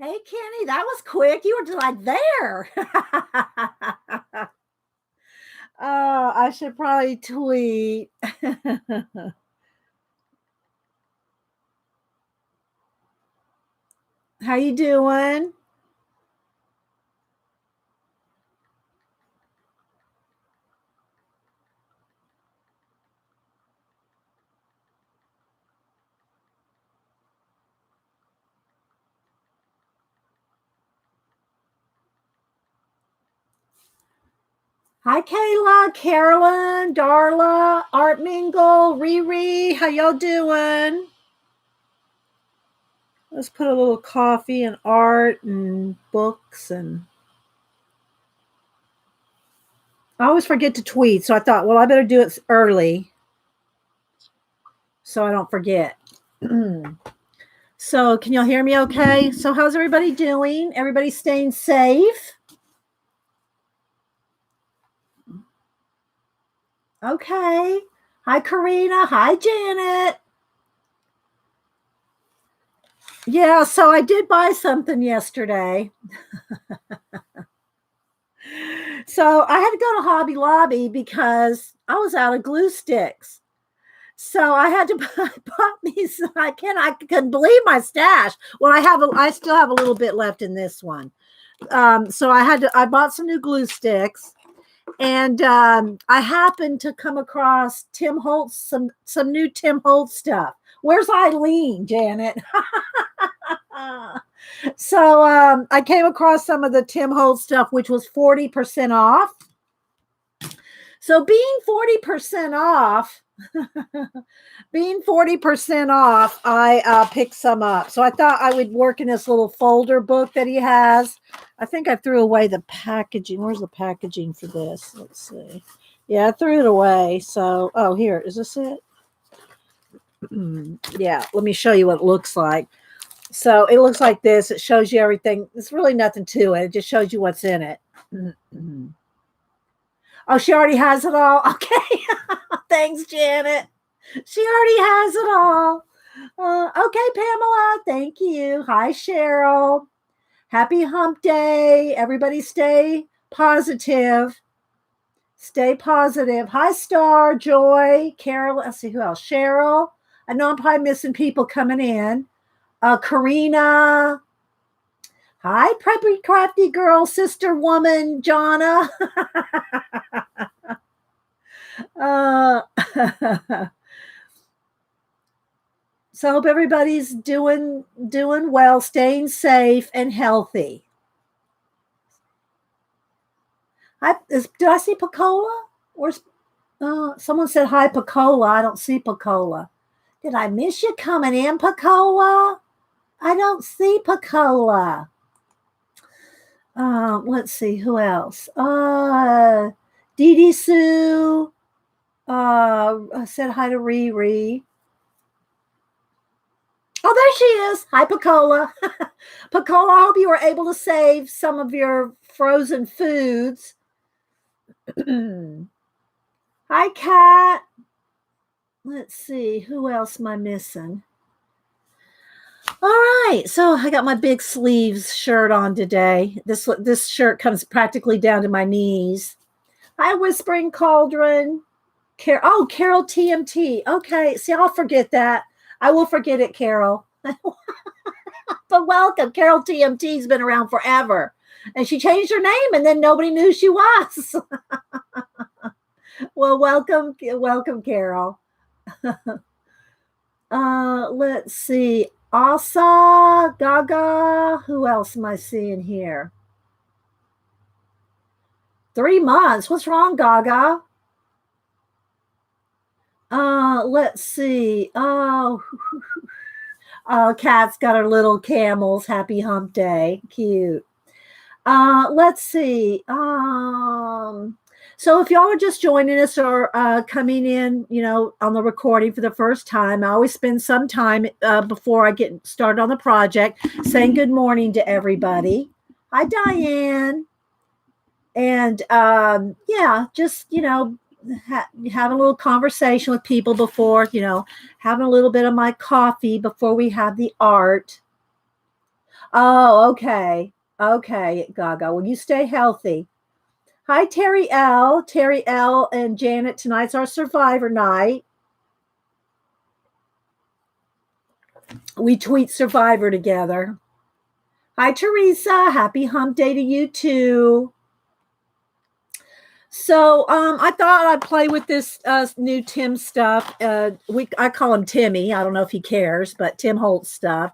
Hey, Kenny, that was quick. You were just like there. Oh, I should probably tweet. How you doing? Hi, Kayla, Carolyn, Darla, Art Mingle, Riri. How y'all doing? Let's put a little coffee and art and books and I always forget to tweet, so I thought, well, I better do it early so I don't forget. So, can y'all hear me okay? So, how's everybody doing? Everybody staying safe? Okay. Hi, Karina. Hi, Janet. Yeah, so I did buy something yesterday. So I had to go to Hobby Lobby because I was out of glue sticks. So I had to buy me some. I couldn't believe my stash. Well, I still have a little bit left in this one. So I bought some new glue sticks. And I happened to come across Tim Holtz, some new Tim Holtz stuff. Where's Eileen, Janet? So I came across some of the Tim Holtz stuff, which was 40% off. So being 40% off, I picked some up. So I thought I would work in this little folder book that he has. I think I threw away the packaging. Where's the packaging for this? Let's see. Yeah, I threw it away. So, oh, here. Is this it? Yeah, let me show you what it looks like. So it looks like this. It shows you everything. There's really nothing to it. It just shows you what's in it. Oh, she already has it all. Okay. Thanks, Janet. She already has it all. Okay, Pamela. Thank you. Hi, Cheryl. Happy hump day. Everybody stay positive. Stay positive. Hi, Star, Joy, Carol. Let's see who else. Cheryl. I know I'm probably missing people coming in. Karina. Hi, preppy crafty girl, sister woman, Jonna. So I hope everybody's doing well, staying safe and healthy. Did I see Picola? Where's someone said hi, Picola. I don't see Picola. Did I miss you coming in, Picola? I don't see Picola. Let's see who else. Dee Dee Sue. I said hi to Riri. Oh, there she is. Hi, Picola. Picola, I hope you were able to save some of your frozen foods. Hi, Kat. Let's see. Who else am I missing? All right. So I got my big sleeves shirt on today. This shirt comes practically down to my knees. Hi, Whispering Cauldron. Carol TMT. Okay. See, I'll forget that. I will forget it, Carol. But welcome. Carol TMT's been around forever. And she changed her name and then nobody knew who she was. Well, welcome, Carol. Let's see. Asa, Gaga. Who else am I seeing here? 3 months. What's wrong, Gaga? Let's see. Oh, Kat's got her little camels. Happy hump day. Cute. Let's see. So if y'all are just joining us or coming in, on the recording for the first time, I always spend some time before I get started on the project saying good morning to everybody. Hi, Diane. And just, having a little conversation with people before, having a little bit of my coffee before we have the art. Oh, okay. Okay, Gaga. Well, you stay healthy. Hi, Terry L. Terry L. and Janet. Tonight's our Survivor night. We tweet Survivor together. Hi, Teresa. Happy hump day to you too. So I thought I'd play with this new Tim stuff. I call him Timmy. I don't know if he cares, but Tim Holtz stuff.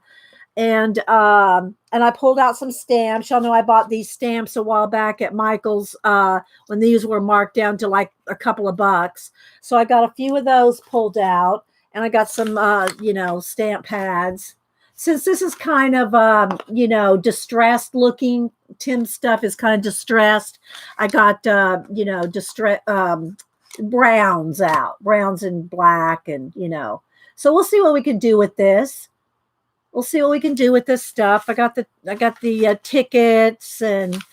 And I pulled out some stamps. Y'all know I bought these stamps a while back at Michael's when these were marked down to like a couple of bucks. So I got a few of those pulled out, and I got some stamp pads. Since this is kind of distressed looking, Tim's stuff is kind of distressed. I got distress browns and black, and so we'll see what we can do with this. We'll see what we can do with this stuff. I got the tickets and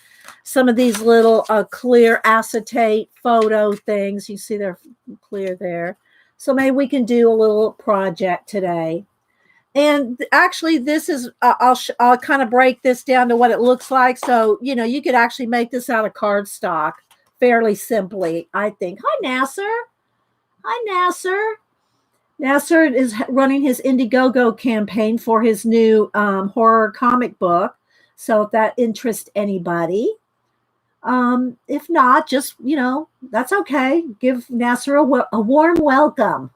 some of these little clear acetate photo things. You see they're clear there. So maybe we can do a little project today. And actually, this is I'll kind of break this down to what it looks like. So you could actually make this out of cardstock fairly simply, I think. Hi, Nasser. Hi, Nasser. Nasser is running his Indiegogo campaign for his new horror comic book. So if that interests anybody, if not, just, that's okay. Give Nasser a warm welcome.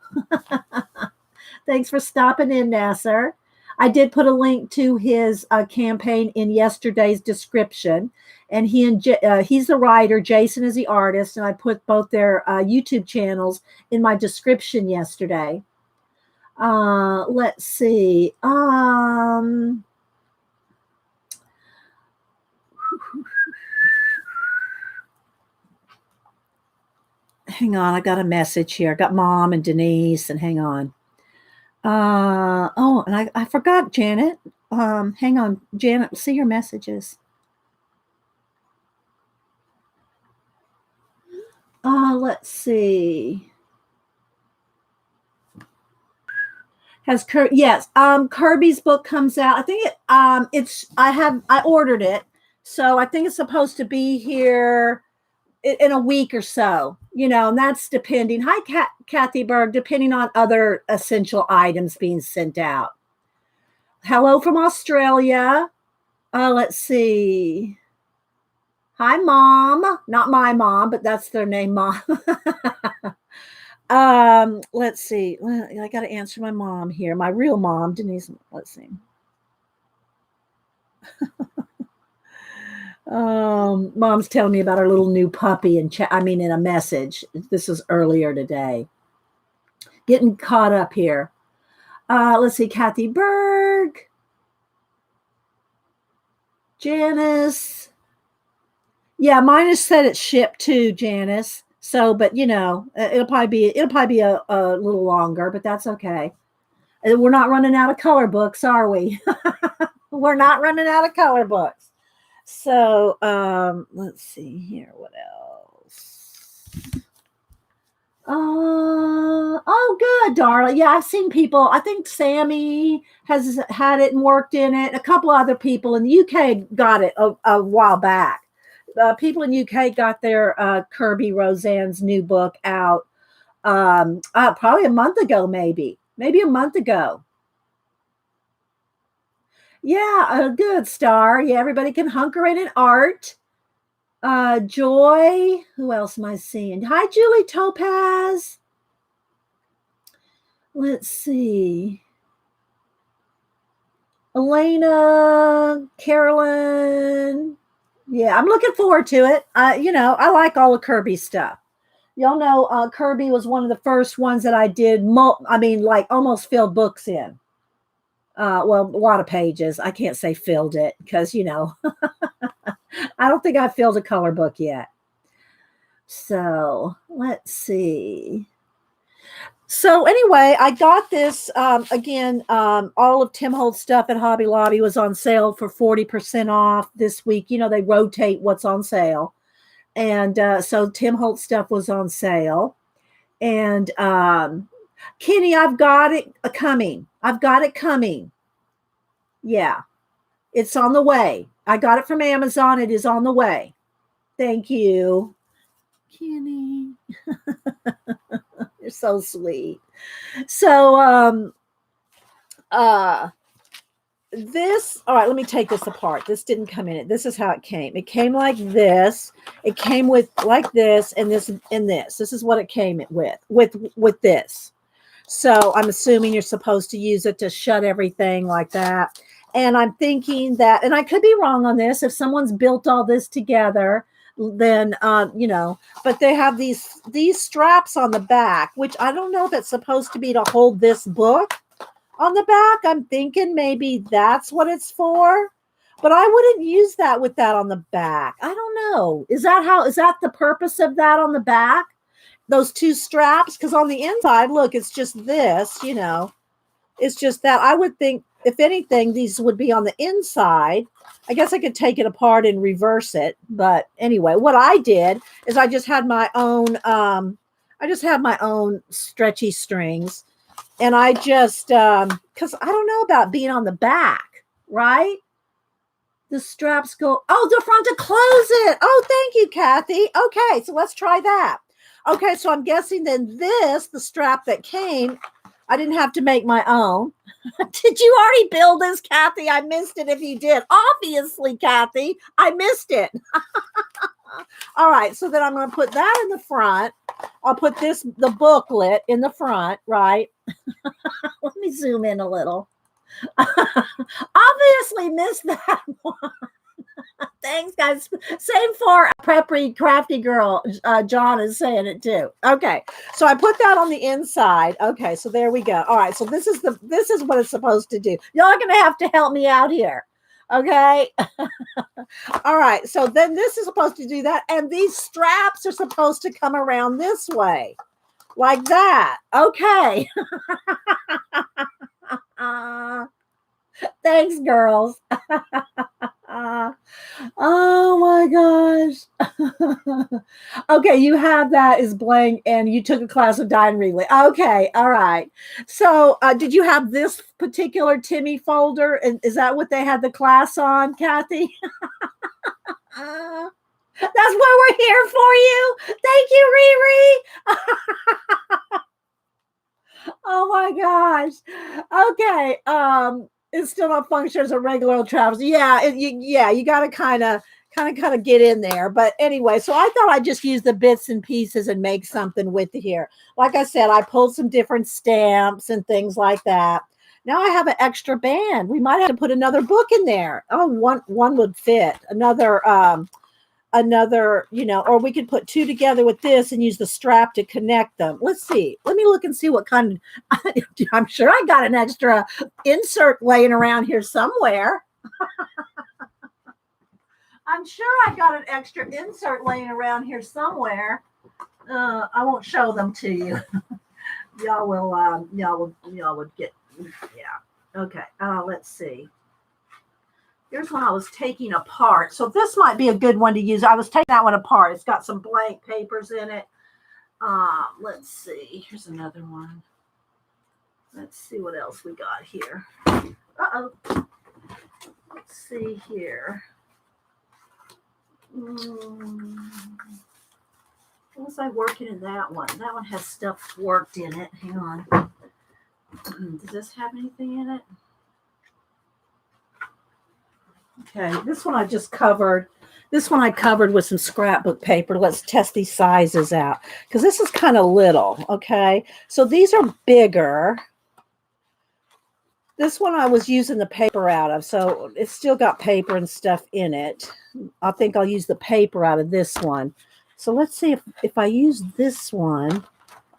Thanks for stopping in, Nasser. I did put a link to his campaign in yesterday's description. And he's the writer, Jason is the artist, and I put both their YouTube channels in my description yesterday. Let's see. Hang on, I got a message here. I got Mom and Denise, and hang on. And I forgot Janet. Hang on, Janet, see your messages. Let's see. Yes, Kirby's book comes out. I think I ordered it, so I think it's supposed to be here in a week or so, and that's depending. Hi, Kathy Berg, depending on other essential items being sent out. Hello from Australia. Let's see. Hi, Mom. Not my mom, but that's their name, Mom. Let's see. I got to answer my mom here. My real mom, Denise. Let's see. Mom's telling me about our little new puppy in a message. This is earlier today. Getting caught up here. Let's see. Kathy Berg. Janice. Yeah, mine is said it's shipped too, Janice. So, but it'll probably be a little longer, but that's okay. We're not running out of color books, are we? We're not running out of color books. So, let's see here. What else? Oh, good, darling. Yeah, I've seen people. I think Sammy has had it and worked in it. A couple other people in the UK got it a while back. People in UK got their Kirby Roseanne's new book out probably a month ago, maybe a month ago. Yeah, good, Star. Yeah, everybody can hunker in art. Joy. Who else am I seeing? Hi, Julie Topaz. Let's see. Elena, Carolyn. Yeah, I'm looking forward to it. I like all the Kirby stuff. Y'all know Kirby was one of the first ones that I did, like almost filled books in. Well, a lot of pages. I can't say filled it because, I don't think I filled a color book yet. So let's see. So anyway, I got this again. All of Tim Holtz stuff at Hobby Lobby was on sale for 40% off this week. They rotate what's on sale, and so Tim Holtz stuff was on sale. And Kenny, I've got it coming. Yeah. It's on the way. I got it from Amazon. It is on the way. Thank you, Kenny. You're so sweet. So, this, all right, let me take this apart. This didn't come in it. This is how it came. It came like this. It came with like this and this and this. This is what it came with this. So I'm assuming you're supposed to use it to shut everything like that. And I'm thinking that, and I could be wrong on this, if someone's built all this together, then but they have these straps on the back, which I don't know if it's supposed to be to hold this book on the back. I'm thinking maybe that's what it's for, but I wouldn't use that with that on the back. I don't know. Is that the purpose of that on the back? Those two straps? Because on the inside, look, it's just this, it's just that. I would think, if anything, these would be on the inside. I guess I could take it apart and reverse it. But anyway, what I did is I just had my own, stretchy strings. And I just, because I don't know about being on the back, right? The straps go, the front to close it. Oh, thank you, Kathy. Okay, so let's try that. Okay, so I'm guessing then the strap that came, I didn't have to make my own. Did you already build this, Kathy? I missed it if you did. Obviously, Kathy, I missed it. All right, so then I'm going to put that in the front. I'll put the booklet in the front, right? Let me zoom in a little. Obviously missed that one. Thanks, guys. Same for Preppy Crafty Girl. John is saying it too. Okay, so I put that on the inside. Okay, so there we go. All right, so this is what it's supposed to do. Y'all are gonna have to help me out here. Okay. All right, so then this is supposed to do that, and these straps are supposed to come around this way, like that. Okay. Thanks, girls. Oh my gosh. Okay, you have that is blank, and you took a class of dye and relay. Okay, all right. So did you have this particular Timmy folder? And is that what they had the class on, Kathy? That's why we're here for you. Thank you, Riri. Oh my gosh. Okay. It's still not function as a regular old travels. Yeah, you got to kind of get in there. But anyway, so I thought I'd just use the bits and pieces and make something with it here. Like I said, I pulled some different stamps and things like that. Now I have an extra band. We might have to put another book in there. Oh, one would fit. Another, or we could put two together with this and use the strap to connect them. Let's see. Let me look and see what kind of, I'm sure I got an extra insert laying around here somewhere. I'm sure I got an extra insert laying around here somewhere. I won't show them to you. Y'all would get, yeah. Okay. Let's see. Here's one I was taking apart. So this might be a good one to use. I was taking that one apart. It's got some blank papers in it. Let's see. Here's another one. Let's see what else we got here. Uh-oh. Let's see here. What was I working in that one? That one has stuff worked in it. Hang on. Does this have anything in it? Okay, this one I just covered. This one I covered with some scrapbook paper. Let's test these sizes out because this is kind of little. Okay, so these are bigger. This one I was using the paper out of, so it's still got paper and stuff in it. I think I'll use the paper out of this one. So let's see if I use this one,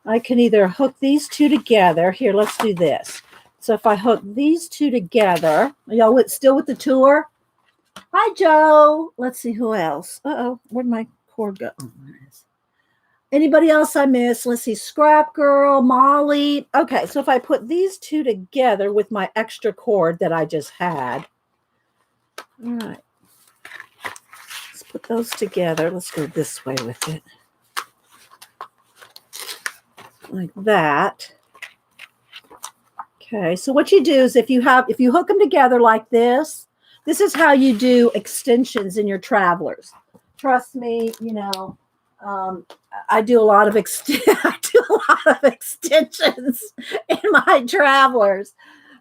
I can either hook these two together. Here, let's do this. So if I hook these two together, y'all still with the tour? Hi, Joe. Let's see who else. Uh-oh, where'd my cord go? Oh, there it is. Anybody else I missed? Let's see. Scrap Girl, Molly. Okay, so if I put these two together with my extra cord that I just had. All right. Let's put those together. Let's go this way with it. Like that. Okay, so what you do is if you hook them together like this, This is how you do extensions in your travelers. Trust me, um, I do a lot of I do a lot of extensions in my travelers.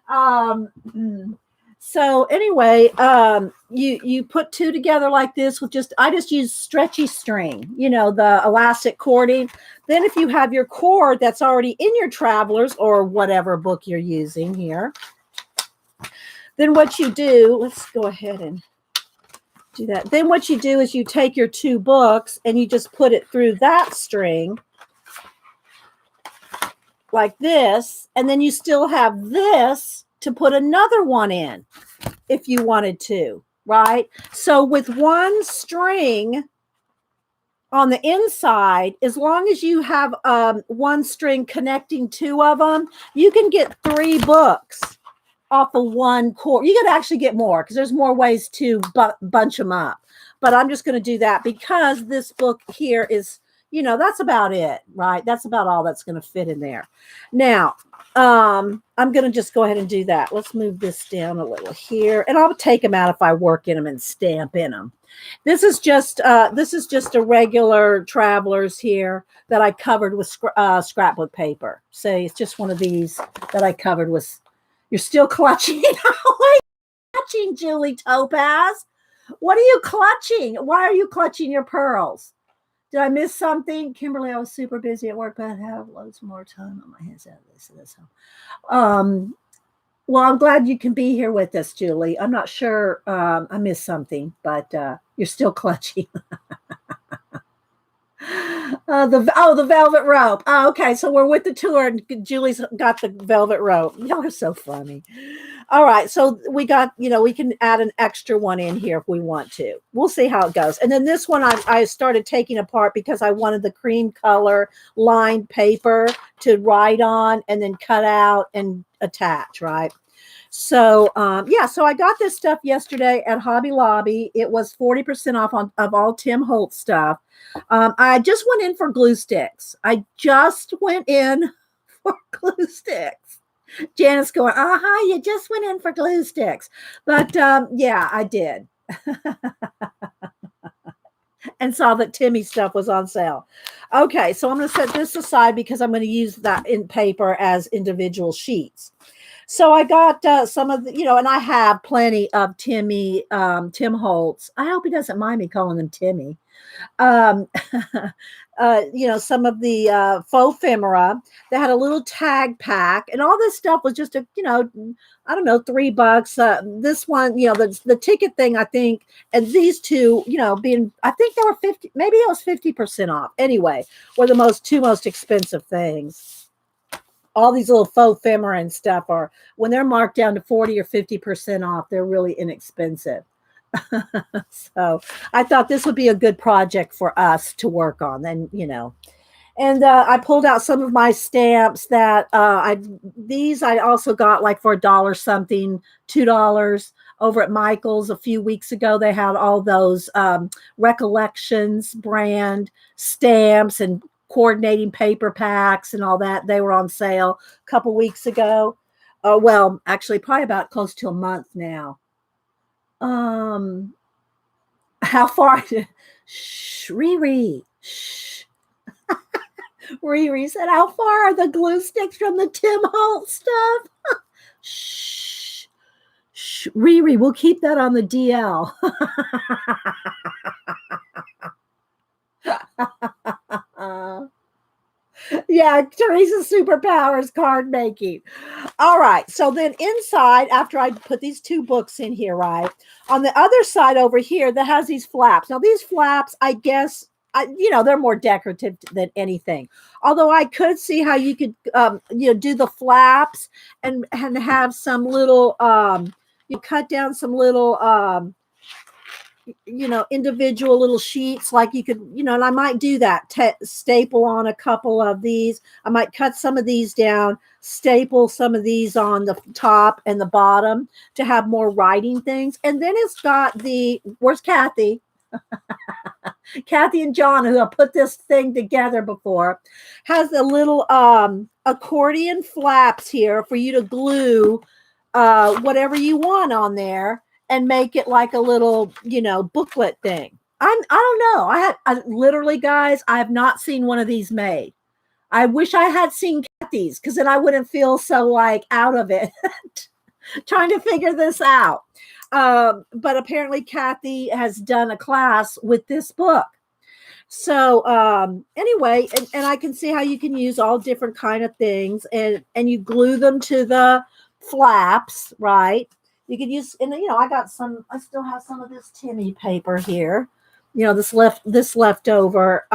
Um, so anyway, you put two together like this with I just use stretchy string, the elastic cording. Then if you have your cord that's already in your travelers or whatever book you're using here, then what you do, let's go ahead and do that. Then what you do is you take your two books and you just put it through that string like this, and then you still have this to put another one in if you wanted to, right? So with one string on the inside, as long as you have one string connecting two of them, you can get 3 books off of one cord. You could actually get more because there's more ways to bunch them up. But I'm just going to do that because this book here is, that's about it, right? That's about all that's going to fit in there. Now, I'm going to just go ahead and do that. Let's move this down a little here, and I'll take them out if I work in them and stamp in them. This is just a regular travelers here that I covered with scrapbook paper. Say it's just one of these that I covered with. You're still clutching. Oh, clutching, Julie Topaz. What are you clutching? Why are you clutching your pearls? Did I miss something? Kimberly, I was super busy at work, but I have loads more time on my hands out of this. Well, I'm glad you can be here with us, Julie. I'm not sure I missed something, but you're still clutching. The velvet rope. Oh, okay, so we're with the tour, and Julie's got the velvet rope. Y'all are so funny. All right, so we got, we can add an extra one in here if we want to. We'll see how it goes. And then this one I started taking apart because I wanted the cream color lined paper to write on and then cut out and attach, right? So, so I got this stuff yesterday at Hobby Lobby. It was 40% off of all Tim Holtz stuff. I just went in for glue sticks. I just went in for glue sticks. Janice going, you just went in for glue sticks. But yeah, I did. And saw that Timmy stuff was on sale. Okay, so I'm going to set this aside because I'm going to use that in paper as individual sheets. So I got some of the, and I have plenty of Tim Holtz. I hope he doesn't mind me calling him Timmy. Some of the faux ephemera. They had a little tag pack, and all this stuff was just I don't know, $3. This one, the ticket thing, I think, and these two, I think they were 50, maybe it was 50% off. Anyway, were the two most expensive things. All these little faux ephemera and stuff are, when they're marked down to 40 or 50% off, they're really inexpensive. So I thought this would be a good project for us to work on. And, and I pulled out some of my stamps that I also got like for $1 something, $2 over at Michael's a few weeks ago. They had all those Recollections brand stamps and coordinating paper packs and all that. They were on sale a couple weeks ago. Well, actually probably about close to a month now. How far? Shh, Riri. Shh. Riri said, how far are the glue sticks from the Tim Holtz stuff? Shh. Shh. Riri, we'll keep that on the DL. Yeah, Teresa's superpowers card making. All right. So then inside, after I put these 2 books in here, right, on the other side over here, that has these flaps. Now, these flaps, I guess, they're more decorative than anything. Although I could see how you could, do the flaps and have some little, you cut down some little, individual little sheets, like you could, and I might do that, staple on a couple of these. I might cut some of these down, staple some of these on the top and the bottom to have more writing things. And then it's got where's Kathy? Kathy and John, who have put this thing together before, has a little accordion flaps here for you to glue whatever you want on there. and make it like a little, booklet thing. I don't know. I literally, guys, I have not seen one of these made. I wish I had seen Kathy's, because then I wouldn't feel so like out of it trying to figure this out. But apparently Kathy has done a class with this book. So anyway, and I can see how you can use all different kind of things, and you glue them to the flaps, right? You could use, and I still have some of this Timmy paper here. This leftover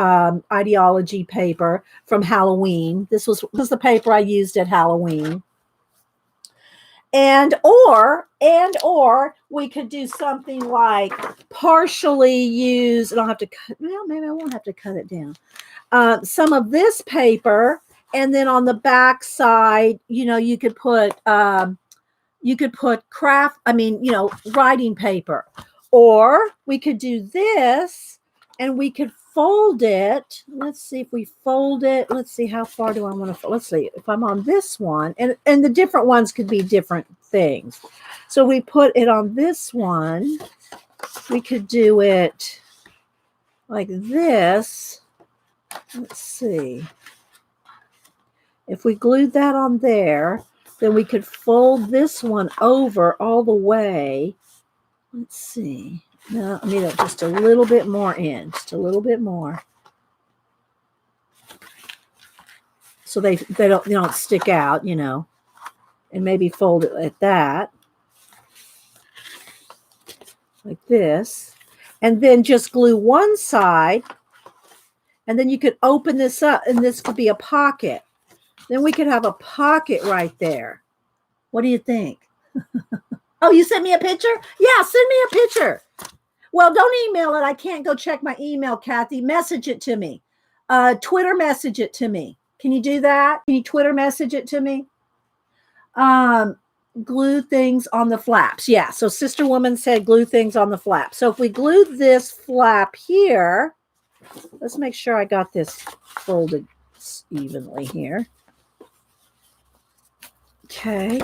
ideology paper from Halloween. This was the paper I used at Halloween. And or we could do something like partially use, and I'll have to cut, well, maybe I won't have to cut it down. Some of this paper, and then on the back side, you could put writing paper. Or we could do this, and we could fold it. Let's see if we fold it. Let's see, how far do I want to, let's see if I'm on this one, and the different ones could be different things. So we put it on this one. We could do it like this. Let's see. If we glued that on there, then we could fold this one over all the way. Let's see. No, I need just a little bit more in, just a little bit more, so they don't stick out, and maybe fold it like that, like this, and then just glue one side, and then you could open this up, and this could be a pocket. Then we could have a pocket right there. What do you think? Oh, you sent me a picture? Yeah, send me a picture. Well, don't email it. I can't go check my email, Kathy. Message it to me. Twitter message it to me. Can you do that? Can you Twitter message it to me? Glue things on the flaps. Yeah, so Sister Woman said glue things on the flap. So if we glue this flap here, let's make sure I got this folded evenly here. Okay.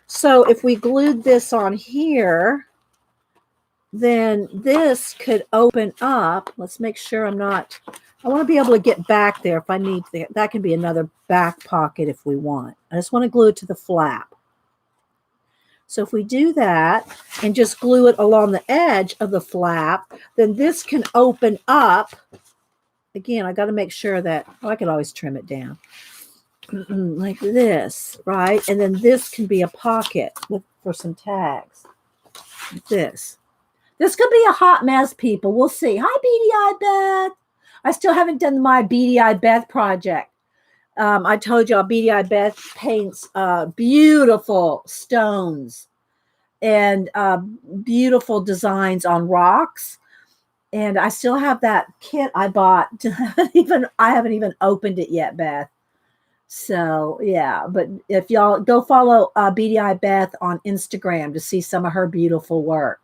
So if we glued this on here, then this could open up. Let's make sure I want to be able to get back there if I need to. That can be another back pocket if we want. I just want to glue it to the flap. So if we do that and just glue it along the edge of the flap, then this can open up. Again, I got to make sure that, I could always trim it down. Like this, right? And then this can be a pocket for some tags. Like this. This could be a hot mess, people. We'll see. Hi, Beady Eye Beth. I still haven't done my Beady Eye Beth project. I told y'all Beady Eye Beth paints beautiful stones and beautiful designs on rocks. And I still have that kit I bought. I haven't even opened it yet, Beth. So, yeah, but if y'all go follow Beady Eye Beth on Instagram to see some of her beautiful work.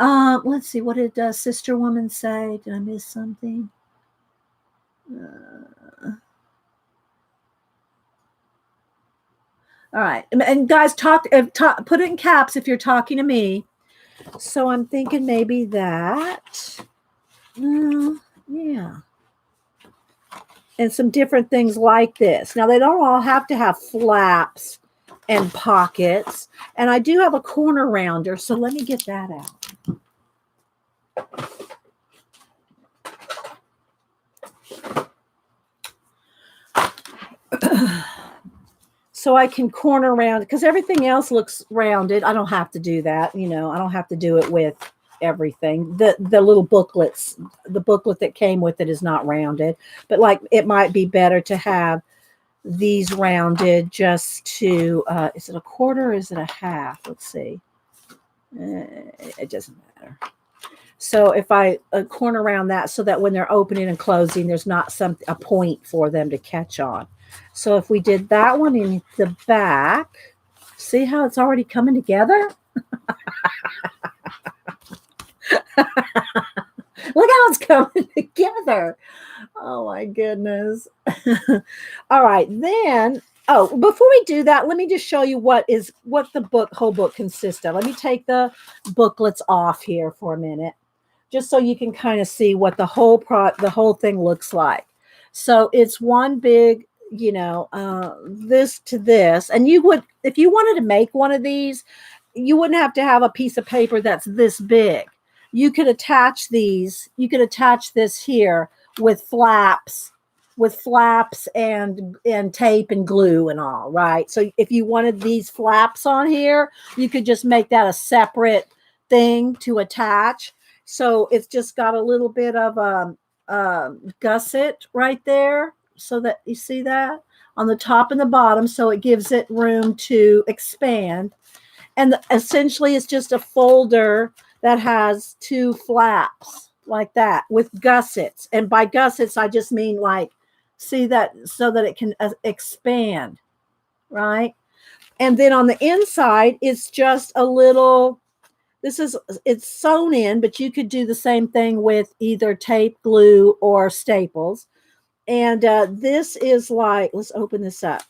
Let's see, what did Sister Woman say? Did I miss something? All right. And guys, put it in caps if you're talking to me. So I'm thinking maybe that. Yeah. And some different things like this. Now, they don't all have to have flaps and pockets. And I do have a corner rounder, so let me get that out. So I can corner round, because everything else looks rounded. I don't have to do that. I don't have to do it with everything. The little booklets, the booklet that came with it is not rounded, but like it might be better to have these rounded just to, is it a quarter or is it a half? Let's see. It doesn't matter. So if I corner around that so that when they're opening and closing, there's not a point for them to catch on. So if we did that one in the back, see how it's already coming together? Look how it's coming together. Oh my goodness. All right, then Oh, before we do that, let me just show you what the whole book consists of. Let me take the booklets off here for a minute, just so you can kind of see what the whole thing looks like. So it's one big, this to this, and you would, if you wanted to make one of these, you wouldn't have to have a piece of paper that's this big. You could attach these. You could attach this here with flaps and tape and glue and all, right? So if you wanted these flaps on here, you could just make that a separate thing to attach. So it's just got a little bit of gusset right there, so that you see that on the top and the bottom, so it gives it room to expand. And essentially it's just a folder that has two flaps like that with gussets. And by gussets, I just mean like, see that, so that it can expand, right? And then on the inside, it's just a little, it's sewn in, but you could do the same thing with either tape, glue, or staples. And this is like, let's open this up.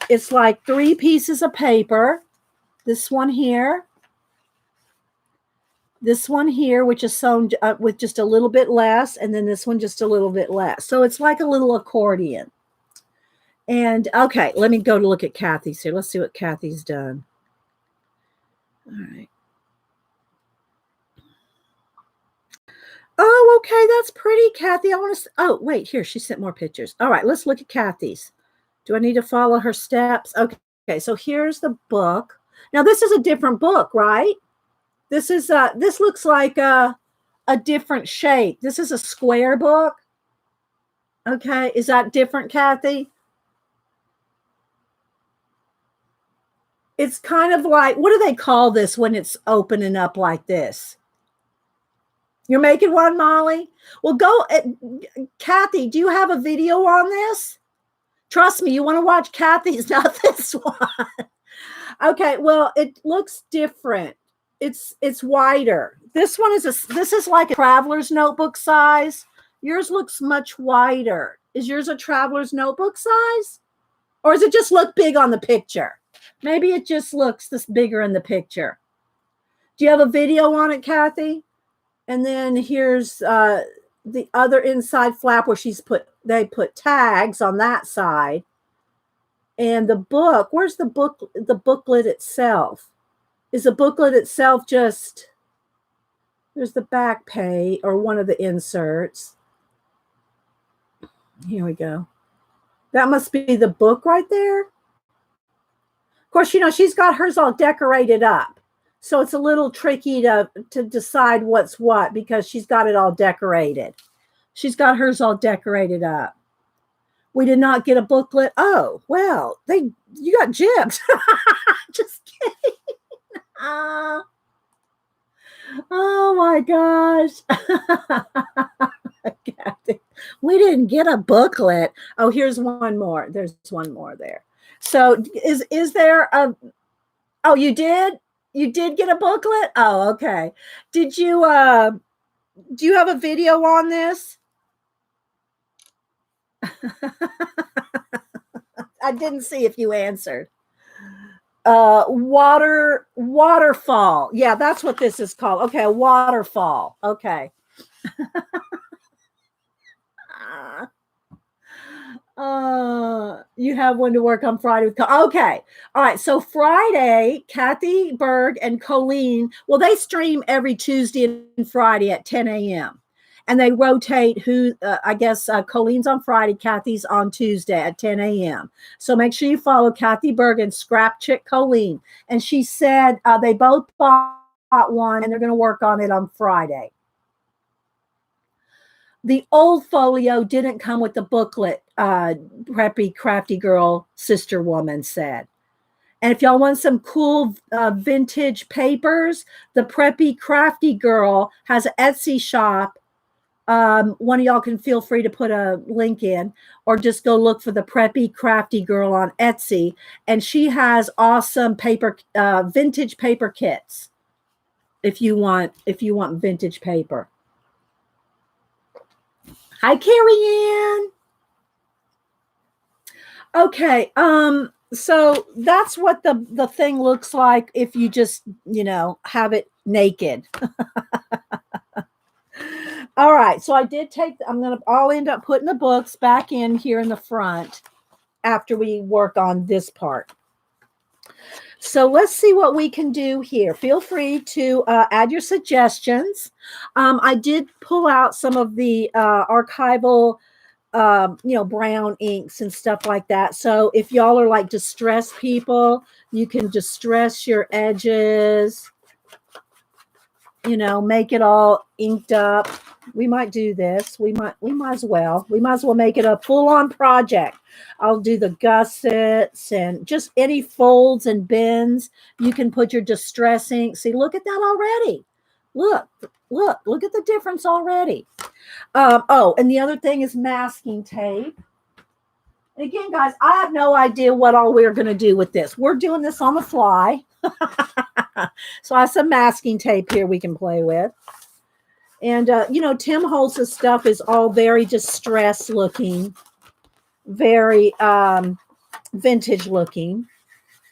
It's like 3 pieces of paper. This one here, which is sewn with just a little bit less, and then this one just a little bit less. So it's like a little accordion. And okay, let me go to look at Kathy's here. Let's see what Kathy's done. All right. Oh, okay, that's pretty, Kathy. I want to. Oh, wait, here she sent more pictures. All right, let's look at Kathy's. Do I need to follow her steps? Okay, so here's the book. Now this is a different book, right? This looks like a different shape. This is a square book. Okay, is that different, Kathy? It's kind of like, what do they call this when it's opening up like this? You're making one, Molly? Well, go, Kathy, do you have a video on this? Trust me, you want to watch Kathy's, not this one. Okay, well, it looks different. It's wider. This is like a traveler's notebook size. Yours looks much wider. Is yours a traveler's notebook size? Or does it just look big on the picture? Maybe it just looks this bigger in the picture. Do you have a video on it, Kathy? And then here's the other inside flap where they put tags on that side. And the book, where's the booklet itself? Is the booklet itself just, there's the back page or one of the inserts. Here we go. That must be the book right there. Of course, she's got hers all decorated up. So it's a little tricky to decide what's what because she's got it all decorated. She's got hers all decorated up. We did not get a booklet. Oh, well, you got gypped. Just kidding. Oh my gosh. We didn't get a booklet. Oh, here's one more. There's one more there. So is there a, oh, you did? You did get a booklet? Oh, okay. Did you do you have a video on this? I didn't see if you answered. Waterfall. Yeah, that's what this is called. Okay, a waterfall. Okay. You have one to work on Friday with. Okay. All right. So Friday, Kathy Berg and Colleen, well, they stream every Tuesday and Friday at 10 a.m. And they rotate I guess Colleen's on Friday, Kathy's on Tuesday at 10 a.m. So make sure you follow Kathy Berg and Scrap Chick Colleen. And she said they both bought one and they're going to work on it on Friday. The old folio didn't come with the booklet, Preppy Crafty Girl Sister Woman said. And if y'all want some cool vintage papers, the Preppy Crafty Girl has an Etsy shop. One of y'all can feel free to put a link in or just go look for the Preppy Crafty Girl on Etsy. And she has awesome vintage paper kits if you want vintage paper. Hi, Carrie Ann. Okay. So that's what the thing looks like if you just, have it naked. All right. So I did I'll end up putting the books back in here in the front after we work on this part. So let's see what we can do here. Feel free to add your suggestions. I did pull out some of the archival, brown inks and stuff like that. So if y'all are like distress people, you can distress your edges, make it all inked up. We might do this. We might as well. We might as well make it a full-on project. I'll do the gussets and just any folds and bends. You can put your distress ink. See, look at that already. Look at the difference already. Oh, and the other thing is masking tape. And again, guys, I have no idea what all we're going to do with this. We're doing this on the fly. So I have some masking tape here we can play with. And, Tim Holtz's stuff is all very distressed looking, very vintage looking.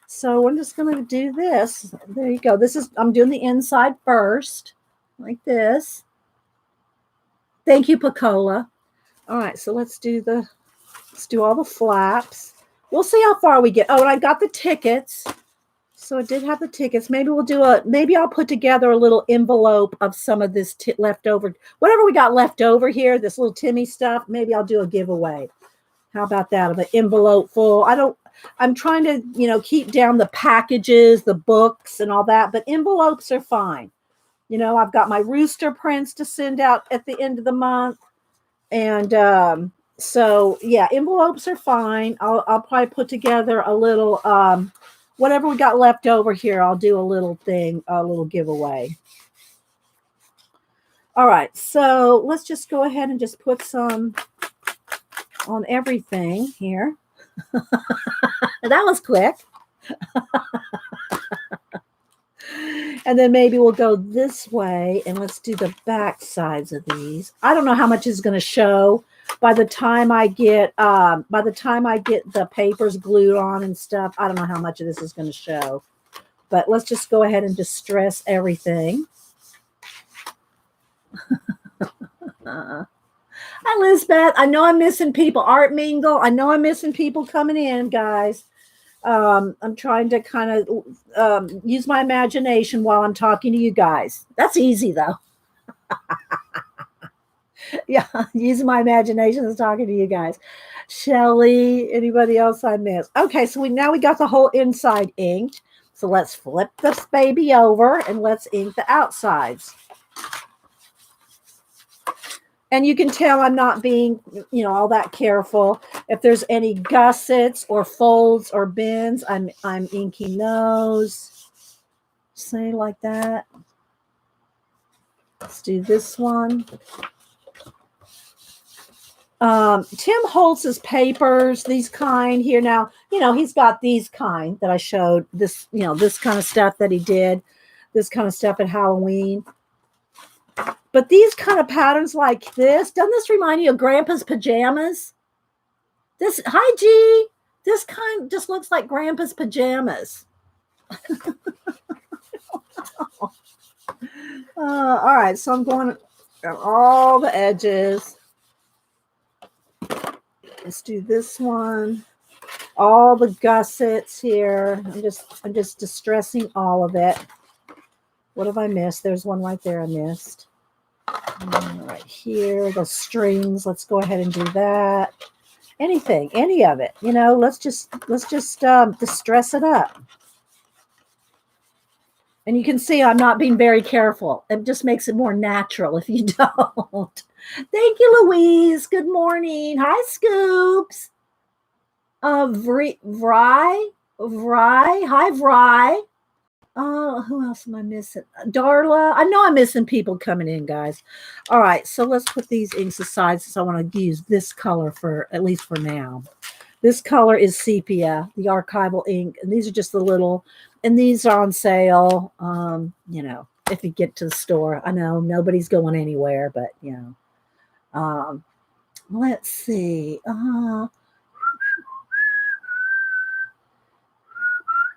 So I'm just going to do this. There you go. I'm doing the inside first, like this. Thank you, Pacola. All right, so let's do all the flaps. We'll see how far we get. Oh, and I got the tickets. So I did have the tickets. Maybe I'll put together a little envelope of some of this leftover, whatever we got left over here, this little Timmy stuff. Maybe I'll do a giveaway. How about that? Of an envelope full. I'm trying to, keep down the packages, the books and all that, but envelopes are fine. I've got my rooster prints to send out at the end of the month. And, so yeah, envelopes are fine. I'll probably put together a little, whatever we got left over here, I'll do a little giveaway. All right, so let's just go ahead and just put some on everything here. That was quick. And then maybe we'll go this way and let's do the back sides of these. I don't know how much is going to show by the time I get the papers glued on and stuff. I don't know how much of this is going to show, but let's just go ahead and distress everything. Hi, Lisbeth. I know I'm missing people. Art Mingle. I know I'm missing people coming in, guys. I'm trying to kind of use my imagination while I'm talking to you guys. That's easy, though. Yeah, using my imagination is talking to you guys. Shelly, anybody else I missed? Okay, so now we got the whole inside inked. So let's flip this baby over and let's ink the outsides. And you can tell I'm not being, all that careful. If there's any gussets or folds or bends, I'm inking those. Say like that. Let's do this one. Tim Holtz's papers, these kind here. Now, he's got these kind that I showed, this, this kind of stuff that he did, this kind of stuff at Halloween. But these kind of patterns like this, doesn't this remind you of Grandpa's pajamas? Hi, G. This kind just looks like Grandpa's pajamas. All right, so I'm going on all the edges. Let's do this one. All the gussets here. I'm just distressing all of it. What have I missed? There's one right there I missed. Right here, the strings. Let's go ahead and do that. Anything, any of it. Let's just distress it up. And you can see I'm not being very careful. It just makes it more natural if you don't. Thank you, Louise. Good morning. Hi, Scoops. Vry. Hi, Vry. Who else am I missing? Darla. I know I'm missing people coming in, guys. All right, so let's put these inks aside since I want to use this color at least for now. This color is sepia, the archival ink, and these are just the little, and these are on sale. If you get to the store, I know nobody's going anywhere, but let's see.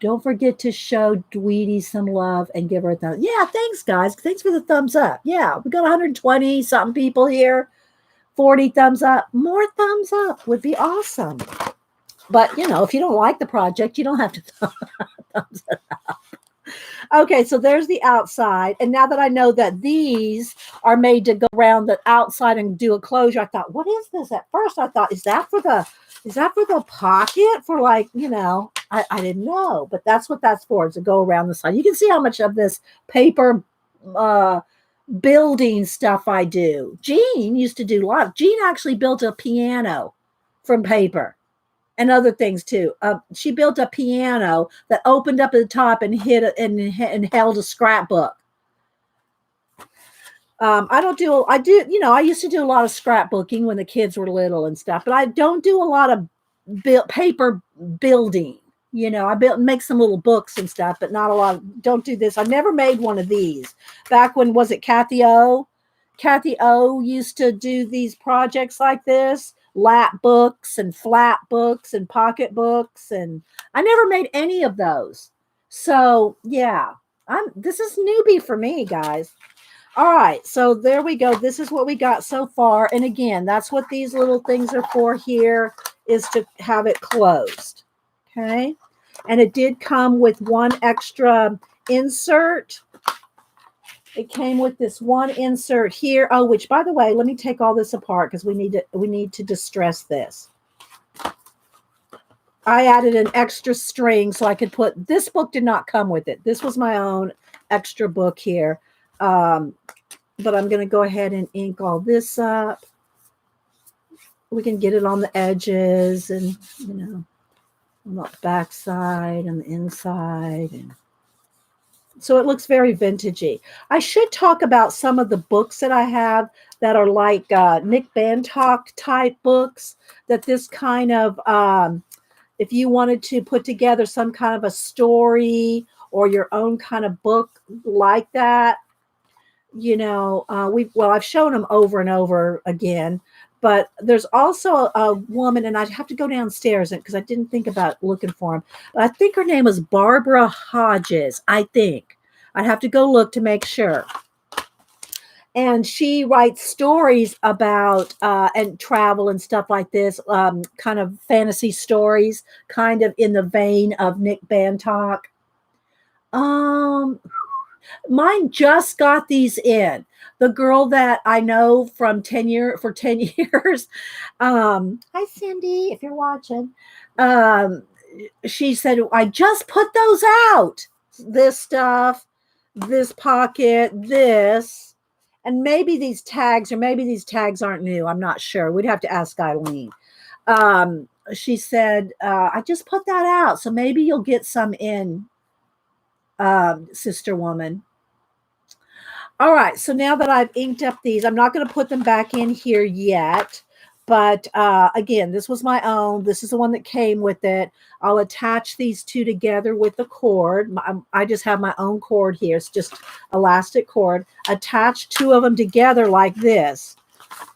Don't forget to show Dweety some love and give her a thumbs. Yeah, thanks, guys. Thanks for the thumbs up. Yeah, we got 120 something people here. 40 thumbs up. More thumbs up would be awesome. But, if you don't like the project, you don't have to thumbs it up. Okay, so there's the outside. And now that I know that these are made to go around the outside and do a closure, I thought, what is this? At first I thought, is that for the pocket for I didn't know, but that's what that's for, to go around the side. You can see how much of this paper building stuff I do. Jean used to do a lot. Jean actually built a piano from paper. And other things too. She built a piano that opened up at the top and and held a scrapbook. I used to do a lot of scrapbooking when the kids were little and stuff, but I don't do a lot of paper building. Make some little books and stuff, but not a lot. Don't do this. I never made one of these. Back when, was it Kathy O? Kathy O used to do these projects like this. Lap books and flat books and pocket books, and I never made any of those. So yeah, this is newbie for me, guys. All right, so there we go. This is what we got so far, and again, that's what these little things are for. Here is to have it closed. Okay, and it did come with one extra insert. It came with this one insert here. Oh, which, by the way, let me take all this apart because we need to distress this. I added an extra string so I could put, this book did not come with it. This was my own extra book here. But I'm going to go ahead and ink all this up. We can get it on the edges and, on the back side and the inside, and so it looks very vintagey. I should talk about some of the books that I have that are like Nick Bantock type books, that this kind of, if you wanted to put together some kind of a story or your own kind of book like that, I've shown them over and over again. But there's also a woman, and I'd have to go downstairs because I didn't think about looking for him. But I think her name was Barbara Hodges, I think. I'd have to go look to make sure. And she writes stories about and travel and stuff like this, kind of fantasy stories, kind of in the vein of Nick Bantock. Mine just got these in. The girl that I know from 10 years, hi Cindy, if you're watching, she said, I just put those out. This stuff, this pocket, this, and maybe these tags, or maybe these tags aren't new. I'm not sure. We'd have to ask Eileen. She said, I just put that out. So maybe you'll get some in, sister woman. All right, so now that I've inked up these, I'm not going to put them back in here yet. But again, this was my own. This is the one that came with it. I'll attach these two together with the cord. I just have my own cord here. It's just elastic cord. Attach two of them together like this.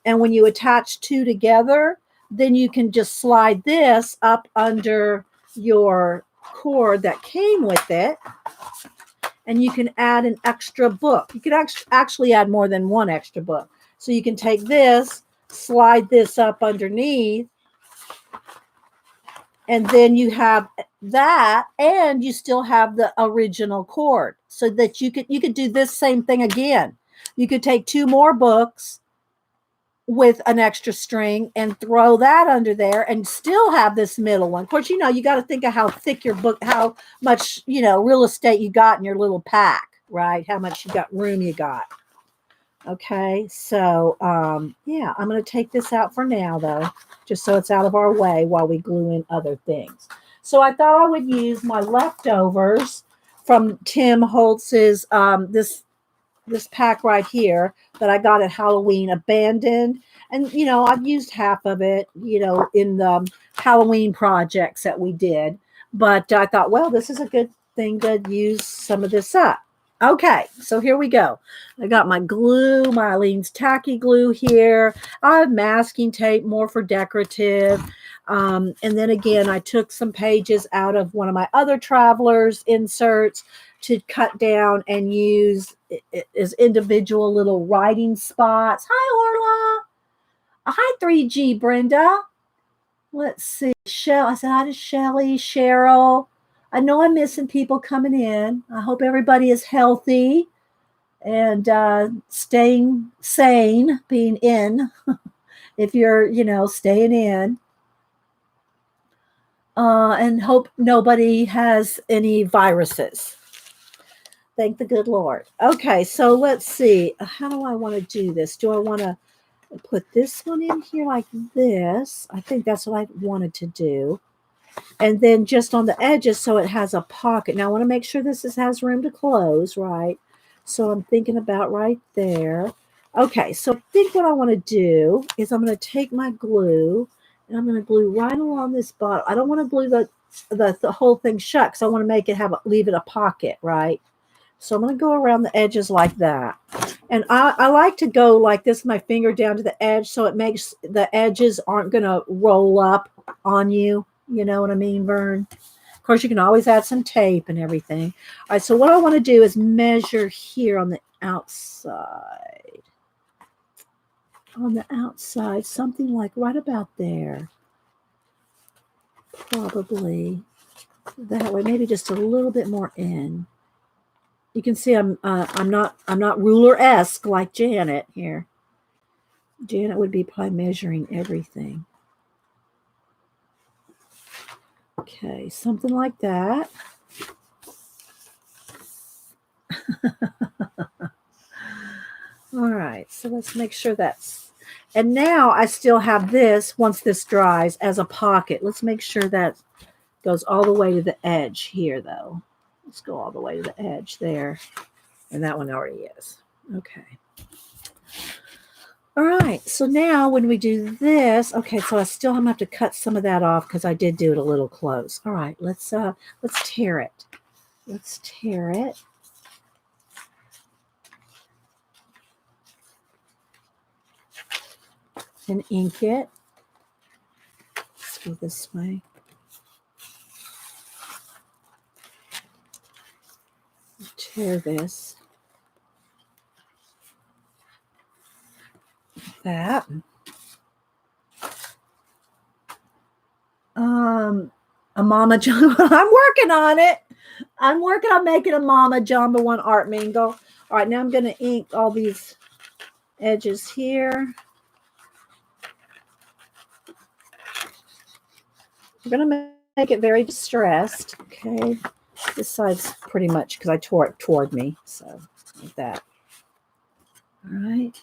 And when you attach two together, then you can just slide this up under your cord that came with it. And you can add an extra book. You could actually add more than one extra book. So you can take this, slide this up underneath, and then you have that, and you still have the original cord, so that you could do this same thing again. You could take two more books with an extra string and throw that under there and still have this middle one. Of course, you got to think of how thick your book, how much, real estate you got in your little pack, right? How much room you got. Okay. So, yeah, I'm going to take this out for now though, just so it's out of our way while we glue in other things. So I thought I would use my leftovers from Tim Holtz's, this pack right here that I got at Halloween, abandoned. And, I've used half of it, in the Halloween projects that we did. But I thought, well, this is a good thing to use some of this up. Okay, so here we go. I got my glue, my Eileen's tacky glue here. I have masking tape, more for decorative. And then again, I took some pages out of one of my other travelers inserts to cut down and use as individual little writing spots. Hi, Orla. Hi, 3G Brenda. Let's see. I said hi to Shelly, Cheryl. I know I'm missing people coming in. I hope everybody is healthy and staying sane, being in, if you're, staying in. And hope nobody has any viruses. Thank the good Lord. Okay, so let's see. How do I want to do this? Do I want to put this one in here like this? I think that's what I wanted to do. And then just on the edges so it has a pocket. Now I want to make sure this has room to close, right? So I'm thinking about right there. Okay, so I think what I want to do is I'm going to take my glue and I'm going to glue right along this bottom. I don't want to glue the whole thing shut because I want to make it leave it a pocket, right? So I'm going to go around the edges like that. And I like to go like this, my finger down to the edge, so it makes the edges aren't going to roll up on you. You know what I mean, Vern? Of course, you can always add some tape and everything. All right, so what I want to do is measure here on the outside. On the outside, something like right about there. Probably that way, maybe just a little bit more in. You can see I'm not ruler-esque like Janet here. Janet would be probably measuring everything. Okay, something like that. All right, so let's make sure that's... And now I still have this, once this dries, as a pocket. Let's make sure that goes all the way to the edge here, though. Let's go all the way to the edge there. And that one already is. Okay. All right, so now when we do this, okay, so I still have to cut some of that off because I did do it a little close. All right, let's tear it. Let's tear it. And ink it. Let's go this way. Tear this. That. A Mama Jumbo. I'm working on it. I'm working on making a Mama Jumbo one art mingle. All right, now I'm going to ink all these edges here. We're going to make it very distressed. Okay. This side's pretty much because I tore it toward me. So, like that. All right.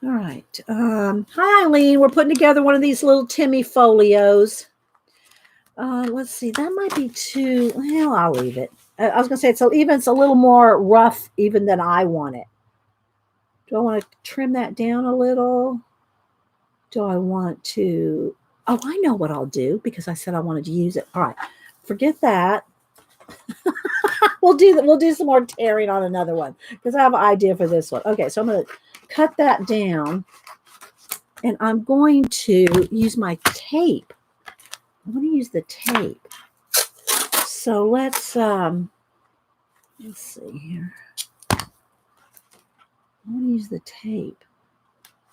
All right. Hi, Eileen. We're putting together one of these little Timmy folios. Let's see. That might be too... Well, I'll leave it. I was going to say it's a little more rough even than I want it. Do I want to trim that down a little? Do I want to... Oh, I know what I'll do because I said I wanted to use it. All right. Forget that. We'll do some more tearing on another one because I have an idea for this one. Okay, so I'm going to cut that down and I'm going to use my tape. I'm going to use the tape. So let's see here. I'm going to use the tape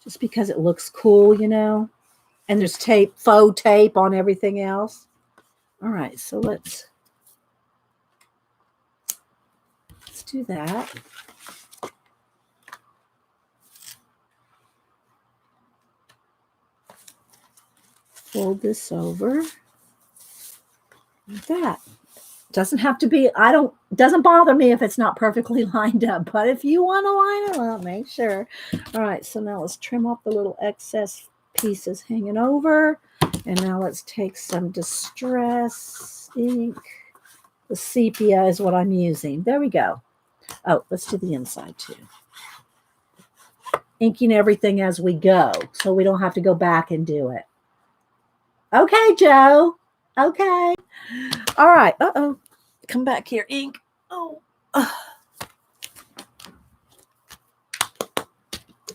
just because it looks cool, you know, and there's faux tape on everything else. All right, so let's do that. Fold this over like that. Doesn't have to be, doesn't bother me if it's not perfectly lined up, but if you want to line it up, make sure. All right, so now let's trim off the little excess pieces hanging over. And now let's take some distress ink. The sepia is what I'm using. There we go. Oh, let's do the inside too. Inking everything as we go so we don't have to go back and do it. Okay, Joe. Okay. All right. Uh-oh. Come back here, ink. Oh.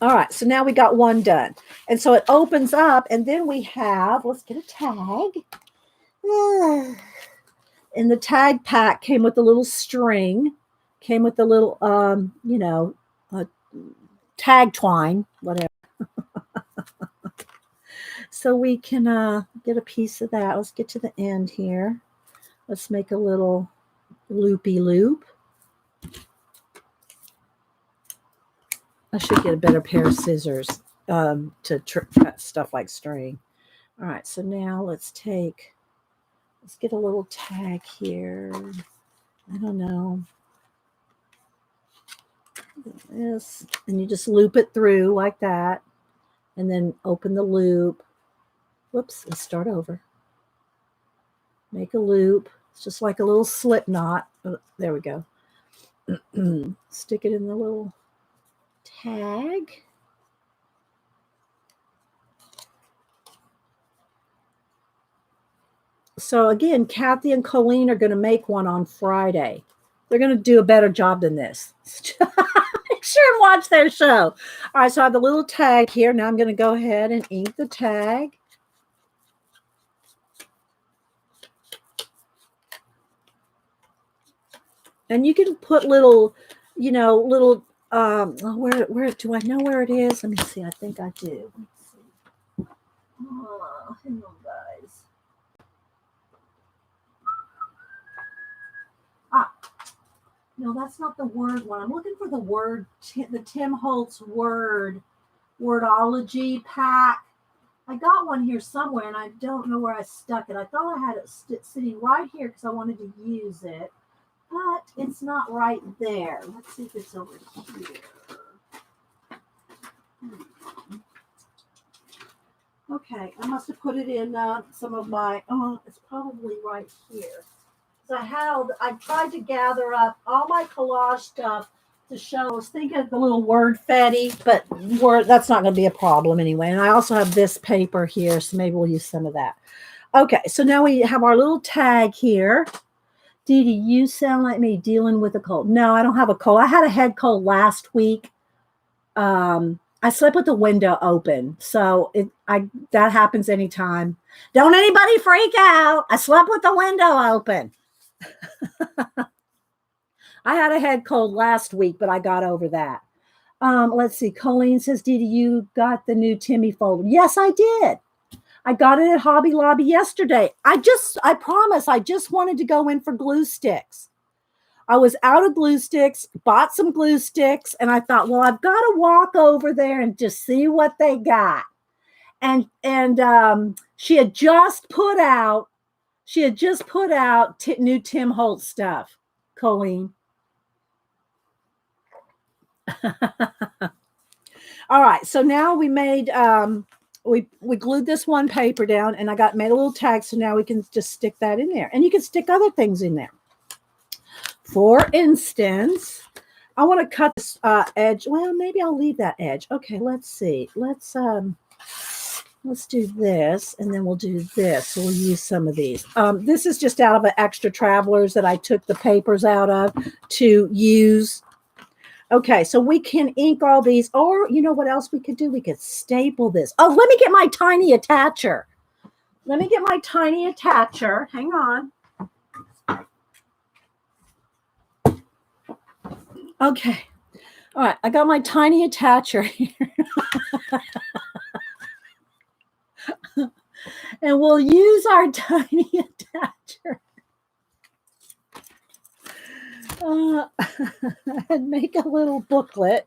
All right, so now we got one done. And so it opens up, and then we have, let's get a tag. And the tag pack came with a little string, came with a little, tag twine, whatever. So we can get a piece of that. Let's get to the end here. Let's make a little loopy loop. I should get a better pair of scissors to cut stuff like string. All right, so now let's get a little tag here. I don't know. This, and you just loop it through like that, and then open the loop. Whoops, let's start over. Make a loop. It's just like a little slip knot. Oh, there we go. Stick it in the little tag. So again, Kathy and Colleen are going to make one on Friday. They're going to do a better job than this. Make sure and watch their show. All right, so I have the little tag here. Now I'm going to go ahead and ink the tag. And you can put little, where do I know where it is? Let me see. I think I do. Let's see. Oh, hang on, guys. No, that's not the word one. I'm looking for the word, the Tim Holtz wordology pack. I got one here somewhere, and I don't know where I stuck it. I thought I had it sitting right here because I wanted to use it, but it's not right there. Let's see if it's over here. Okay, I must have put it in some of my, it's probably right here. I tried to gather up all my collage stuff to show. I was thinking of the little word fetty, but that's not going to be a problem anyway. And I also have this paper here, so maybe we'll use some of that. Okay, so now we have our little tag here. Dee Dee, you sound like me dealing with a cold. No, I don't have a cold. I had a head cold last week. I slept with the window open, so that happens anytime. Don't anybody freak out. I slept with the window open. I had a head cold last week, but I got over that. Let's see. Colleen says, Dee Dee, you got the new Timmy folder. Yes, I did. I got it at Hobby Lobby yesterday. I promise, I just wanted to go in for glue sticks. I was out of glue sticks, bought some glue sticks, and I thought, well, I've got to walk over there and just see what they got. And she had just put out new Tim Holtz stuff, Colleen. All right, so now we made we glued this one paper down, and I made a little tag, so now we can just stick that in there, and you can stick other things in there. For instance, I want to cut this edge. Well, maybe I'll leave that edge. Okay, let's see. Let's do this, and then we'll do this. So we'll use some of these. This is just out of an extra Travelers that I took the papers out of to use. Okay, so we can ink all these, or you know what else we could do? We could staple this. Oh, let me get my tiny attacher. Hang on. Okay. All right, I got my tiny attacher here. And we'll use our tiny attacher and make a little booklet.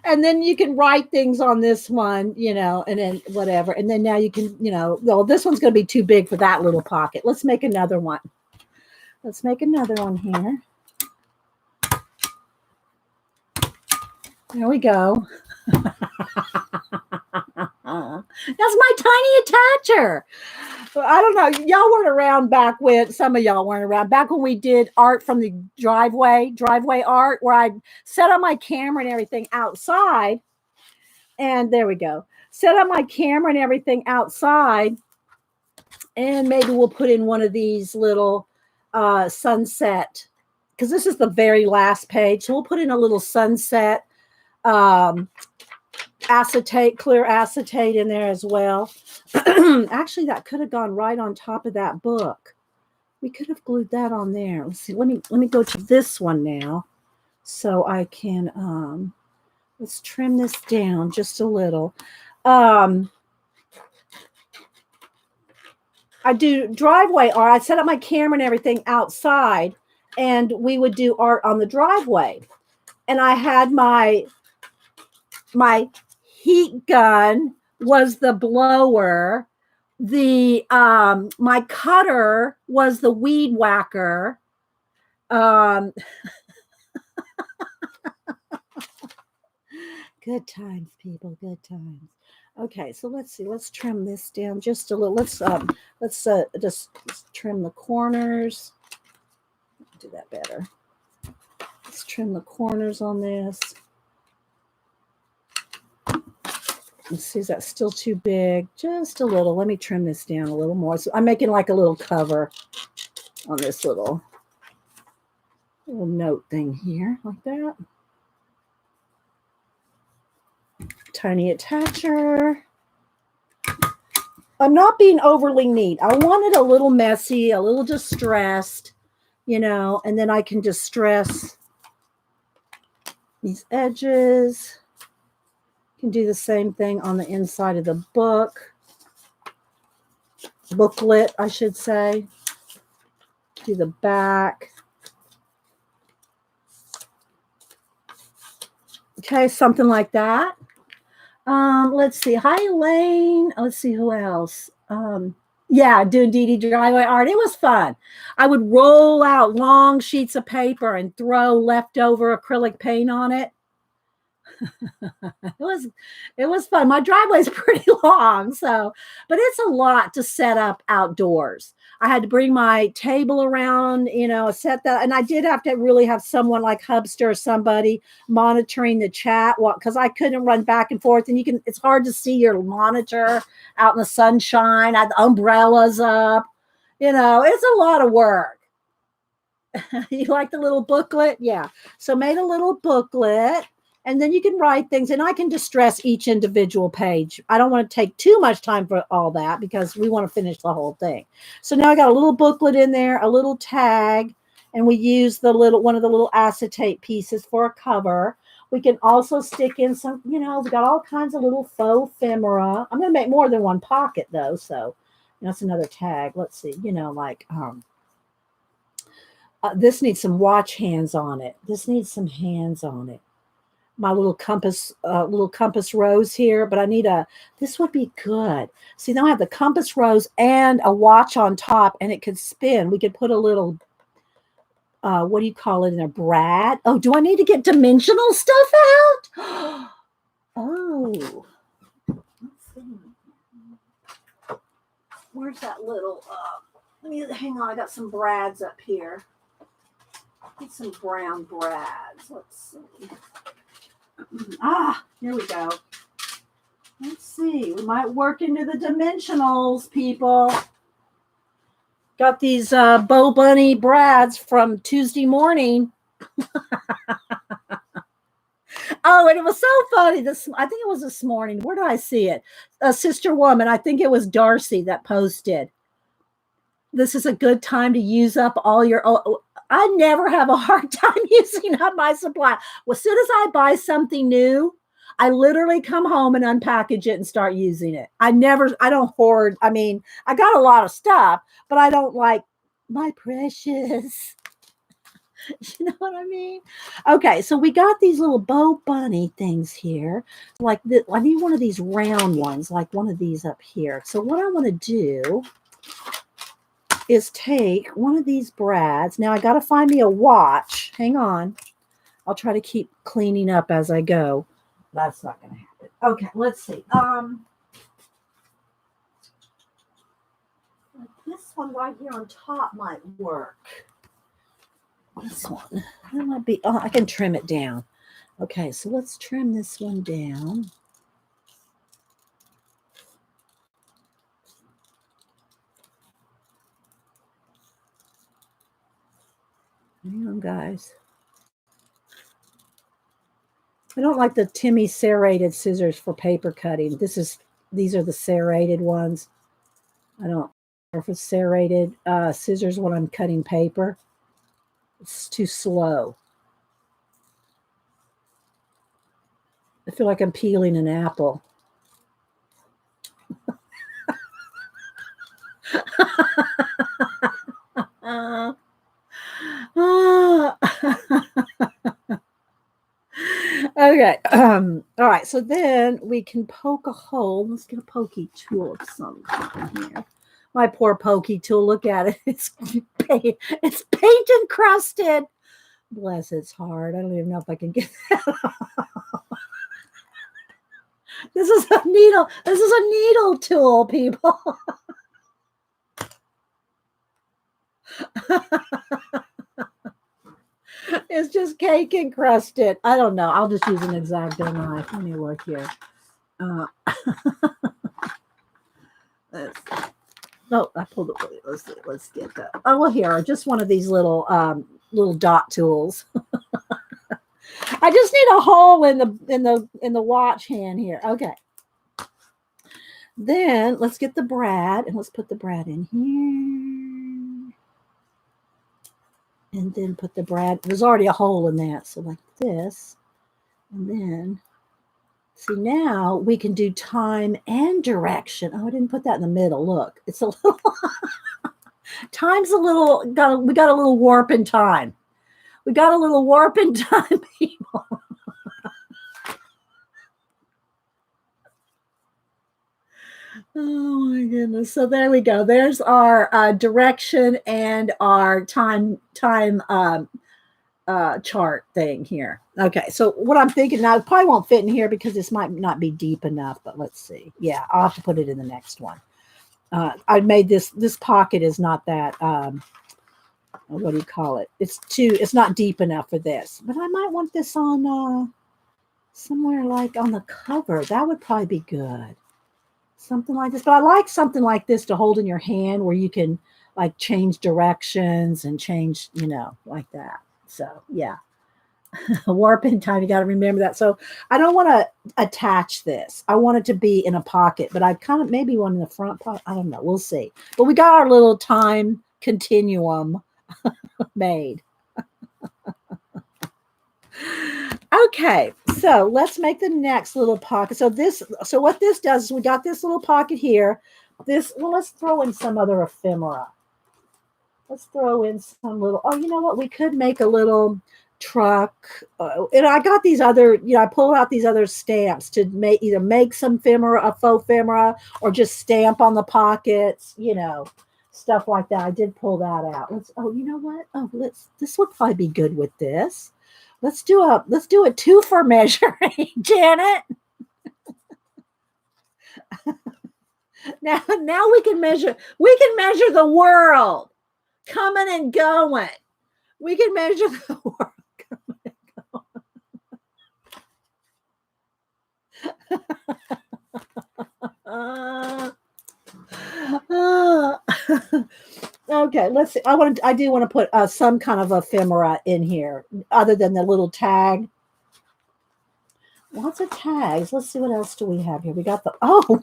And then you can write things on this one, and then whatever. And then now you can, well, this one's going to be too big for that little pocket. Let's make another one. Here. There we go. That's my tiny attacher. I don't know. Y'all weren't around back when, some of y'all weren't around, back when we did art from the driveway art, where I set up my camera and everything outside. And there we go. Set up my camera and everything outside. And maybe we'll put in one of these little sunset, because this is the very last page. So we'll put in a little sunset acetate, clear acetate in there as well. Actually, that could have gone right on top of that book. We could have glued that on there. Let's see. Let me go to this one now, so I can let's trim this down just a little. I do driveway art. I set up my camera and everything outside, and we would do art on the driveway. And I had my heat gun was the blower. The my cutter was the weed whacker. Good times, people. Good times. Okay, so let's see. Let's trim this down just a little. Let's just trim the corners. Do that better. Let's trim the corners on this. Let's see, is that still too big? Just a little. Let me trim this down a little more. So I'm making like a little cover on this little note thing here, like that. Tiny attacher. I'm not being overly neat. I want it a little messy, a little distressed, you know, and then I can distress these edges. Can do the same thing on the inside of the booklet, I should say. Do the back. Okay, something like that. Let's see. Hi, Elaine. Let's see who else. Yeah, doing DD driveway art. It was fun. I would roll out long sheets of paper and throw leftover acrylic paint on it. it was fun. My driveway's pretty long, so but it's a lot to set up outdoors. I had to bring my table around, you know, set that, and I did have to really have someone like Hubster or somebody monitoring the chat because I couldn't run back and forth, and it's hard to see your monitor out in the sunshine. I had the umbrellas up, you know, it's a lot of work. You like the little booklet? Yeah. So made a little booklet. And then you can write things, and I can distress each individual page. I don't want to take too much time for all that because we want to finish the whole thing. So now I got a little booklet in there, a little tag, and we use one of the little acetate pieces for a cover. We can also stick in some, you know, we got all kinds of little faux ephemera. I'm going to make more than one pocket though, so that's another tag. Let's see, you know, like this needs some watch hands on it. This needs some hands on it. My little compass rose here, but I need this would be good. See, now I have the compass rose and a watch on top, and it could spin. We could put a little, what do you call it, in a brad? Oh, do I need to get dimensional stuff out? Oh, let's see. Where's that little, let me, hang on, I got some brads up here. Get some brown brads. Let's see. Here we go. Let's see. We might work into the dimensionals, people. Got these Bo Bunny brads from Tuesday morning. Oh, and it was so funny. I think it was this morning. Where did I see it? A sister woman. I think it was Darcy that posted. This is a good time to use up all your. I never have a hard time using up my supply. Well, as soon as I buy something new, I literally come home and unpackage it and start using it. I don't hoard. I mean, I got a lot of stuff, but I don't like my precious. You know what I mean? Okay, so we got these little Bo Bunny things here. Like I need one of these round ones, like one of these up here. So what I want to do is take one of these brads. Now I got to find me a watch. Hang on. I'll try to keep cleaning up as I go. That's not going to happen. Okay, let's see. This one right here on top might work. This one. That might be, I can trim it down. Okay, so let's trim this one down. Hang on, guys. I don't like the Timmy serrated scissors for paper cutting. These are the serrated ones. I don't know if it's serrated scissors when I'm cutting paper. It's too slow. I feel like I'm peeling an apple. Okay. All right. So then we can poke a hole. Let's get a pokey tool of some kind here. My poor pokey tool. Look at it. It's paint encrusted. Bless its heart. I don't even know if I can get that off. This is a needle. This is a needle tool, people. It's just cake encrusted. I don't know. I'll just use an X-Acto knife. Let me look here. No, I pulled it. Let's see. Let's get that. Oh, well, here, just one of these little dot tools. I just need a hole in the watch hand here. Okay. Then let's get the brad and let's put the brad in here. And then put the brad. There's already a hole in that, so like this. And then see, now we can do time and direction. Oh, I didn't put that in the middle. Look, it's a little time's a little we got a little warp in time. We got a little warp in time, people. Oh my goodness. So there we go. There's our direction and our time chart thing here. Okay, so what I'm thinking now, it probably won't fit in here because this might not be deep enough, but let's see. Yeah, I'll have to put it in the next one. I made this pocket is not that what do you call it? It's not deep enough for this. But I might want this on somewhere like on the cover. That would probably be good. Something like this. But I like something like this to hold in your hand where you can like change directions and change, like that. So yeah. Warp in time. You got to remember that. So I don't want to attach this. I want it to be in a pocket, but I kind of maybe one in the front pocket. I don't know. We'll see. But we got our little time continuum made. Okay, so let's make the next little pocket. So what this does is we got this little pocket here. Let's throw in some other ephemera. Let's throw in some little, you know what? We could make a little truck. And I got these other, I pulled out these other stamps to either make some ephemera, a faux ephemera, or just stamp on the pockets, stuff like that. I did pull that out. You know what? This would probably be good with this. Let's do a two for measuring, Janet. Now we can measure the world coming and going. We can measure the world coming and going. Okay, let's see. I do want to put some kind of ephemera in here, other than the little tag. Lots of tags. Let's see what else do we have here. We got now.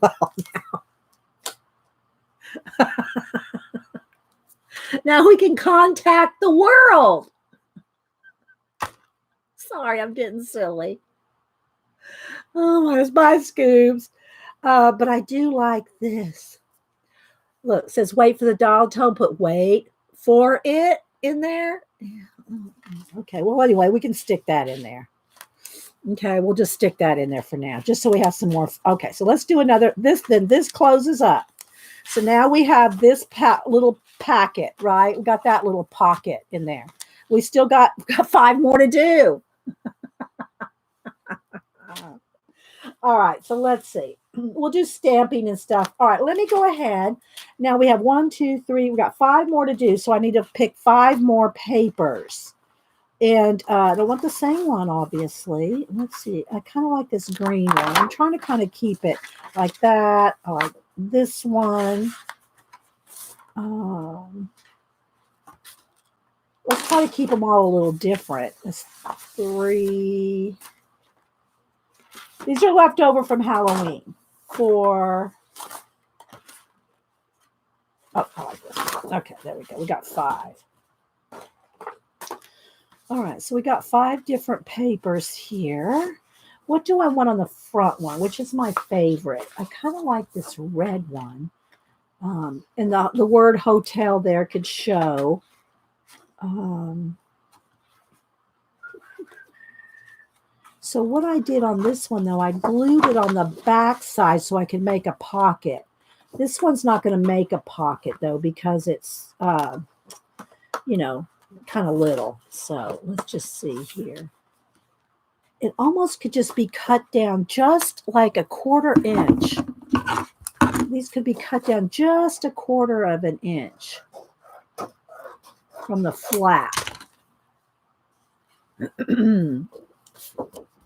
Now we can contact the world. Sorry, I'm getting silly. Oh, there's my scoops. But I do like this. Look, it says wait for the dial tone. Put wait for it in there. Okay, well, anyway, we can stick that in there. Okay, we'll just stick that in there for now, just so we have some more. Okay, so let's do another. This closes up. So now we have this little packet, right? We got that little pocket in there. We still got 5 more to do. All right, so let's see. We'll do stamping and stuff. All right, let me go ahead. Now we have 1, 2, 3. We got 5 more to do, so I need to pick 5 more papers. And I don't want the same one, obviously. Let's see. I kind of like this green one. I'm trying to kind of keep it like that. I like this one. let's try to keep them all a little different. That's 3. These are left over from Halloween. 4. Oh, I like this. Okay, there we go. We got 5. All right, so we got 5 different papers here. What do I want on the front one? Which is my favorite? I kind of like this red one. And the word hotel there could show. So what I did on this one, though, I glued it on the back side so I could make a pocket. This one's not going to make a pocket, though, because it's, you know, kind of little. So let's just see here. It almost could just be cut down just like a 1/4 inch. These could be cut down just a 1/4 of an inch from the flap.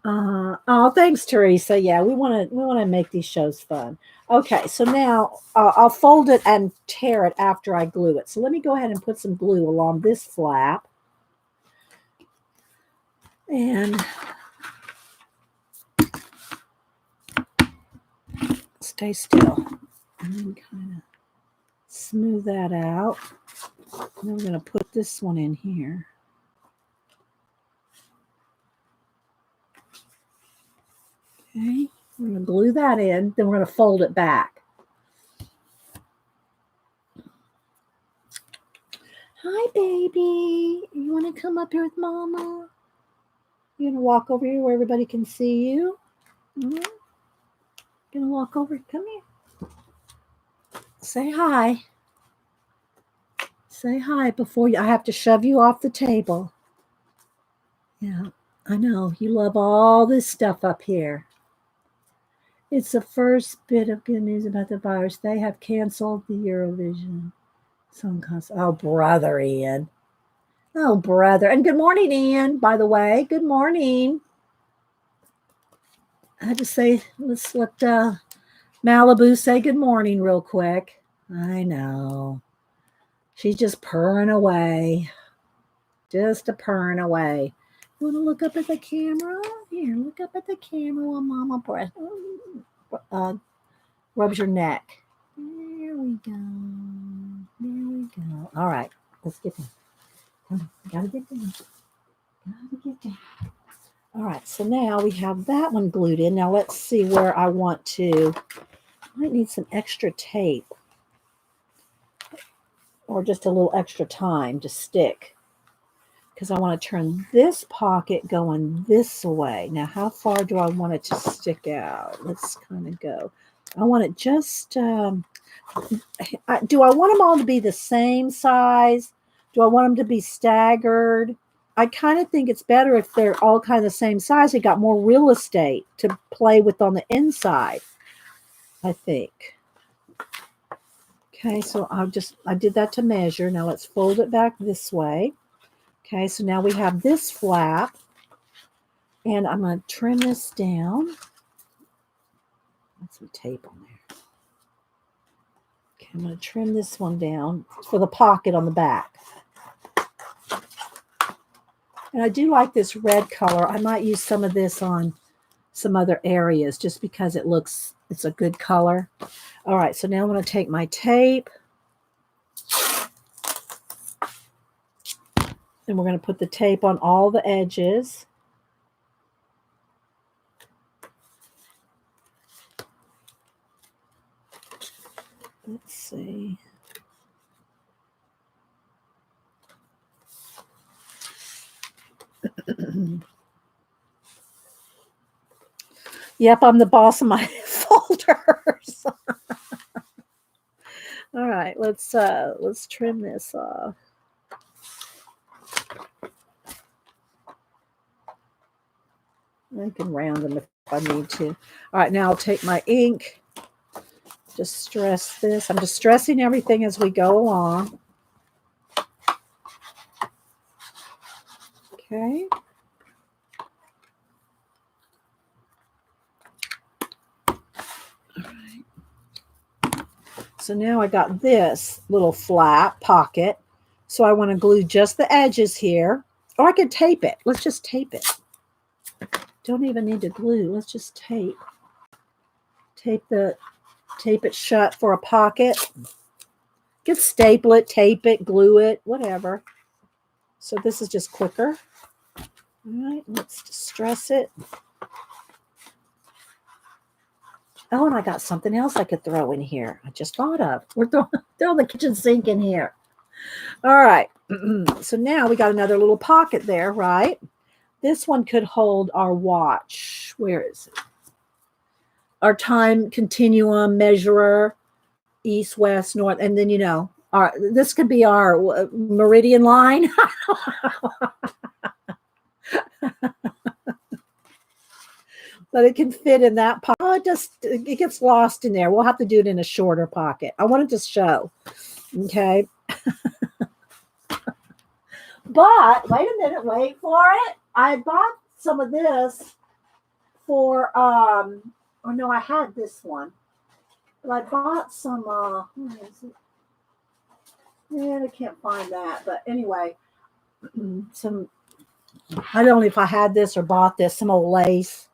Oh, thanks, Teresa. Yeah, we want to make these shows fun. Okay, so now I'll fold it and tear it after I glue it. So let me go ahead and put some glue along this flap. And stay still. And then kind of smooth that out. And then we're going to put this one in here. Okay, we're going to glue that in. Then we're going to fold it back. Hi, baby. You want to come up here with Mama? You going to walk over here where everybody can see you? Mm-hmm. Going to walk over. Come here. Say hi. Say hi before I have to shove you off the table. Yeah, I know. You love all this stuff up here. It's the first bit of good news about the virus. They have canceled the Eurovision Song Contest. Oh, brother, Ian. Oh, brother. And good morning, Ian, by the way. Good morning. I had to say, let's let Malibu say good morning real quick. I know. She's just purring away. Just a purring away. You want to look up at the camera? Here, look up at the camera while Mama rubs your neck. There we go. There we go. All right, let's get there. Come on, gotta get there. Gotta get there. All right, so now we have that one glued in. Now let's see where I want to. I might need some extra tape or just a little extra time to stick, because I want to turn this pocket going this way. Now, how far do I want it to stick out? Let's kind of go. I want it just, do I want them all to be the same size? Do I want them to be staggered? I kind of think it's better if they're all kind of the same size. They got more real estate to play with on the inside, I think. Okay, so I did that to measure. Now let's fold it back this way. Okay, so now we have this flap, and I'm going to trim this down. Put some tape on there. Okay, I'm going to trim this one down for the pocket on the back. And I do like this red color. I might use some of this on some other areas just because it's a good color. All right, so now I'm going to take my tape. And we're going to put the tape on all the edges. Let's see. Yep, I'm the boss of my folders. All right, let's trim this off. I can round them if I need to. All right, now I'll take my ink. Just stress this. I'm just stressing everything as we go along. Okay. All right. So now I got this little flap pocket. So I want to glue just the edges here. Or I could tape it. Let's just tape it. Don't even need to glue. Let's just tape. Tape it shut for a pocket. You can staple it, tape it, glue it, whatever. So this is just quicker. All right, let's distress it. Oh, and I got something else I could throw in here. I just thought of. We're throwing the kitchen sink in here. All right. So now we got another little pocket there, right? This one could hold our watch. Where is it? Our time continuum measurer, east, west, north, and then this could be our meridian line. But it can fit in that pocket. Oh, it gets lost in there. We'll have to do it in a shorter pocket. I wanted to show. Okay. But wait a minute, wait for it. I bought some of this for oh no, I had this one. But I bought some where is it? Yeah, I can't find that. But anyway, I don't know if I had this or bought this, some old lace.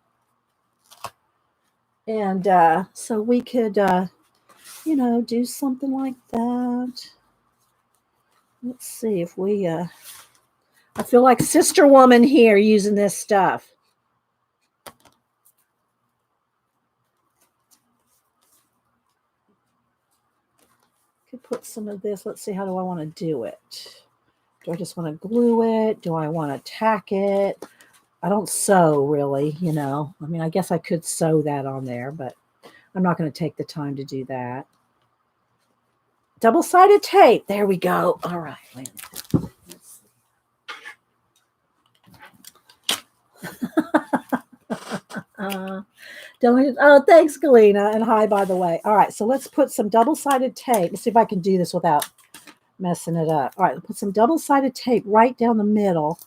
And so we could do something like that. Let's see if we I feel like sister woman here using this stuff. Could put some of this. Let's see, how do I want to do it? Do I just want to glue it? Do I want to tack it? I don't sew really, I mean, I guess I could sew that on there, but I'm not going to take the time to do that. Double-sided tape. There we go. All right. Wait a minute. Let's see. Oh, thanks, Galena. And hi, by the way. All right. So let's put some double-sided tape. Let's see if I can do this without messing it up. All right. Put some double-sided tape right down the middle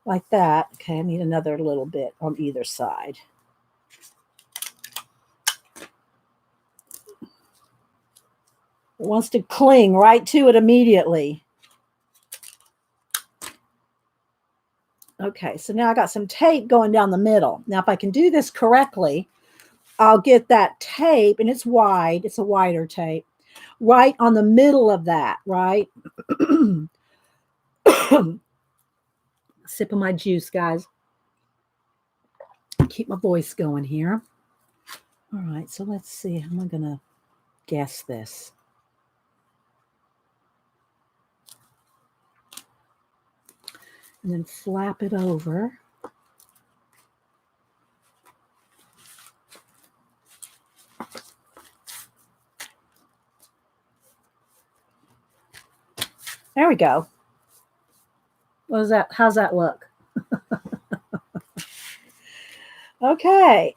like that. Okay. I need another little bit on either side. It wants to cling right to it immediately. Okay, so now I got some tape going down the middle. Now, if I can do this correctly, I'll get that tape, and it's wide. It's a wider tape, right on the middle of that, right? Sip of my juice, guys. Keep my voice going here. All right, so let's see. How am I going to guess this? And then flap it over. There we go. What is that? How's that look? Okay.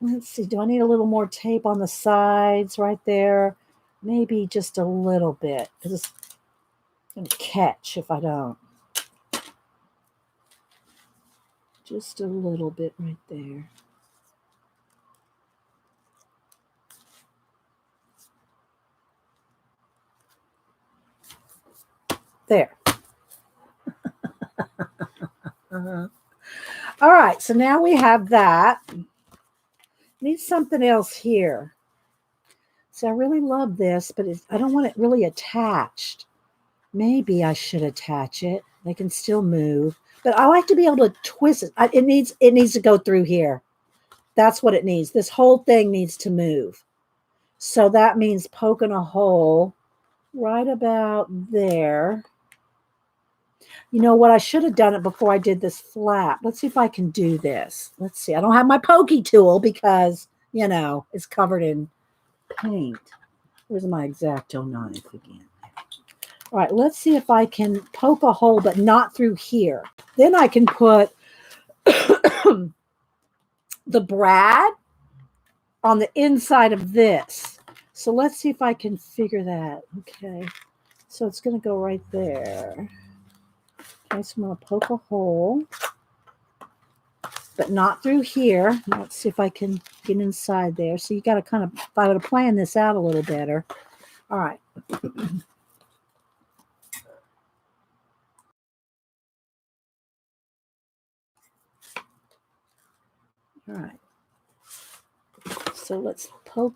Let's see. Do I need a little more tape on the sides right there? Maybe just a little bit. It's going to catch if I don't. Just a little bit right there. There. All right, so now we have that. Need something else here. So I really love this, but I don't want it really attached. Maybe I should attach it. They can still move, but I like to be able to twist it. It needs to go through here. That's what it needs. This whole thing needs to move. So that means poking a hole right about there. You know what? I should have done it before I did this flap. Let's see if I can do this. Let's see. I don't have my pokey tool because, it's covered in paint. Where's my X-Acto knife again? All right, let's see if I can poke a hole, but not through here. Then I can put the brad on the inside of this. So let's see if I can figure that. Okay, so it's going to go right there. Okay, so I'm going to poke a hole, but not through here. Let's see if I can get inside there. So you got to kind of, if I would have planned this out a little better. All right. All right. So let's poke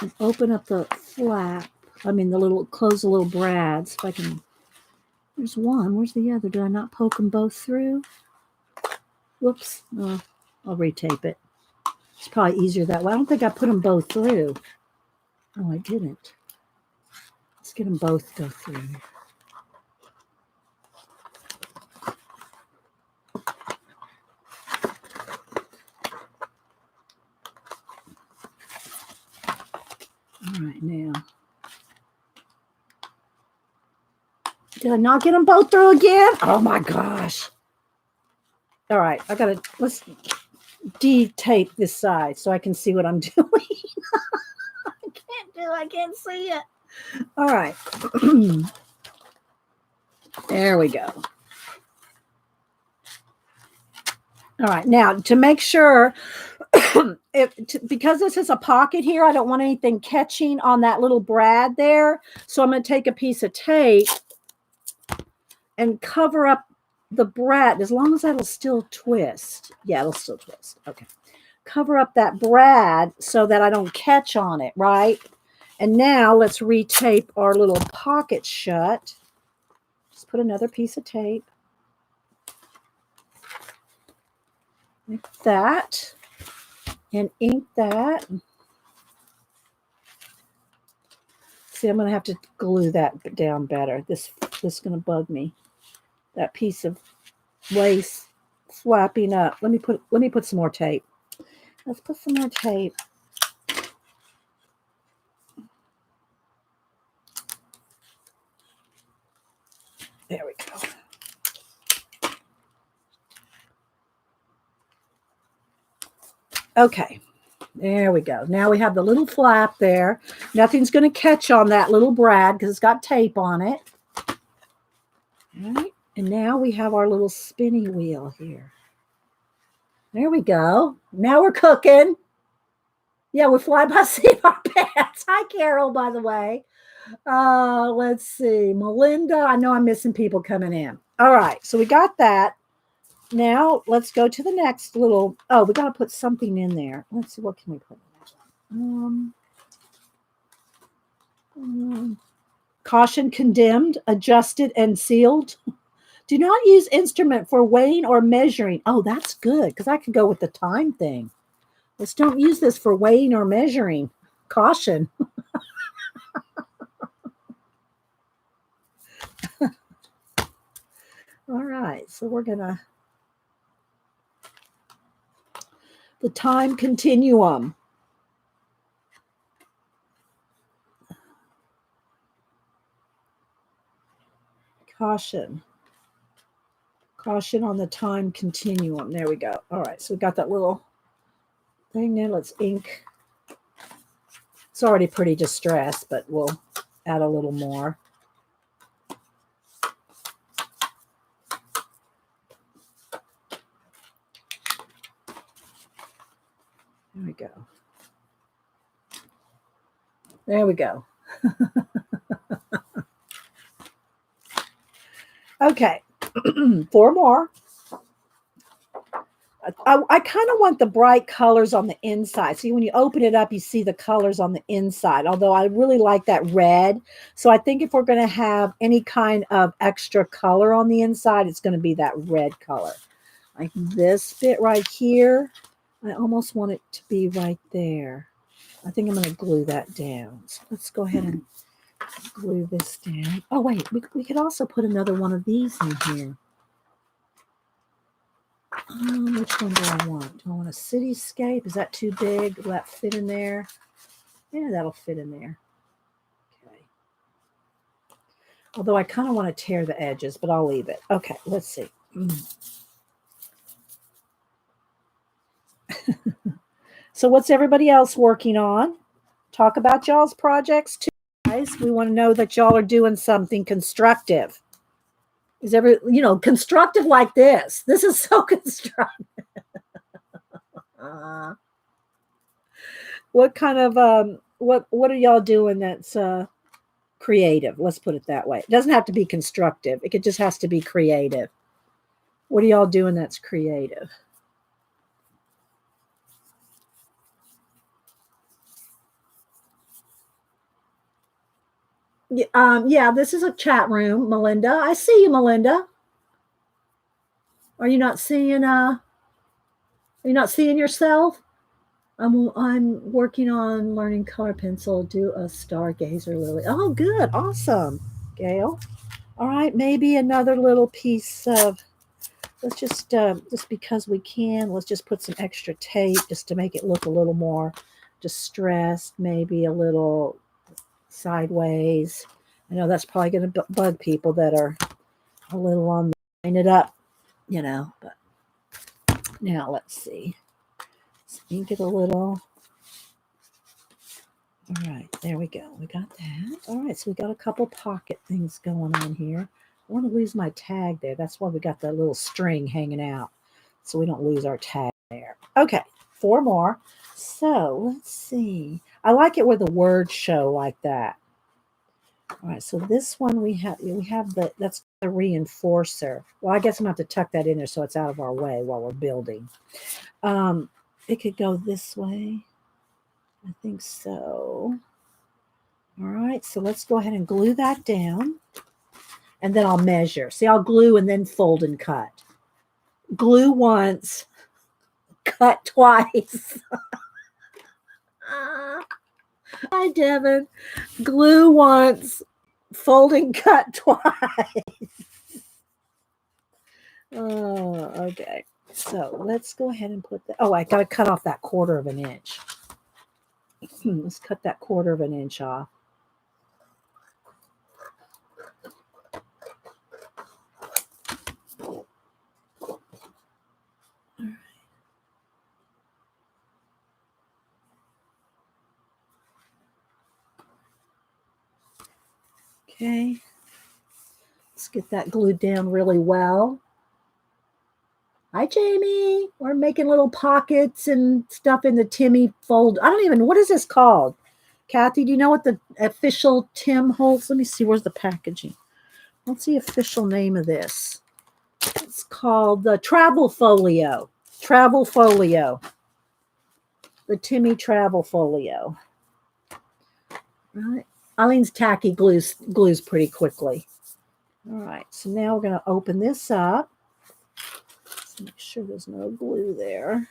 and open up the flap. I mean, close the little brads. If I can, there's one. Where's the other? Did I not poke them both through? Whoops. Oh, I'll retape it. It's probably easier that way. I don't think I put them both through. Oh, I didn't. Let's get them both go through. All right, now. Did I not get them both through again? Oh my gosh. All right, let's de-tape this side so I can see what I'm doing. I can't see it. All right. There we go. All right, now to make sure, because this is a pocket here, I don't want anything catching on that little brad there. So I'm going to take a piece of tape and cover up the brad, as long as that'll still twist. Yeah, it'll still twist. Okay. Cover up that brad so that I don't catch on it, right? And now let's retape our little pocket shut. Just put another piece of tape. Like that. And ink that. See, I'm going to have to glue that down better. This is going to bug me. That piece of lace flapping up. Let me put some more tape. Let's put some more tape. There we go. Okay. There we go. Now we have the little flap there. Nothing's going to catch on that little brad because it's got tape on it. All right. And now we have our little spinny wheel here. There we go. Now we're cooking. Yeah, we're fly by seat our pants. Hi, Carol, by the way. Let's see. Melinda, I know I'm missing people coming in. All right, so we got that. Now let's go to the next little. Oh, we got to put something in there. Let's see, what can we put in there? Caution condemned, adjusted, and sealed. Do not use instrument for weighing or measuring. Oh, that's good, because I could go with the time thing. Let's don't use this for weighing or measuring. Caution. All right, so we're going to. The time continuum. Caution. Caution on the time continuum. There we go. All right, so we got that little thing there. Let's ink. It's already pretty distressed, but we'll add a little more. There we go. There we go. Okay, 4 more. I kind of want the bright colors on the inside. See, when you open it up, you see the colors on the inside, although I really like that red. So I think if we're going to have any kind of extra color on the inside, it's going to be that red color. Like this bit right here, I almost want it to be right there. I think I'm going to glue that down. So let's go ahead and glue this down. Oh, wait, we could also put another one of these in here. Which one do I want? Do I want a cityscape? Is that too big? Will that fit in there? Yeah, that'll fit in there. Okay. Although I kind of want to tear the edges, but I'll leave it. Okay, let's see. So what's everybody else working on? Talk about y'all's projects too, guys. We want to know that y'all are doing something constructive. Is constructive like this? This is so constructive. What kind of what are y'all doing that's creative? Let's put it that way. It doesn't have to be constructive. It just has to be creative. What are y'all doing that's creative? Yeah, this is a chat room, Melinda. I see you, Melinda. Are you not seeing are you not seeing yourself? I'm working on learning color pencil, do a stargazer lily. Oh, good, awesome, Gail. All right, maybe another little piece of. Let's just because we can, let's just put some extra tape just to make it look a little more distressed, maybe a little sideways. I know that's probably going to bug people that are a little on the line it up, but now let's see. Let's ink it a little. All right, there we go. We got that. All right, so we got a couple pocket things going on here. I want to lose my tag there. That's why we got that little string hanging out, so we don't lose our tag there. Okay, 4 more. So let's see. I like it where the words show like that. All right, so this one we have that's the reinforcer. Well, I guess I'm gonna have to tuck that in there so it's out of our way while we're building. It could go this way. I think so. All right, so let's go ahead and glue that down. And then I'll measure. See, I'll glue and then fold and cut. Glue once, cut twice. Hi, Devin. Glue once, fold and cut twice. Oh, okay. So let's go ahead and put that. Oh, I got to cut off that 1/4 of an inch. Let's cut that 1/4 of an inch off. Okay. Let's get that glued down really well. Hi, Jamie. We're making little pockets and stuff in the Timmy fold. I don't even, what is this called? Kathy, do you know what the official Tim holds? Let me see. Where's the packaging? What's the official name of this? It's called the Travel Folio. Travel Folio. The Timmy Travel Folio. Right. Eileen's tacky glues pretty quickly. All right. So now we're going to open this up. Let's make sure there's no glue there.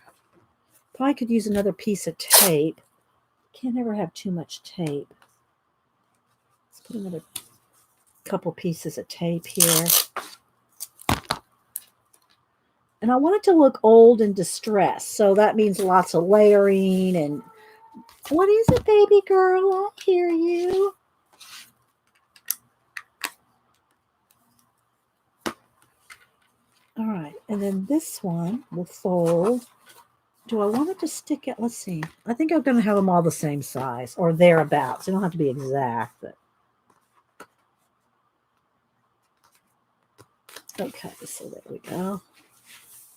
Probably could use another piece of tape. Can't ever have too much tape. Let's put another couple pieces of tape here. And I want it to look old and distressed. So that means lots of layering. And what is it, baby girl? I hear you. All right. And then this one will fold. Do I want it to stick it? Let's see. I think I'm going to have them all the same size or thereabouts. They don't have to be exact, but. Okay, so there we go.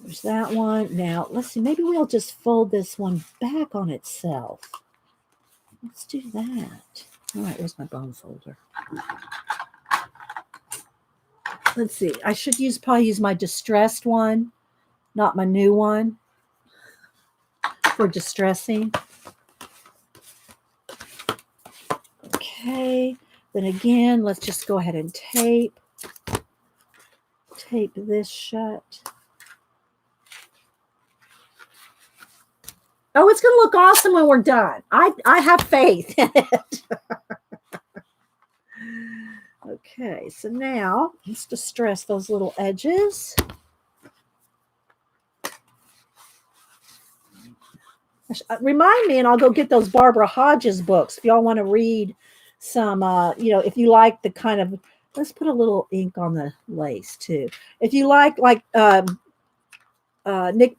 There's that one. Now, let's see. Maybe we'll just fold this one back on itself. Let's do that. All right, where's my bone folder? Let's see. I should probably use my distressed one, not my new one, for distressing. Okay. Then again, let's just go ahead and tape this shut. Oh, it's going to look awesome when we're done. I have faith in it. Okay, so now let's distress those little edges. Remind me, and I'll go get those Barbara Hodges books if y'all want to read some. If you like the kind of, let's put a little ink on the lace too. If you like Nick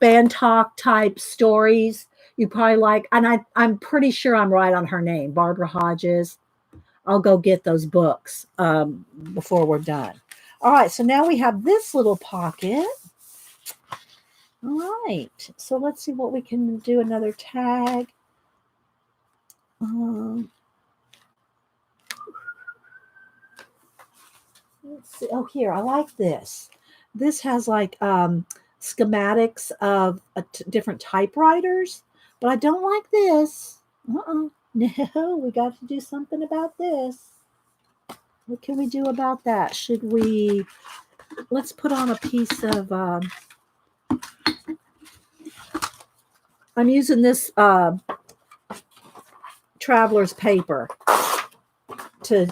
Bantock type stories, you probably like, and I'm pretty sure I'm right on her name, Barbara Hodges. I'll go get those books before we're done. All right, so now we have this little pocket. All right, so let's see what we can do. Another tag. Let's see. Oh, here, I like this. This has like schematics of different typewriters, but I don't like this. No, we got to do something about this. What can we do about that? Should we, let's put on a piece of, I'm using this traveler's paper to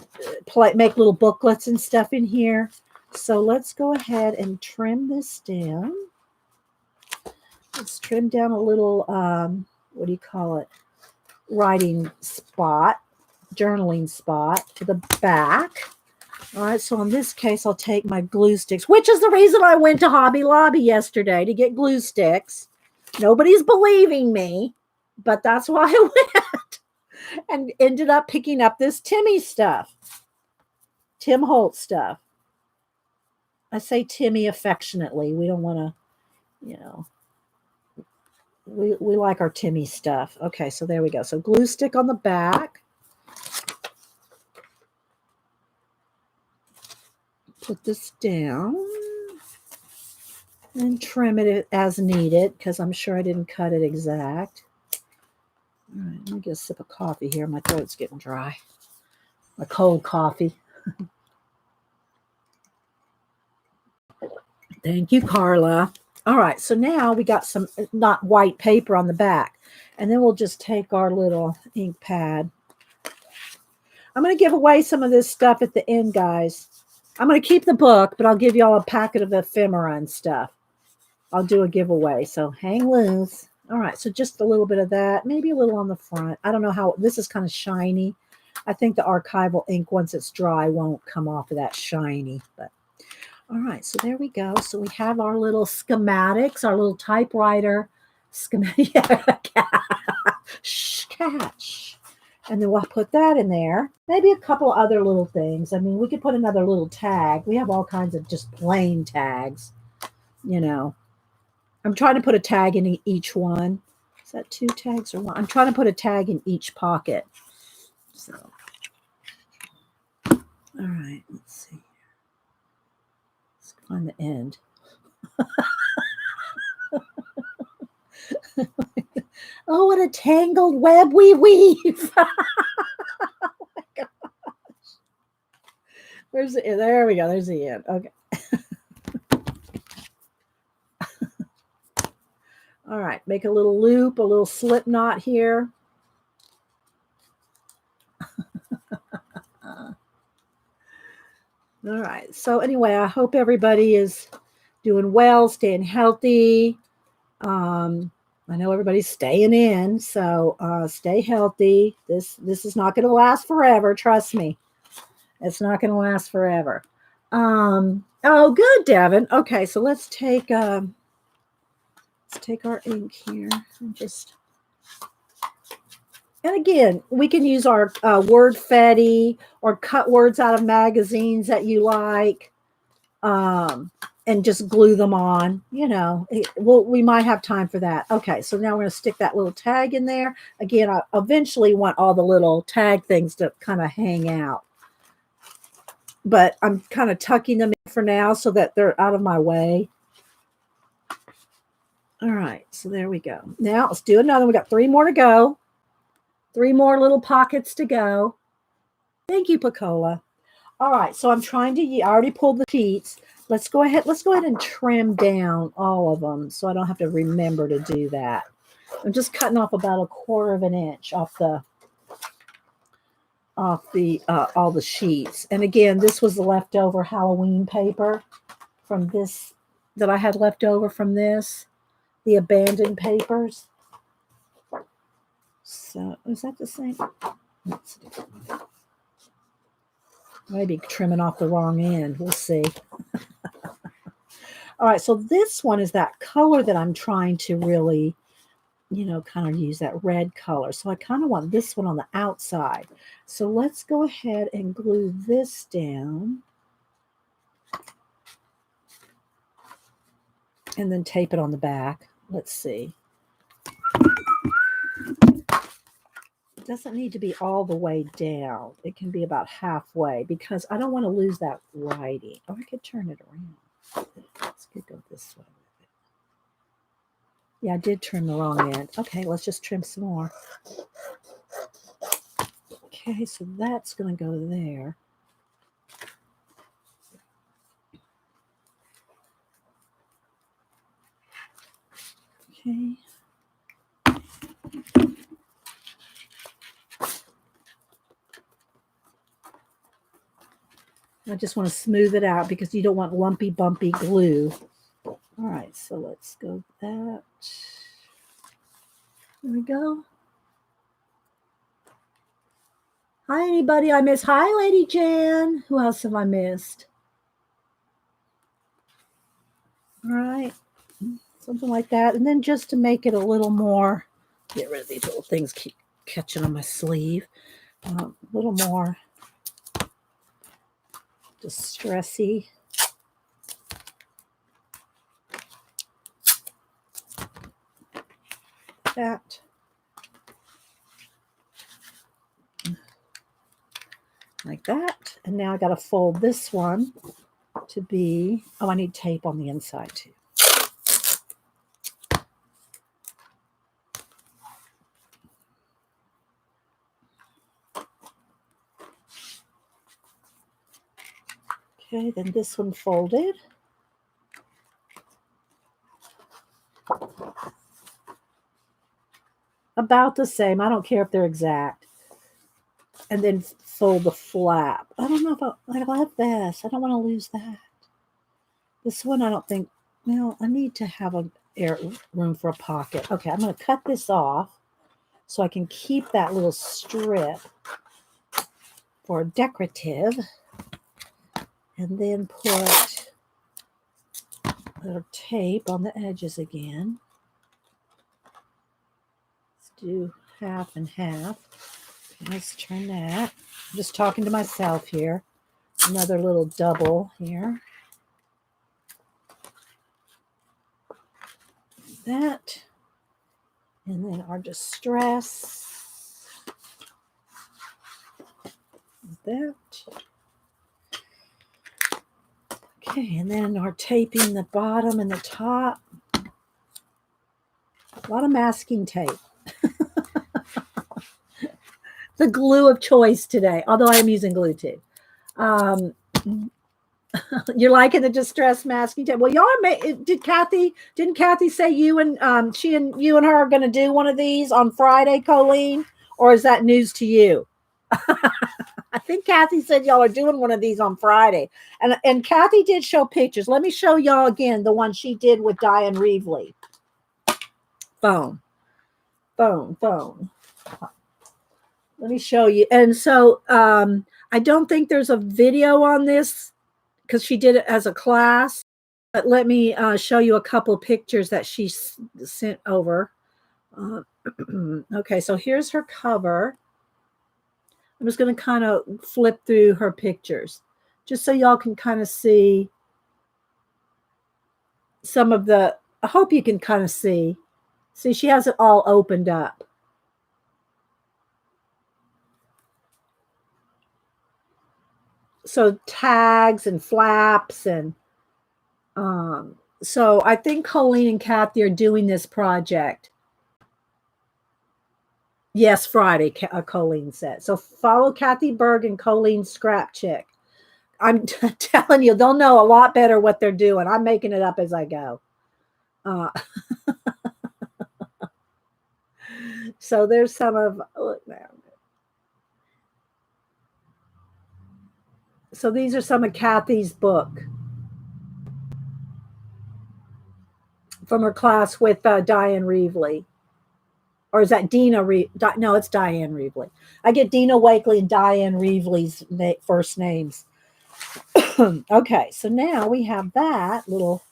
make little booklets and stuff in here. So let's go ahead and trim this down. Let's trim down a little, what do you call it? Writing spot, journaling spot to the back. All right, so in this case, I'll take my glue sticks, which is the reason I went to Hobby Lobby yesterday to get glue sticks. Nobody's believing me, but that's why I went and ended up picking up this Timmy stuff, Tim Holt stuff. I say Timmy affectionately. We don't want to, you know, we like our Timmy stuff. Okay, so there we go. So glue stick on the back. Put this down and trim it as needed because I'm sure I didn't cut it exact. All right, let me get a sip of coffee here. My throat's getting dry. My cold coffee. Thank you, Carla. All right, so now we got some not white paper on the back. And then we'll just take our little ink pad. I'm going to give away some of this stuff at the end, guys. I'm going to keep the book, but I'll give you all a packet of ephemera and stuff. I'll do a giveaway, so hang loose. All right, so just a little bit of that, maybe a little on the front. I don't know how, this is kind of shiny. I think the archival ink, once it's dry, won't come off of that shiny, but all right, so there we go. So we have our little schematics, our little typewriter schematic. Shh, catch. And then we'll put that in there. Maybe a couple other little things. I mean, we could put another little tag. We have all kinds of just plain tags, you know. I'm trying to put a tag in each one. Is that 2 tags or 1? I'm trying to put a tag in each pocket. So, all right, let's see. On the end. Oh, what a tangled web we weave. Oh my gosh. Where's the end? There we go. There's the end. Okay. All right. Make a little loop, a little slip knot here. All right. So anyway, I hope everybody is doing well, staying healthy. I know everybody's staying in, so stay healthy. This is not going to last forever. Trust me, it's not going to last forever. Oh, good, Devin. Okay, so let's take our ink here and just. And again, we can use our word fetty or cut words out of magazines that you like, and just glue them on. You know, we might have time for that. Okay, so now we're going to stick that little tag in there. Again, I eventually want all the little tag things to kind of hang out. But I'm kind of tucking them in for now so that they're out of my way. All right, so there we go. Now let's do another. We got 3 more to go. 3 more little pockets to go. Thank you, Pacola. All right, so I'm trying to, I already pulled the sheets. Let's go ahead and trim down all of them so I don't have to remember to do that. I'm just cutting off about 1/4 of an inch off all the sheets. And again, this was the leftover Halloween paper from this that I had left over from this, the abandoned papers. So is that the same? Let's see. Maybe trimming off the wrong end. We'll see. All right, so this one is that color that I'm trying to really, you know, kind of use that red color. So I kind of want this one on the outside. So let's go ahead and glue this down. And then tape it on the back. Let's see. It doesn't need to be all the way down. It can be about halfway because I don't want to lose that writing. Oh, I could turn it around. Let's go this way. Yeah, I did trim the wrong end. Okay, let's just trim some more. Okay, so that's going to go there. Okay. I just want to smooth it out because you don't want lumpy, bumpy glue. All right, so let's go that. There we go. Hi, anybody I missed? Hi, Lady Jan. Who else have I missed? All right, something like that. And then just to make it a little more, get rid of these little things keep catching on my sleeve. A little more distressy. That. Like that. And now I got to fold this one to be, oh, I need tape on the inside too. Okay, then this one folded. About the same. I don't care if they're exact. And then fold the flap. I don't know if I like this. I don't want to lose that. This one, I don't think, well, I need to have a room for a pocket. Okay, I'm going to cut this off so I can keep that little strip for decorative. And then put a little tape on the edges again. Let's do half and half. Okay, let's turn that. I'm just talking to myself here. Another little double here. That. And then our distress. That. Okay, and then our taping the bottom and the top. A lot of masking tape. The glue of choice today, although I am using glue too. You're liking the distress masking tape. Well, y'all didn't Kathy say you and you and her are going to do one of these on Friday, Colleen? Or is that news to you? I think Kathy said y'all are doing one of these on Friday. And Kathy did show pictures. Let me show y'all again the one she did with Diane Reevely. Phone. Let me show you. And so I don't think there's a video on this because she did it as a class. But let me show you a couple pictures that she sent over. Okay, so here's her cover. I'm just going to kind of flip through her pictures just so y'all can kind of see some of the, I hope you can kind of see. See, she has it all opened up. So tags and flaps and so I think Colleen and Kathy are doing this project. Yes, Friday, Colleen said. So follow Kathy Berg and Colleen Scrap Chick. I'm telling you, they'll know a lot better what they're doing. I'm making it up as I go. So there's some of, look there. So these are some of Kathy's book from her class with Diane Reevely. Or is that Dina? No, it's Diane Reevely. I get Dina Wakely and Diane Reevely's first names. Okay, so now we have that little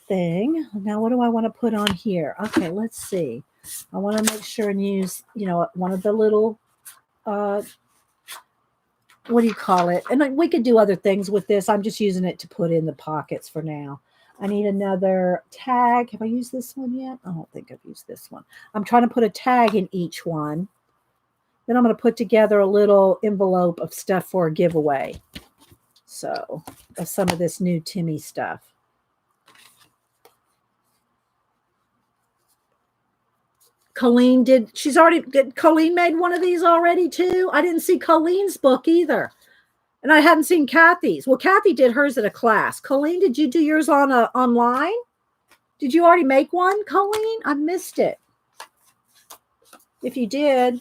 thing. Now, what do I want to put on here? Okay, let's see. I want to make sure and use, one of the little, what do you call it? And we could do other things with this. I'm just using it to put in the pockets for now. I need another tag. Have I used this one yet? I don't think I've used this one. I'm trying to put a tag in each one. Then I'm going to put together a little envelope of stuff for a giveaway. So, of some of this new Timmy stuff. Colleen Colleen made one of these already too? I didn't see Colleen's book either. And I hadn't seen Kathy's. Well, Kathy did hers at a class. Colleen, did you do yours online? Did you already make one, Colleen? I missed it. If you did.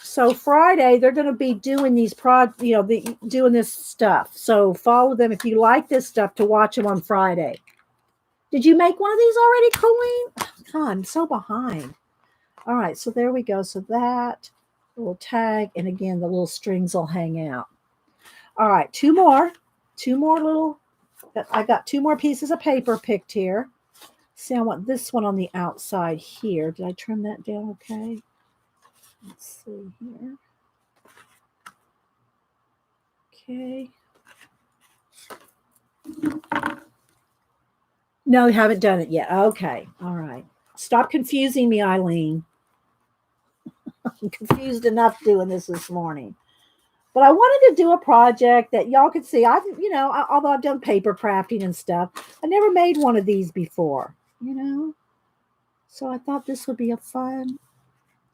So Friday, they're going to be doing these doing this stuff. So follow them if you like this stuff to watch them on Friday. Did you make one of these already, Colleen? God, I'm so behind. All right, so there we go. So that little tag, and again, the little strings will hang out. All right, two more little, I got 2 more pieces of paper picked here. See, I want this one on the outside here. Did I trim that down okay? Let's see here. Okay. No, you haven't done it yet. Okay. All right. Stop confusing me, Eileen. I'm confused enough doing this morning. But I wanted to do a project that y'all could see. Although I've done paper crafting and stuff, I never made one of these before, So I thought this would be a fun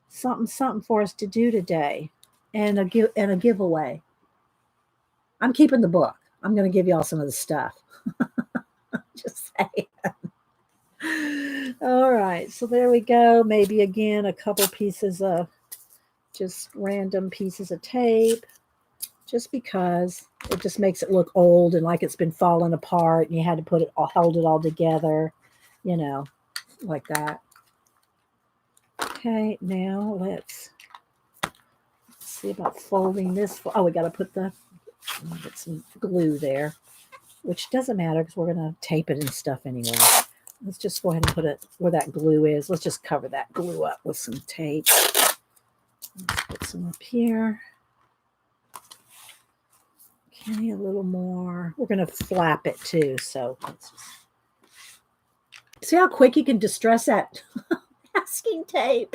something for us to do today, and a giveaway. I'm keeping the book. I'm going to give y'all some of the stuff. Just saying. All right, so there we go. Maybe again a couple pieces of just random pieces of tape, just because it just makes it look old and like it's been falling apart, and you had to hold it all together, like that. Okay, now let's see about folding this. Oh, we got to put get some glue there, which doesn't matter because we're going to tape it and stuff anyway. Let's just go ahead and put it where that glue is. Let's just cover that glue up with some tape. Let's put some up here. Okay, a little more. We're going to flap it too. So let's just see how quick you can distress that masking tape.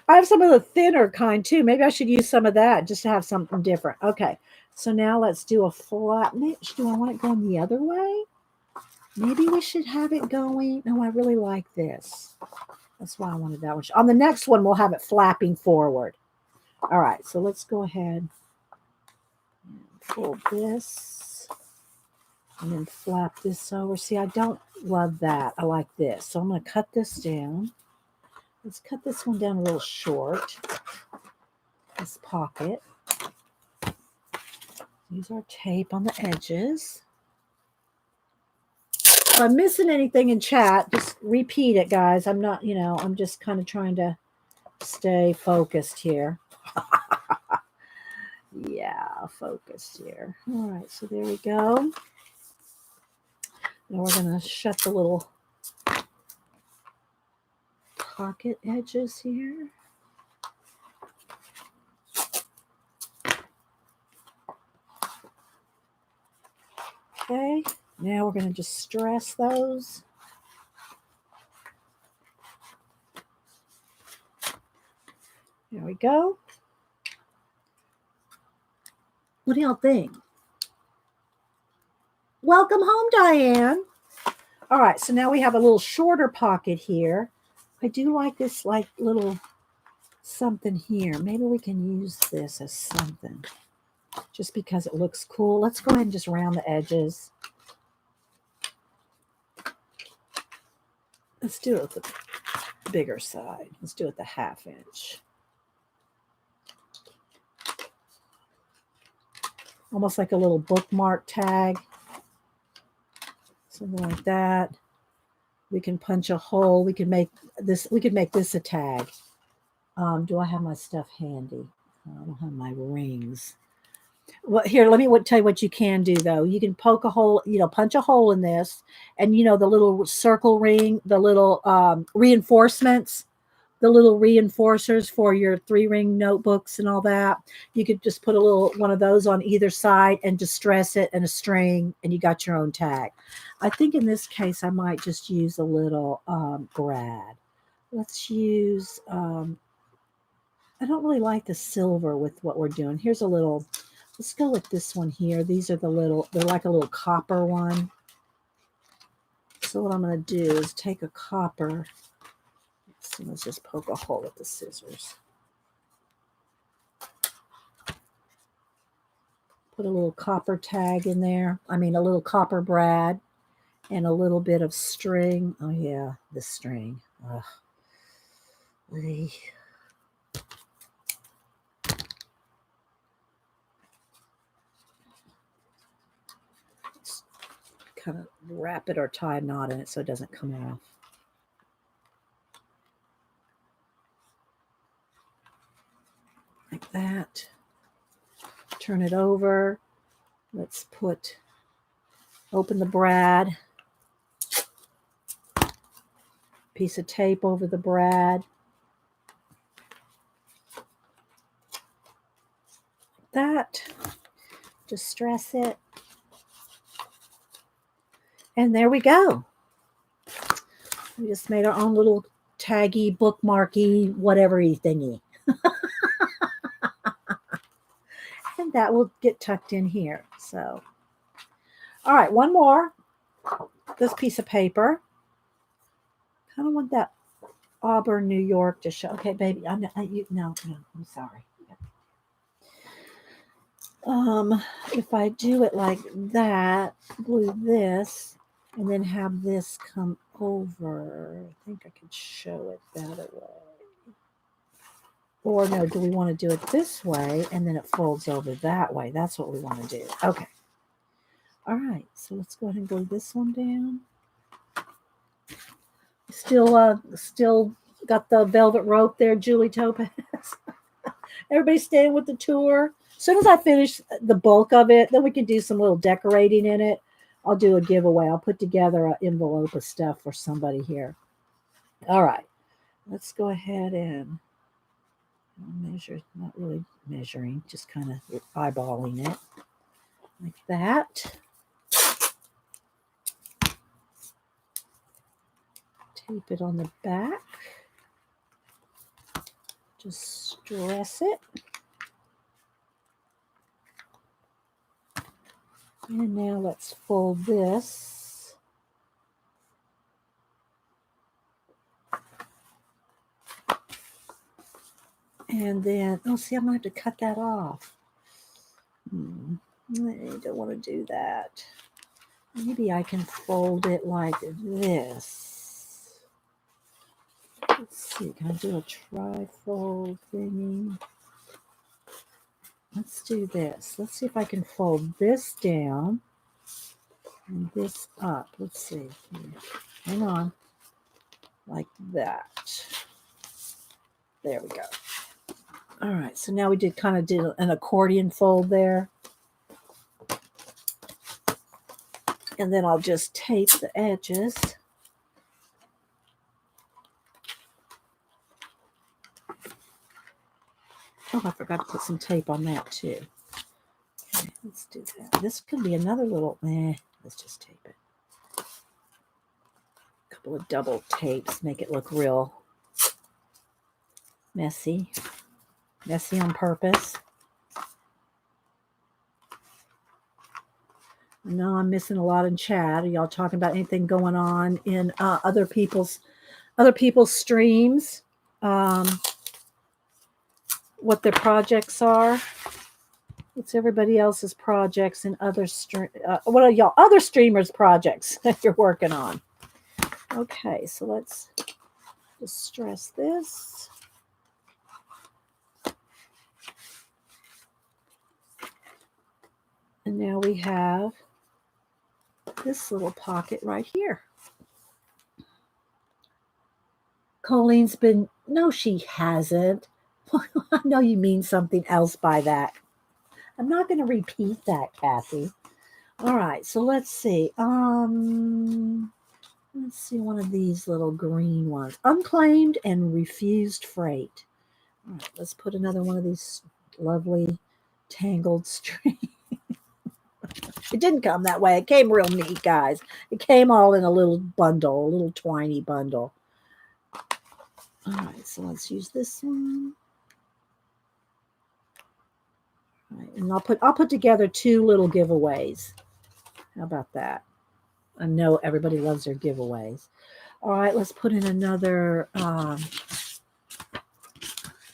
I have some of the thinner kind too. Maybe I should use some of that just to have something different. Okay, so now let's do a flap. Do I want it going the other way? Maybe we should have it going. No, I really like this. That's why I wanted that one. On the next one, we'll have it flapping forward. All right, so let's go ahead and fold this and then flap this over. See, I don't love that. I like this. So I'm going to cut this down. Let's cut this one down a little short. This pocket. Use our tape on the edges. If I'm missing anything in chat, just repeat it, guys. I'm not, I'm just kind of trying to stay focused here. Yeah, focused here. All right, so there we go. Now we're going to shut the little pocket edges here. Okay, now we're going to just stress those. There we go. What do y'all think? Welcome home, Diane. All right, so now we have a little shorter pocket here. I do like this little something here. Maybe we can use this as something just because it looks cool. Let's go ahead and just round the edges. Let's do it with the bigger side. Let's do it the 1/2 inch. Almost like a little bookmark tag. Something like that. We can punch a hole. We could make this a tag. Do I have my stuff handy? I don't have my rings. Well, here, let me tell you what you can do, though. You can poke a hole, punch a hole in this, and the little circle ring, the little reinforcements, the little reinforcers for your 3-ring notebooks and all that. You could just put one of those on either side and distress it and a string, and you got your own tag. I think in this case, I might just use a little grad. Let's use I don't really like the silver with what we're doing. Here's a little, let's go with this one here. These are they're like a little copper one. So what I'm going to do is take a copper. So let's just poke a hole with the scissors. Put a little copper tag in there. I mean, a little copper brad and a little bit of string. Oh yeah, the string. Ugh. Let's kind of wrap it or tie a knot in it so it doesn't come off. Like that. Turn it over. Let's open the brad. Piece of tape over the brad. Like that. Just stress it. And there we go. We just made our own little taggy, bookmarky, whatever-y thingy. And that will get tucked in here. So, all right, one more. This piece of paper. I don't want that Auburn, New York to show. Okay, baby, no, I'm sorry. If I do it like that, glue this, and then have this come over, I think I could show it that way. Or no, do we want to do it this way and then it folds over that way? That's what we want to do. Okay. All right, so let's go ahead and glue this one down. Still got the velvet rope there, Julie Topaz. Everybody's staying with the tour. As soon as I finish the bulk of it, then we can do some little decorating in it. I'll do a giveaway. I'll put together an envelope of stuff for somebody here. All right. Let's go ahead and measure, not really measuring, just kind of eyeballing it like that. Tape it on the back. Just stress it. And now let's fold this. And then, oh, see, I'm going to have to cut that off. I don't want to do that. Maybe I can fold it like this. Let's see, can I do a tri-fold thingy? Let's do this. Let's see if I can fold this down and this up. Let's see. Hang on. Like that. There we go. All right, so now we did an accordion fold there. And then I'll just tape the edges. Oh, I forgot to put some tape on that too. Okay, let's do that. This could be another little, let's just tape it. A couple of double tapes, make it look real messy. Messy on purpose. I know I'm missing a lot in chat. Are y'all talking about anything going on in other people's streams? What their projects are? What's everybody else's projects and other what are y'all other streamers' projects that you're working on? Okay, so let's just stress this. And now we have this little pocket right here. Colleen's been, no, she hasn't. I know you mean something else by that. I'm not going to repeat that, Kathy. All right, so let's see. Let's see one of these little green ones. Unclaimed and refused freight. All right, let's put another one of these lovely tangled strings. It didn't come that way. It came real neat, guys. It came all in a little bundle, a little twiny bundle. All right, so let's use this one. Right, and I'll put together 2 little giveaways. How about that? I know everybody loves their giveaways. All right, let's put in another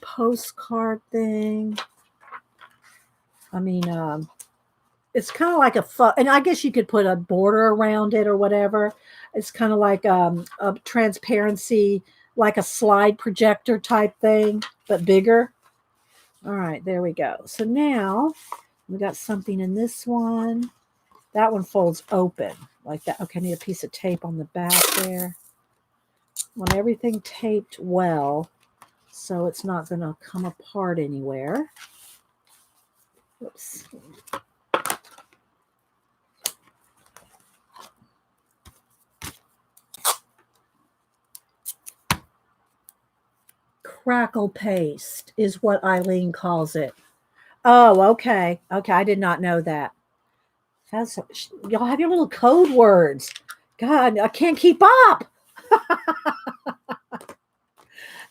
postcard thing. I mean, it's kind of like and I guess you could put a border around it or whatever. It's kind of like a transparency, like a slide projector type thing, but bigger. All right, there we go. So now we got something in this one. That one folds open like that. Okay, I need a piece of tape on the back there. I want everything taped well so it's not going to come apart anywhere. Oops. Crackle paste is what Eileen calls it. Oh, okay. Okay, I did not know that. Y'all have your little code words. God, I can't keep up.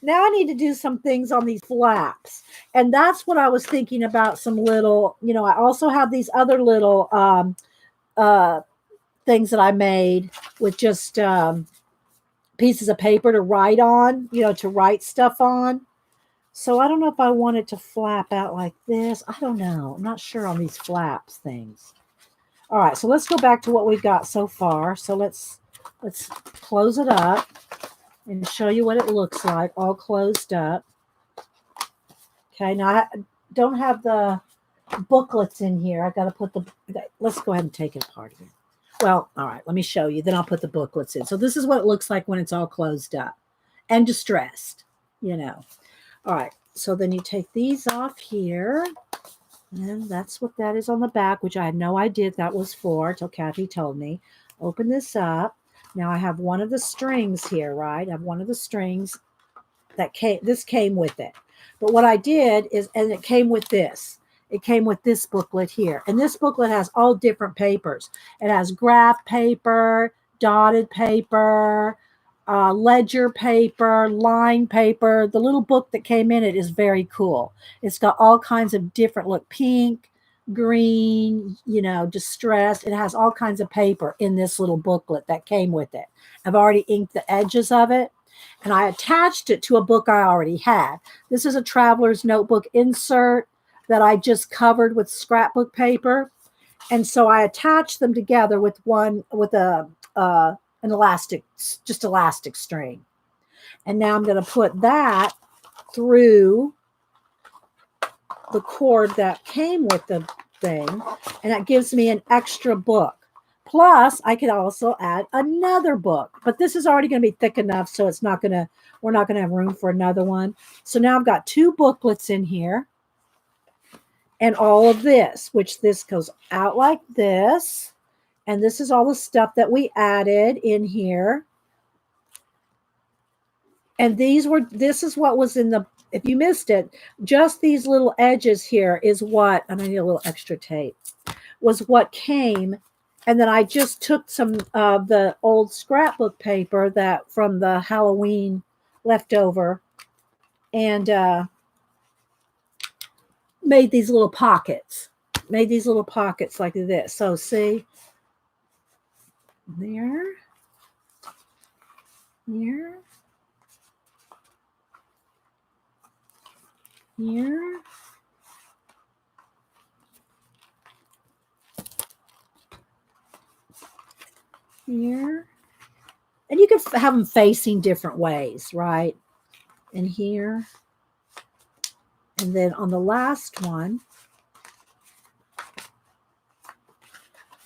Now I need to do some things on these flaps. And that's what I was thinking about, some little, I also have these other little things that I made with just pieces of paper to write on, to write stuff on. So I don't know if I want it to flap out like this. I don't know. I'm not sure on these flaps things. All right, so let's go back to what we've got so far. So let's close it up and show you what it looks like all closed up. Okay, now I don't have the booklets in here. I got to put let's go ahead and take it apart again. Well, all right, let me show you. Then I'll put the booklets in. So this is what it looks like when it's all closed up and distressed, All right, so then you take these off here. And that's what that is on the back, which I had no idea that was for until Kathy told me. Open this up. Now I have one of the strings here, right? I have one of the strings that came with it. But what I did is, and it came with this. It came with this booklet here. And this booklet has all different papers. It has graph paper, dotted paper, ledger paper, line paper. The little book that came in it is very cool. It's got all kinds of different, look, pink, green, distressed. It has all kinds of paper in this little booklet that came with it. I've already inked the edges of it, and I attached it to a book I already had. This is a traveler's notebook insert that I just covered with scrapbook paper. And so I attached them together with an elastic string. And now I'm going to put that through the cord that came with the thing, and that gives me an extra book. Plus, I could also add another book, but this is already going to be thick enough, so we're not going to have room for another one. So now I've got 2 booklets in here, and all of this, which this goes out like this. And this is all the stuff that we added in here. And this is what was in the, if you missed it, just these little edges here is what, and I need a little extra tape, was what came. And then I just took some of the old scrapbook paper that from the Halloween leftover and made these little pockets. Made these little pockets like this. So see, there, here, here, here. And you can have them facing different ways, right? And here. And then on the last one,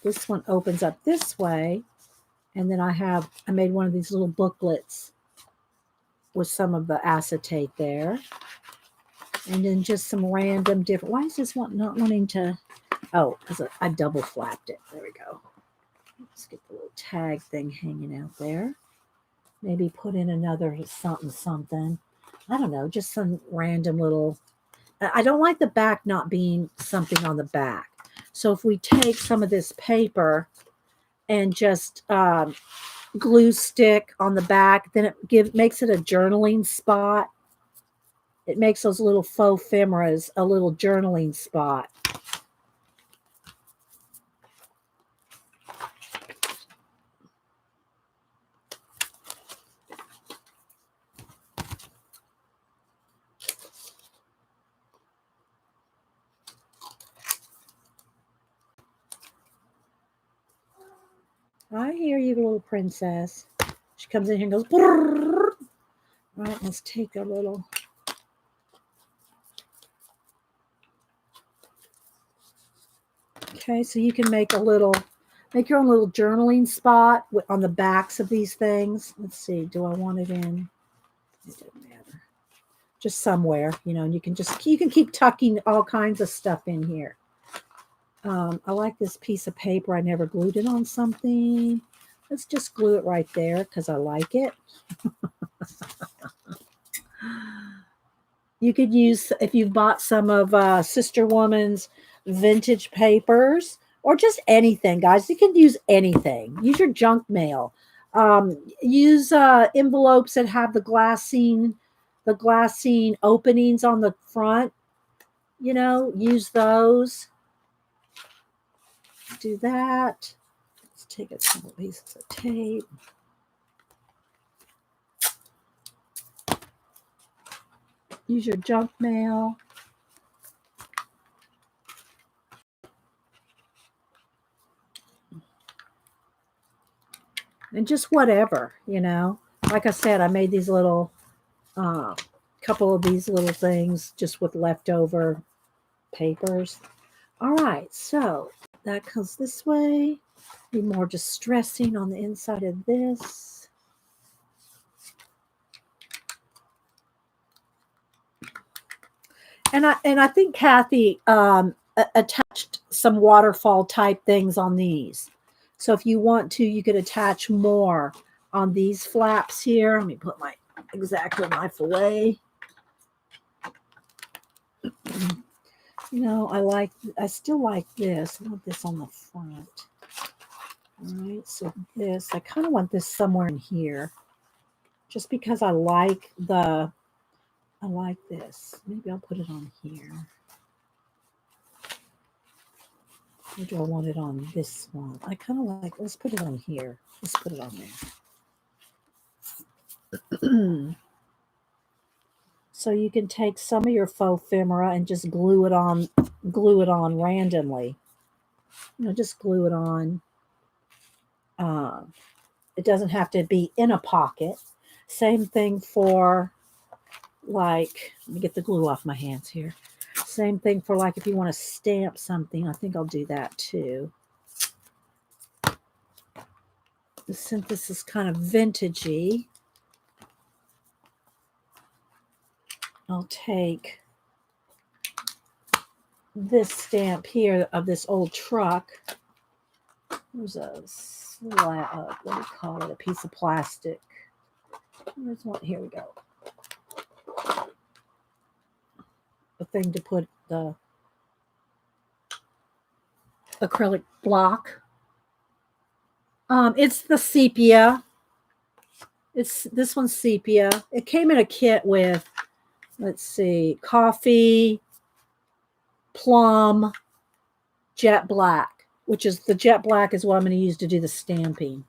this one opens up this way. And then I made one of these little booklets with some of the acetate there. And then just some random different, why is this one not wanting to, oh, because I double flapped it. There we go. Let's get the little tag thing hanging out there. Maybe put in another something. I don't know, just some random little, I don't like the back not being something on the back. So if we take some of this paper and just glue stick on the back, then it makes it a journaling spot. It makes those little faux ephemeras a little journaling spot. I hear you, little princess. She comes in here and goes, brrr. All right, let's take a little. Okay, so you can make your own little journaling spot on the backs of these things. Let's see, do I want it in? It doesn't matter. Just somewhere, and you can keep tucking all kinds of stuff in here. I like this piece of paper. I never glued it on something. Let's just glue it right there because I like it. You could use, if you've bought some of Sister Woman's vintage papers or just anything, guys. You can use anything. Use your junk mail. Use envelopes that have the glassine openings on the front. Use those. Do that. Let's take a couple pieces of tape. Use your junk mail. And just whatever, Like I said, I made these little, couple of these little things just with leftover papers. All right, so that goes this way. Be more distressing on the inside of this. And I think Kathy attached some waterfall type things on these. So if you want to, you could attach more on these flaps here. Let me put my X-Acto knife away. I still like this. I want this on the front. All right, so this, I kind of want this somewhere in here. Just because I like this. Maybe I'll put it on here. Or do I want it on this one? I kind of like, let's put it on here. Let's put it on there. So you can take some of your faux ephemera and just glue it on randomly. Just glue it on. It doesn't have to be in a pocket. Same thing for let me get the glue off my hands here. Same thing for if you want to stamp something. I think I'll do that too. Since this is kind of vintagey, I'll take this stamp here of this old truck. There's a slab, what do you call it? A piece of plastic. There's one. Here we go. A thing to put the acrylic block. It's the sepia. This one's sepia. It came in a kit with, let's see, coffee, plum, jet black, which is the jet black is what I'm going to use to do the stamping.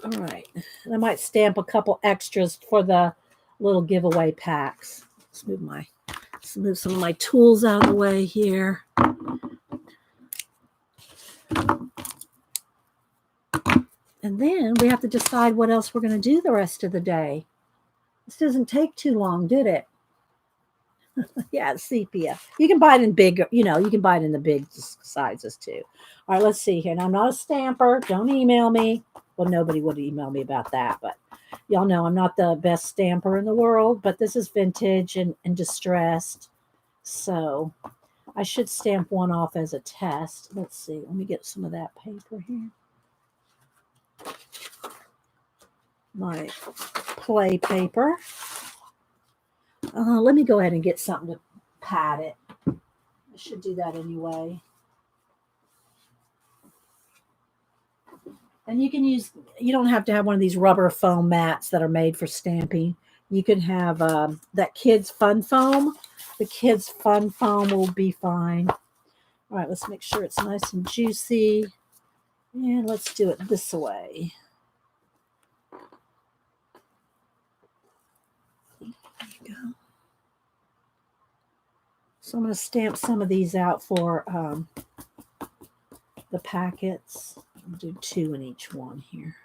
All right. And I might stamp a couple extras for the little giveaway packs. Let's move some of my tools out of the way here. And then we have to decide what else we're going to do the rest of the day. This doesn't take too long, did it? Yeah, sepia. You can buy it in bigger, you can buy it in the big sizes too. All right, let's see here. And I'm not a stamper. Don't email me. Well, nobody would email me about that, but y'all know I'm not the best stamper in the world, but this is vintage and distressed. So I should stamp one off as a test. Let's see. Let me get some of that paper here. My play paper. Let me go ahead and get something to pat it. I should do that anyway. And you can use, you don't have to have one of these rubber foam mats that are made for stamping. You can have that Kids Fun Foam. The Kids Fun Foam will be fine. All right, let's make sure it's nice and juicy. And let's do it this way. There you go. So I'm going to stamp some of these out for the packets. I'll do 2 in each one here.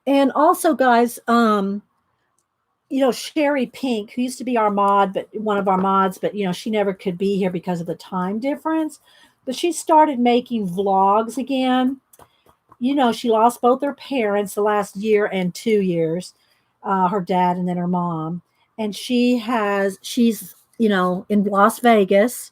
And also, guys, Sherry Pink, who used to be our mod, but one of our mods, but she never could be here because of the time difference. But she started making vlogs again. She lost both her parents the last year and 2 years, her dad and then her mom. And she's in Las Vegas,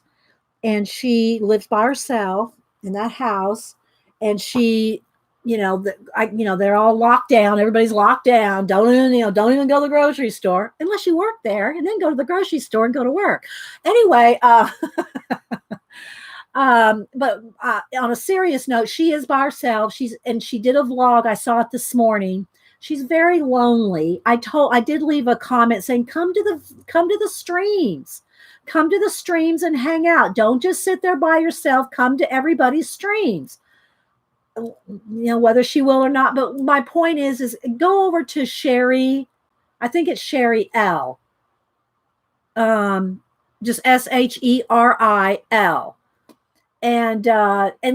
and she lives by herself in that house. And she, they're all locked down. Everybody's locked down. Don't even go to the grocery store unless you work there, and then go to the grocery store and go to work. Anyway, but on a serious note, she is by herself. And she did a vlog. I saw it this morning. She's very lonely. I did leave a comment saying, come to the streams. Come to the streams and hang out. Don't just sit there by yourself. Come to everybody's streams. Whether she will or not. But my point is go over to Sherry. I think it's Sherry L. Just SHERIL. And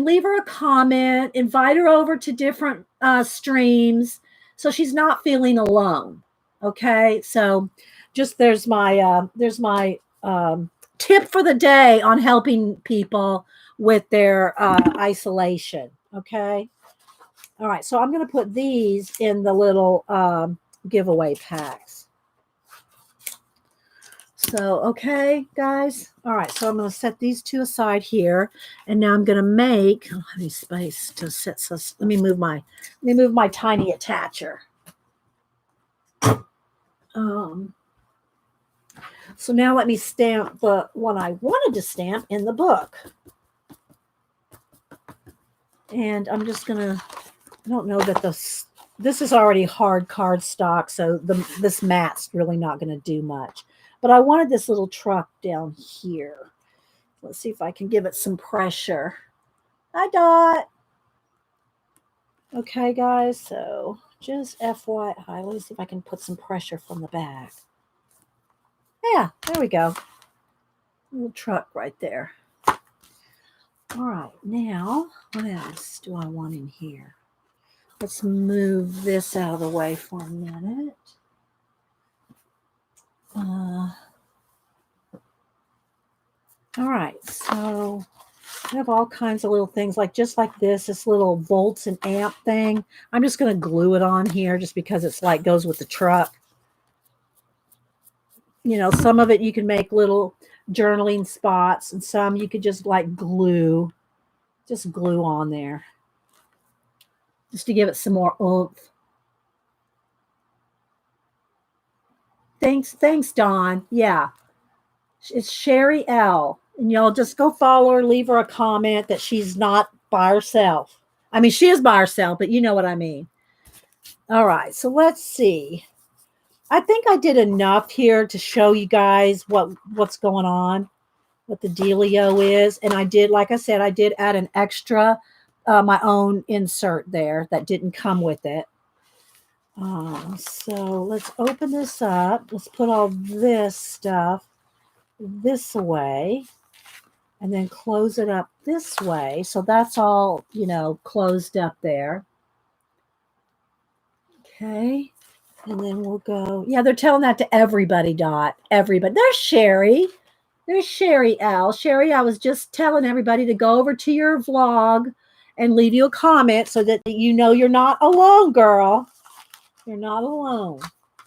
leave her a comment, invite her over to different streams so she's not feeling alone. Okay, so just there's my tip for the day on helping people with their isolation. Okay, all right, so I'm going to put these in the little giveaway packs. So, okay, guys. All right, so I'm going to set these 2 aside here, and now I'm going to make. I don't have any space to set. So let me move my tiny attacher. So now let me stamp the one I wanted to stamp in the book, and I'm just gonna. I don't know that this is already hard cardstock, so this mat's really not going to do much. But I wanted this little truck down here. Let's see if I can give it some pressure. Hi, Dot. Okay, guys. So just FYI, let me see if I can put some pressure from the back. Yeah, there we go. Little truck right there. All right. Now, what else do I want in here? Let's move this out of the way for a minute. All right, so I have all kinds of little things just like this little volts and amp thing. I'm just going to glue it on here just because it's goes with the truck. Some of it you can make little journaling spots, and some you could just glue on there just to give it some more oomph. Thanks, Dawn. Yeah, it's Sherry L. And y'all just go follow her, leave her a comment that she's not by herself. I mean, she is by herself, but you know what I mean. All right, so let's see. I think I did enough here to show you guys what's going on, what the dealio is. And I did, like I said, I did add an extra, my own insert there that didn't come with it. So let's open this up. Let's put all this stuff this way. And then close it up this way. So that's all, closed up there. Okay. And then we'll go. Yeah, they're telling that to everybody, Dot. Everybody. There's Sherry. There's Sherry L. Sherry, I was just telling everybody to go over to your vlog and leave you a comment so that you're not alone, girl. You're not alone.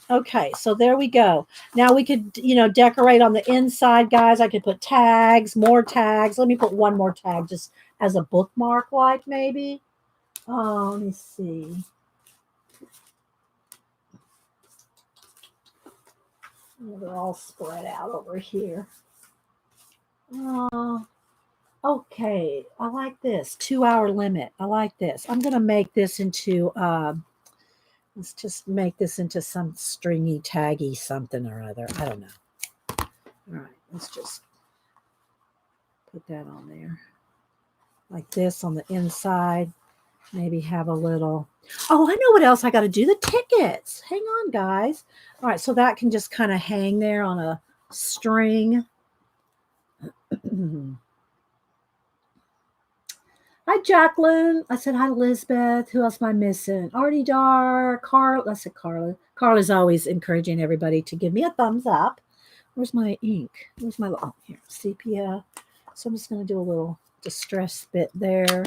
Okay, so there we go. Now we could, decorate on the inside, guys. I could put tags, more tags. Let me put one more tag just as a bookmark, maybe. Oh, let me see. They're all spread out over here. Okay, I like this 2-hour limit. I like this. I'm going to make this into... let's just make this into some stringy, taggy something or other. I don't know. All right, let's just put that on there. like this on the inside. Maybe have a little. Oh, I know what else I got to do. The tickets. Hang on, guys. All right, so that can just kind of hang there on a string. Hi, Jacqueline. I said hi to Elizabeth. Who else am I missing? Artie Dar, Carl. I said Carla. Carla's always encouraging everybody to give me a thumbs up. Where's my ink? Where's my, oh, here, sepia. So I'm just going to do a little distress bit there.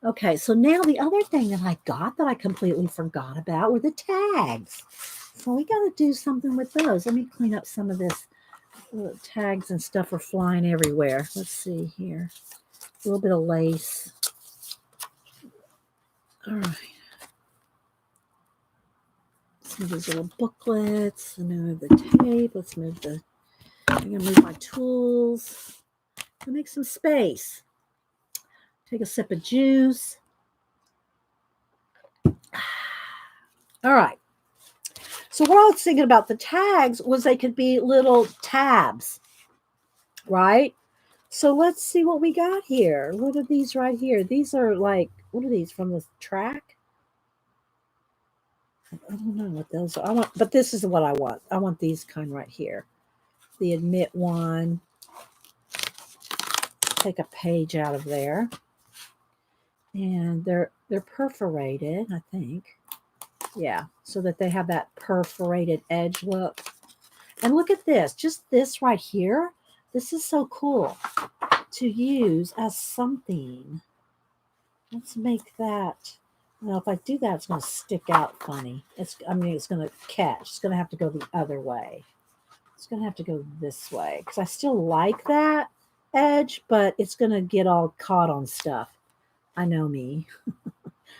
Okay, so now the other thing that I got that I completely forgot about were the tags. So we got to do something with those. Let me clean up some of this. Tags and stuff are flying everywhere. Let's see here. A little bit of lace. All right. Let's move these little booklets. Let me move the tape. Let's move the, I'm going to move my tools. I'll make some space. Take a sip of juice. All right. So what I was thinking about the tags was they could be little tabs, right? So let's see what we got here. What are these right here? These are like, what are these from the track? I don't know what those are. I want, but this is what I want. I want these kind right here. The admit one. Take a page out of there. And they're perforated, I think. Yeah, so that they have that perforated edge look. And look at this, just this right here. This is so cool to use as something. Let's make that. Well, if I do that, it's going to stick out funny. It's going to catch. It's going to have to go the other way. It's going to have to go this way because I still like that edge, but it's going to get all caught on stuff. I know me.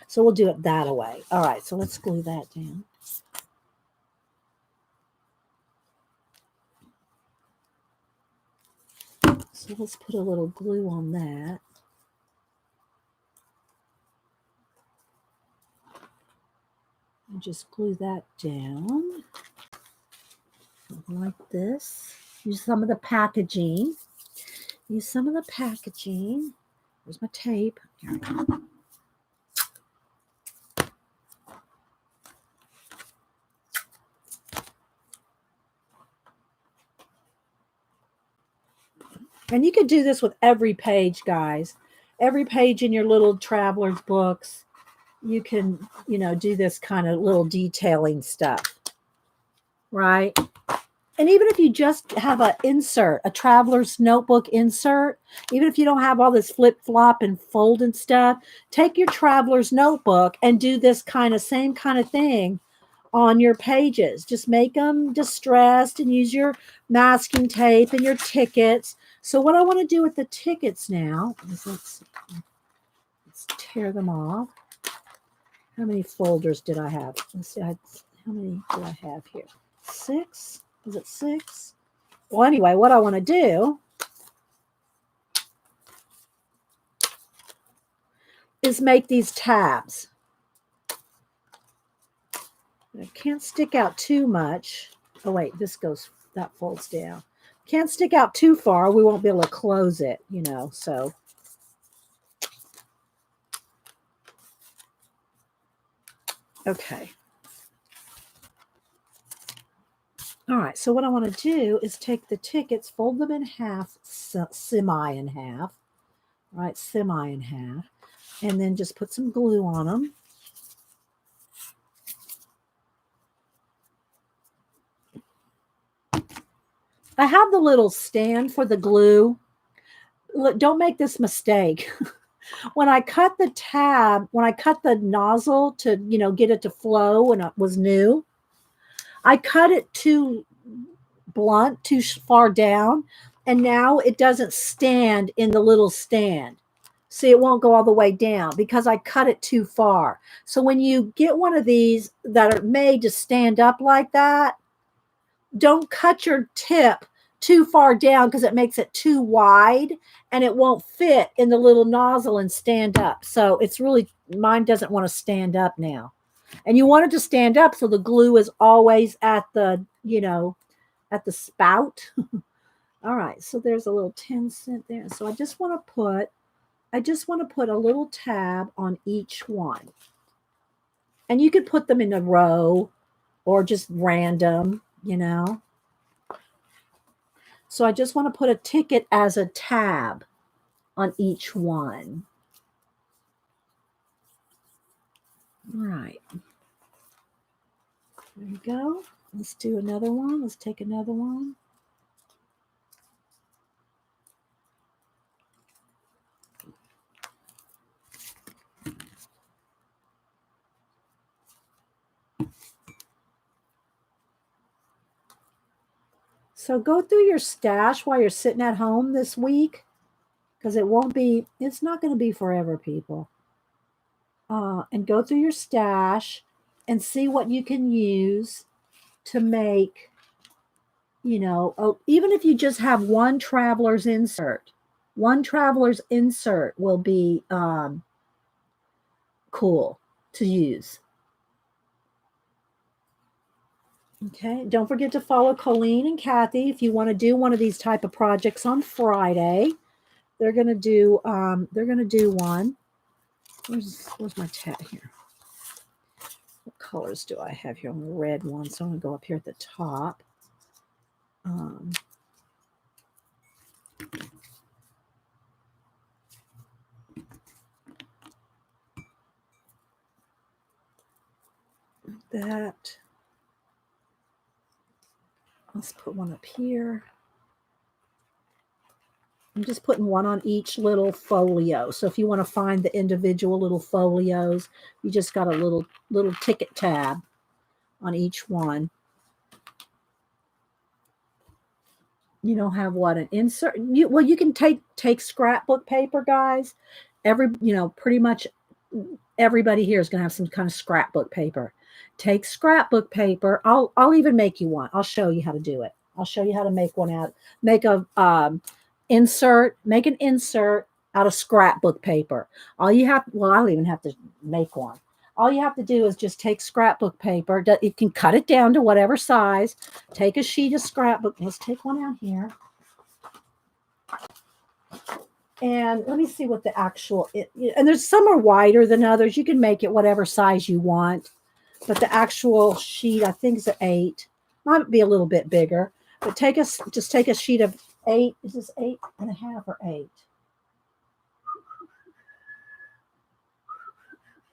So we'll do it that way. All right, so let's glue that down. So let's put a little glue on that. And just glue that down. Like this. Use some of the packaging. Use some of the packaging. Where's my tape? Here we go. And you could do this with every page, guys. Every page in your little traveler's books, you can, do this kind of little detailing stuff, right? And even if you just have an insert, a traveler's notebook insert, even if you don't have all this flip-flop and fold and stuff, take your traveler's notebook and do this same kind of thing on your pages. Just make them distressed and use your masking tape and your tickets. So what I want to do with the tickets now is let's tear them off. How many folders did I have? Let's see, how many do I have here? 6? Is it 6? Well, anyway, what I want to do is make these tabs. I can't stick out too much. Oh, wait, that folds down. Can't stick out too far. We won't be able to close it, so. Okay. All right, so what I want to do is take the tickets, fold them in half, semi in half, right, semi in half, and then just put some glue on them. I have the little stand for the glue. Look, don't make this mistake. When I cut the tab, when I cut the nozzle to, get it to flow when it was new, I cut it too blunt, too far down, and now it doesn't stand in the little stand. See, it won't go all the way down because I cut it too far. So when you get one of these that are made to stand up like that, don't cut your tip too far down because it makes it too wide and it won't fit in the little nozzle and stand up. So it's really, mine doesn't want to stand up now. And you want it to stand up so the glue is always at the, at the spout. All right, so there's a little 10 cent there. So I just want to put I just want to put a little tab on each one. And you could put them in a row or just random, you know. So I just want to put a ticket as a tab on each one. All right. There you go. Let's do another one. Let's take another one. So go through your stash while you're sitting at home this week, because it's not going to be forever, people. And go through your stash and see what you can use to make, even if you just have one traveler's insert will be cool to use. Okay, don't forget to follow Colleen and Kathy if you want to do one of these type of projects on Friday. They're gonna do one. Where's my tab here? What colors do I have here? On the red one, so I'm gonna go up here at the top. That. Let's put one up here. I'm just putting one on each little folio. So if you want to find the individual little folios, you just got a little ticket tab on each one. You don't have what, an insert? You can take scrapbook paper, guys. Pretty much everybody here is going to have some kind of scrapbook paper. Take scrapbook paper. I'll even make you one. I'll show you how to do it. I'll show you how to make one out. Make an insert out of scrapbook paper. I don't even have to make one. All you have to do is just take scrapbook paper. You can cut it down to whatever size. Take a sheet of scrapbook. Let's take one out here. And let me see what the actual, and there's some are wider than others. You can make it whatever size you want. But the actual sheet, I think, is an 8. Might be a little bit bigger. But just take a sheet of 8. Is this 8.5 or 8?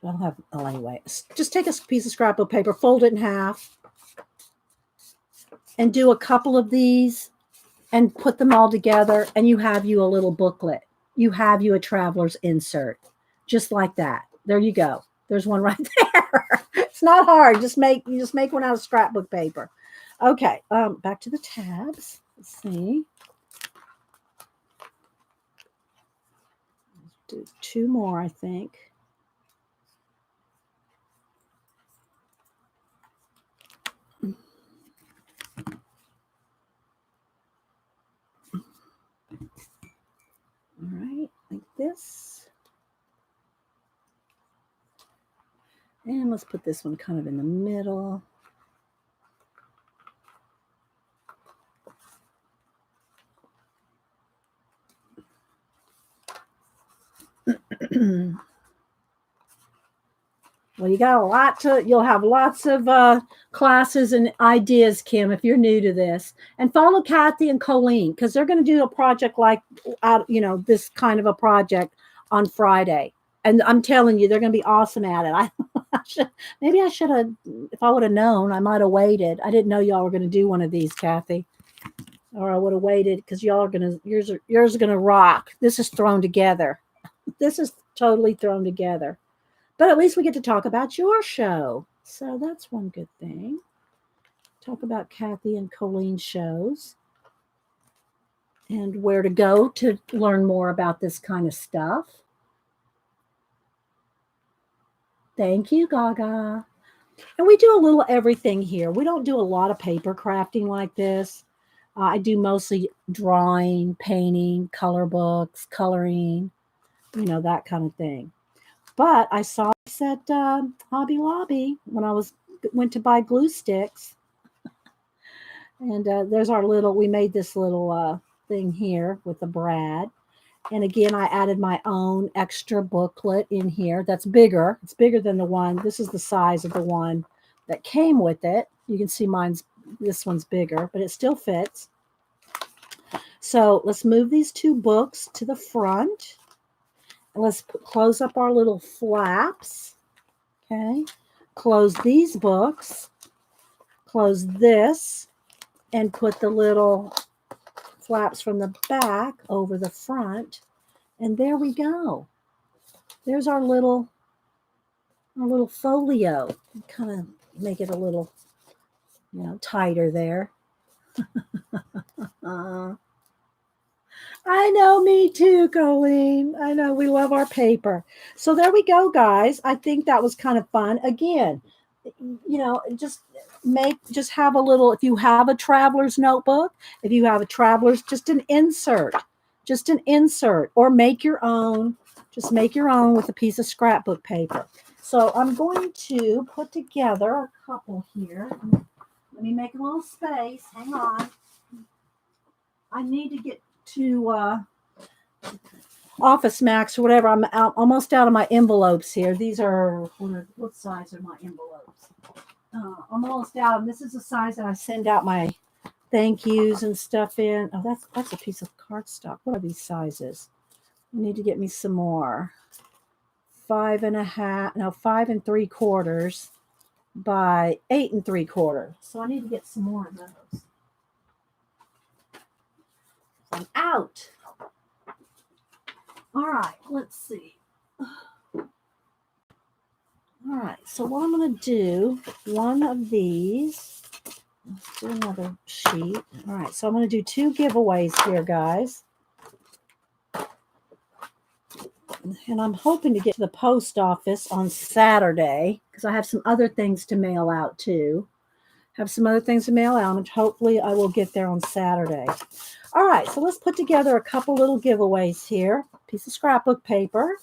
I don't have, anyway. Just take a piece of scrapbook paper, fold it in half, and do a couple of these and put them all together, and you have you a little booklet. You have you a traveler's insert. Just like that. There you go. There's one right there. It's not hard. You just make one out of scrapbook paper. Okay, back to the tabs. Let's see. Let's do 2 more, I think. All right, like this. And let's put this one kind of in the middle. Well, you'll have lots of classes and ideas, Kim, if you're new to this. And follow Kathy and Colleen, because they're going to do a project like, this kind of a project on Friday. And I'm telling you, they're going to be awesome at it. Maybe I should have, if I would have known, I might have waited. I didn't know y'all were going to do one of these, Kathy. Or I would have waited, because yours are going to rock. This is thrown together. This is totally thrown together. But at least we get to talk about your show. So that's one good thing. Talk about Kathy and Colleen's shows and where to go to learn more about this kind of stuff. Thank you, Gaga. And we do a little everything here. We don't do a lot of paper crafting like this. I do mostly drawing, painting, color books, coloring, that kind of thing. But I saw this at Hobby Lobby when I went to buy glue sticks. And there's we made this little thing here with the brad. And again, I added my own extra booklet in here. That's bigger. It's bigger than the one. This is the size of the one that came with it. You can see this one's bigger, but it still fits. So let's move these two books to the front. And let's close up our little flaps. Okay. Close these books. Close this and put the little flaps from the back over the front. And there we go. There's our little folio. Kind of make it a little, tighter there. I know, me too, Colleen. I know, we love our paper. So there we go, guys. I think that was kind of fun. Again, just have a little, if you have a traveler's notebook, if you have a traveler's, just an insert, or make your own, just make your own with a piece of scrapbook paper. So I'm going to put together a couple here. Let me make a little space. Hang on. I need to get to Office Max or whatever. I'm almost out of my envelopes here. These are, what size are my envelopes? I'm almost out. And this is the size that I send out my thank yous and stuff in. Oh, that's a piece of cardstock. What are these sizes? I need to get me some more. 5 3/4 by 8 3/4. So I need to get some more of those. I'm out. All right, let's see. All right, so what I'm going to do, one of these, let's do another sheet. All right, so I'm going to do 2 giveaways here, guys. And I'm hoping to get to the post office on Saturday because I have some other things to mail out too. And hopefully I will get there on Saturday. All right, so let's put together a couple little giveaways here. Piece of scrapbook paper.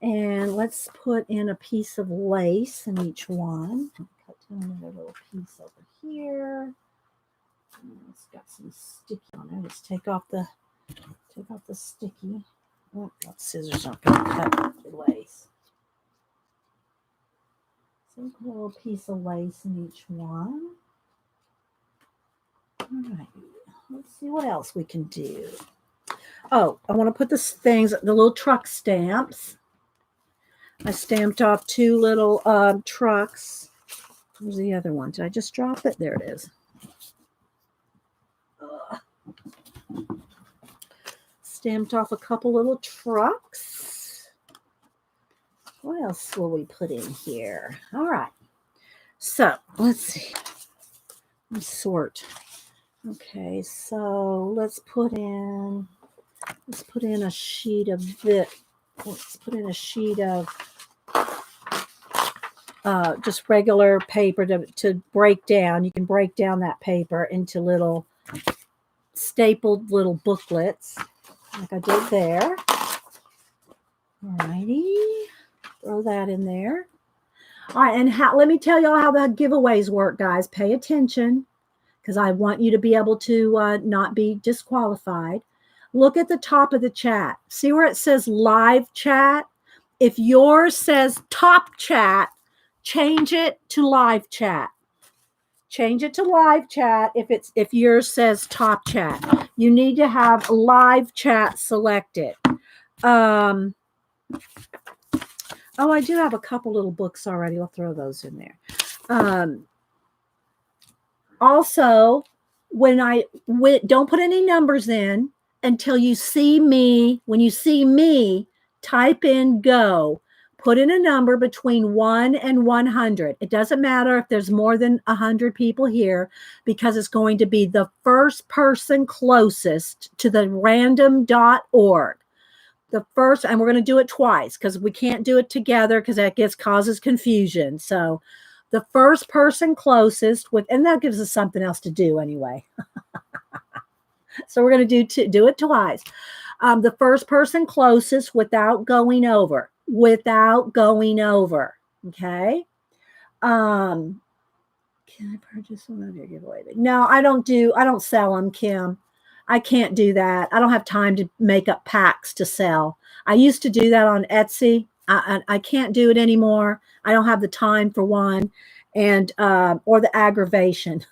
And let's put in a piece of lace in each one. Cut another little piece over here. And it's got some sticky on it. Let's take off the sticky. Oh, scissors aren't going to cut the lace. So a little piece of lace in each one. All right. Let's see what else we can do. Oh, I want to put the little truck stamps. I stamped off 2 little trucks. Where's the other one? Did I just drop it? There it is. Stamped off a couple little trucks. What else will we put in here? All right. So let's see. Let's sort. Okay, so let's put in a sheet of this. Let's put in a sheet of just regular paper to break down. You can break down that paper into little stapled little booklets like I did there. Alrighty, throw that in there. All right, and let me tell y'all how the giveaways work, guys. Pay attention because I want you to be able to not be disqualified. Look at the top of the chat. See where it says live chat? If yours says top chat, change it to live chat. Change it to live chat if yours says top chat. You need to have live chat selected. Oh, I do have a couple little books already. I'll throw those in there. Also, don't put any numbers in until you see me. When you see me, type in go. Put in a number between 1 and 100. It doesn't matter if there's more than 100 people here because it's going to be the first person closest to the random.org. The first, and we're going to do it twice because we can't do it together because that causes confusion. So the first person closest and that gives us something else to do anyway. So we're going to do it twice. The first person closest without going over. Okay. Can I purchase one of your giveaway? No, I don't sell them, Kim. I can't do that. I don't have time to make up packs to sell. I used to do that on Etsy. I can't do it anymore. I don't have the time for one, and or the aggravation.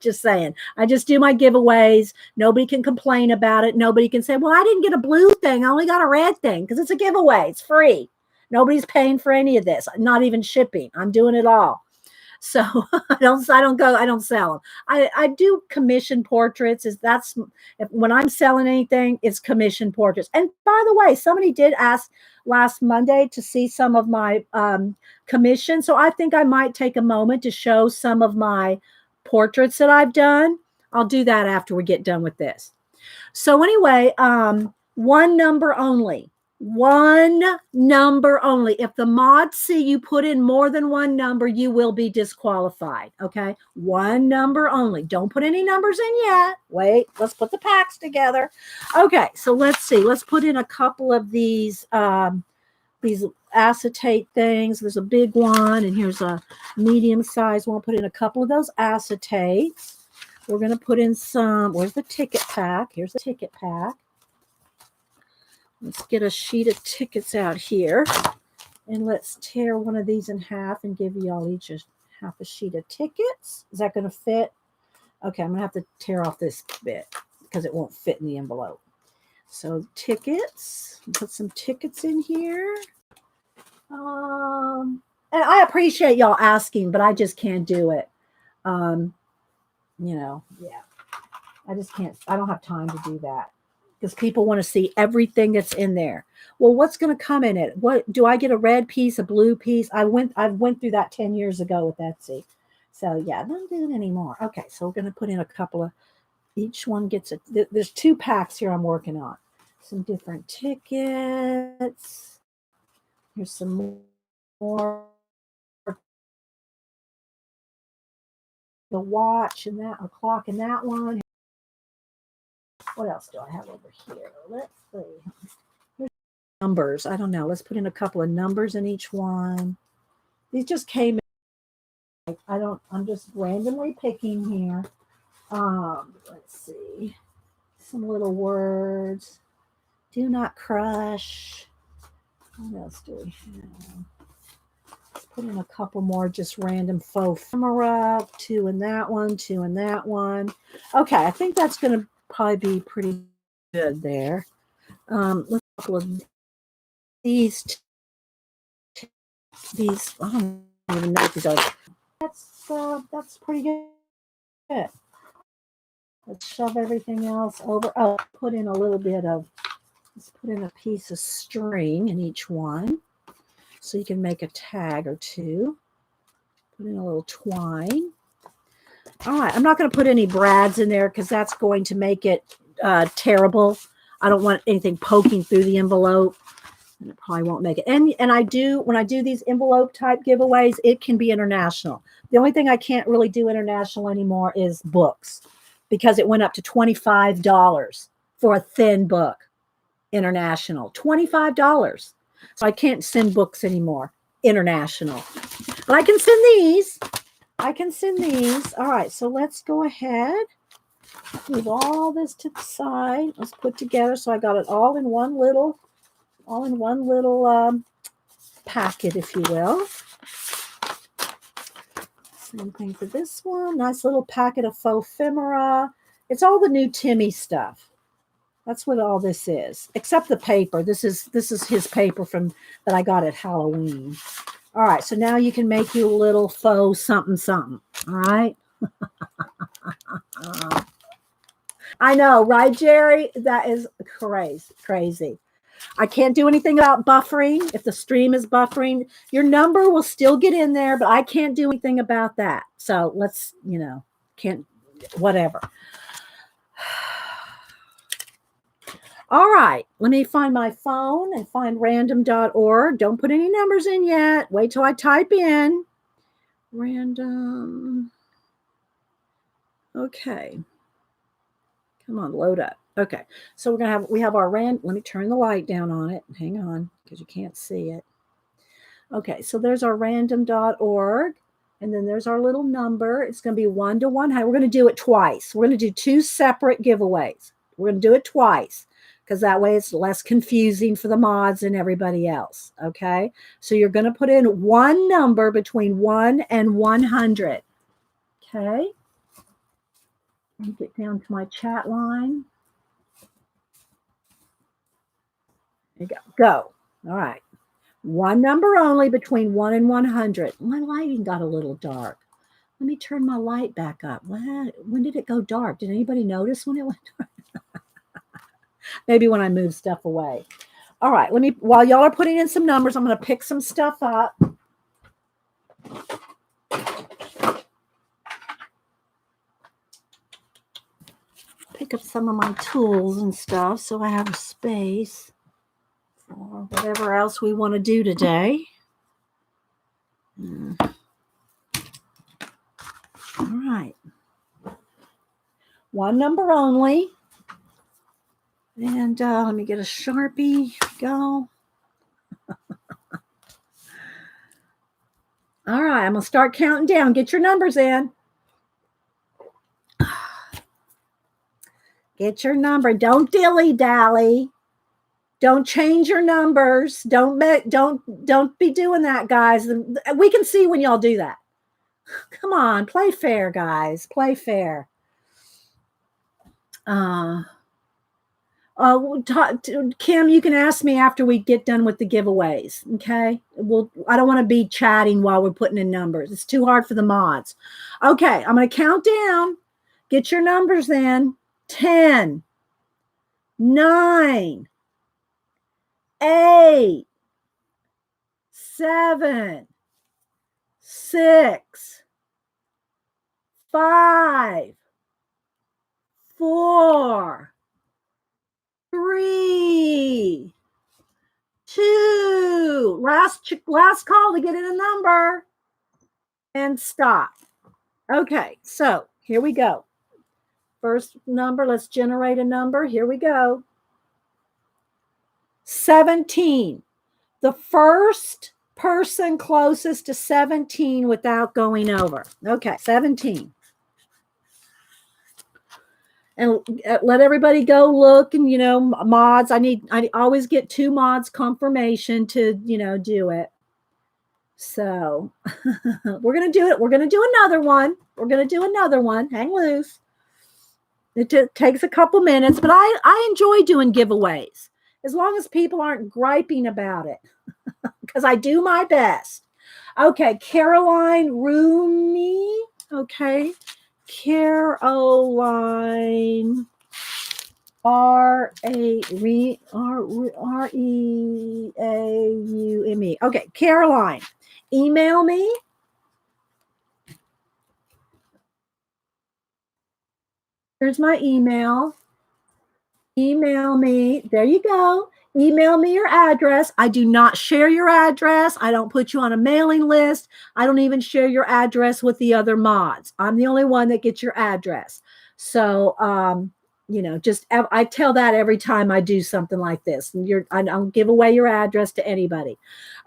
Just saying. I just do my giveaways. Nobody can complain about it. Nobody can say, "Well, I didn't get a blue thing. I only got a red thing," because it's a giveaway. It's free. Nobody's paying for any of this. Not even shipping. I'm doing it all. So I don't sell them. I do commission portraits. When I'm selling anything, it's commission portraits. And by the way, somebody did ask last Monday to see some of my commission. So I think I might take a moment to show some of my portraits that I've done. I'll do that after we get done with this. So anyway, one number only. One number only. If the mods see you put in more than one number, you will be disqualified. Okay. One number only. Don't put any numbers in yet. Wait, let's put the packs together. Okay. So let's see. Let's put in a couple of these acetate things. There's a big one, and here's a medium size one. Put in a couple of those acetates. We're going to put in some. Where's the ticket pack? Here's the ticket pack. Let's get a sheet of tickets out here, and let's tear one of these in half and give you all each half a sheet of tickets. Is that going to fit? Okay, I'm going to have to tear off this bit because it won't fit in the envelope. So tickets, put some tickets in here. And I appreciate y'all asking, but I just can't do it. Yeah, I just can't. I don't have time to do that. Because people want to see everything that's in there. Well, what's going to come in it? What do I get? A red piece, a blue piece? I went through that 10 years ago with Etsy. So yeah, I don't do it anymore. Okay, so we're going to put in a couple of. Each one gets a. There's 2 packs here I'm working on. Some different tickets. Here's some more. The watch and that, a clock in that one. What else do I have over here? Let's see. Here's numbers. I don't know. Let's put in a couple of numbers in each one. These just came in. I'm just randomly picking here. Let's see. Some little words. Do not crush. What else do we have? Let's put in a couple more just random faux ephemera. 2 in that one, 2 in that one. Okay, I think that's going to probably be pretty good there. Let's couple of these. I don't even know what these are. That's pretty good. Let's shove everything else over. Oh, put in a little bit of. Let's put in a piece of string in each one, so you can make a tag or 2. Put in a little twine. All right, I'm not going to put any brads in there because that's going to make it terrible. I don't want anything poking through the envelope, and it probably won't make it. And when I do these envelope type giveaways, it can be international. The only thing I can't really do international anymore is books, because it went up to $25 for a thin book. International, $25. So I can't send books anymore international, but I can send these. All right, so let's go ahead, move all this to the side. Let's put together. So I got it all in one little packet, if you will. Same thing for this one. Nice little packet of faux ephemera. It's all the new Timmy stuff. That's what all this is, except the paper. This is his paper that I got at Halloween. All right, so now you can make you a little faux something. All right. I know, right, Jerry? That is crazy. I can't do anything about buffering. If the stream is buffering, your number will still get in there, but I can't do anything about that. So let's, can't, whatever. All right, let me find my phone and find random.org. Don't put any numbers in yet. Wait till I type in random. Okay. Come on, load up. Okay, so we have our let me turn the light down on it. Hang on, because you can't see it. Okay, so there's our random.org, And then there's our little number. It's going to be 1 to 100. We're going to do it twice. We're going to do 2 separate giveaways. We're going to do it twice because that way it's less confusing for the mods and everybody else. Okay. So you're going to put in one number between 1 and 100. Okay. Let me get down to my chat line. There you go. Go. All right. One number only between 1 and 100. My lighting got a little dark. Let me turn my light back up. When did it go dark? Did anybody notice when it went dark? Maybe when I move stuff away. All right, while y'all are putting in some numbers, I'm going to pick some stuff up. Pick up some of my tools and stuff so I have a space for whatever else we want to do today. All right. One number only. And let me get a Sharpie. Go. All right, I'm going to start counting down. Get your numbers in. Get your number. Don't dilly-dally. Don't change your numbers. Don't be doing that, guys. We can see when y'all do that. Come on, play fair, guys. Play fair. Kim, you can ask me after we get done with the giveaways. Okay. I don't want to be chatting while we're putting in numbers. It's too hard for the mods. Okay. I'm going to count down. Get your numbers in. 10, 9, 8, 7, 6, 5, 4, 3, 2. Last call to get in a number. And stop. Okay, so here we go. First number, let's generate a number. Here we go. 17. The first person closest to 17 without going over. Okay, 17. And let everybody go look and, mods. I always get 2 mods confirmation to, do it. So we're going to do it. We're going to do another one. Hang loose. It takes a couple minutes, but I enjoy doing giveaways as long as people aren't griping about it because I do my best. Okay, Caroline Rumi. Okay, Caroline Reaume. Okay, Caroline, email me. Here's my email. Email me. There you go. Email me your address. I do not share your address. I don't put you on a mailing list. I don't even share your address with the other mods. I'm the only one that gets your address. So, I tell that every time I do something like this. I don't give away your address to anybody.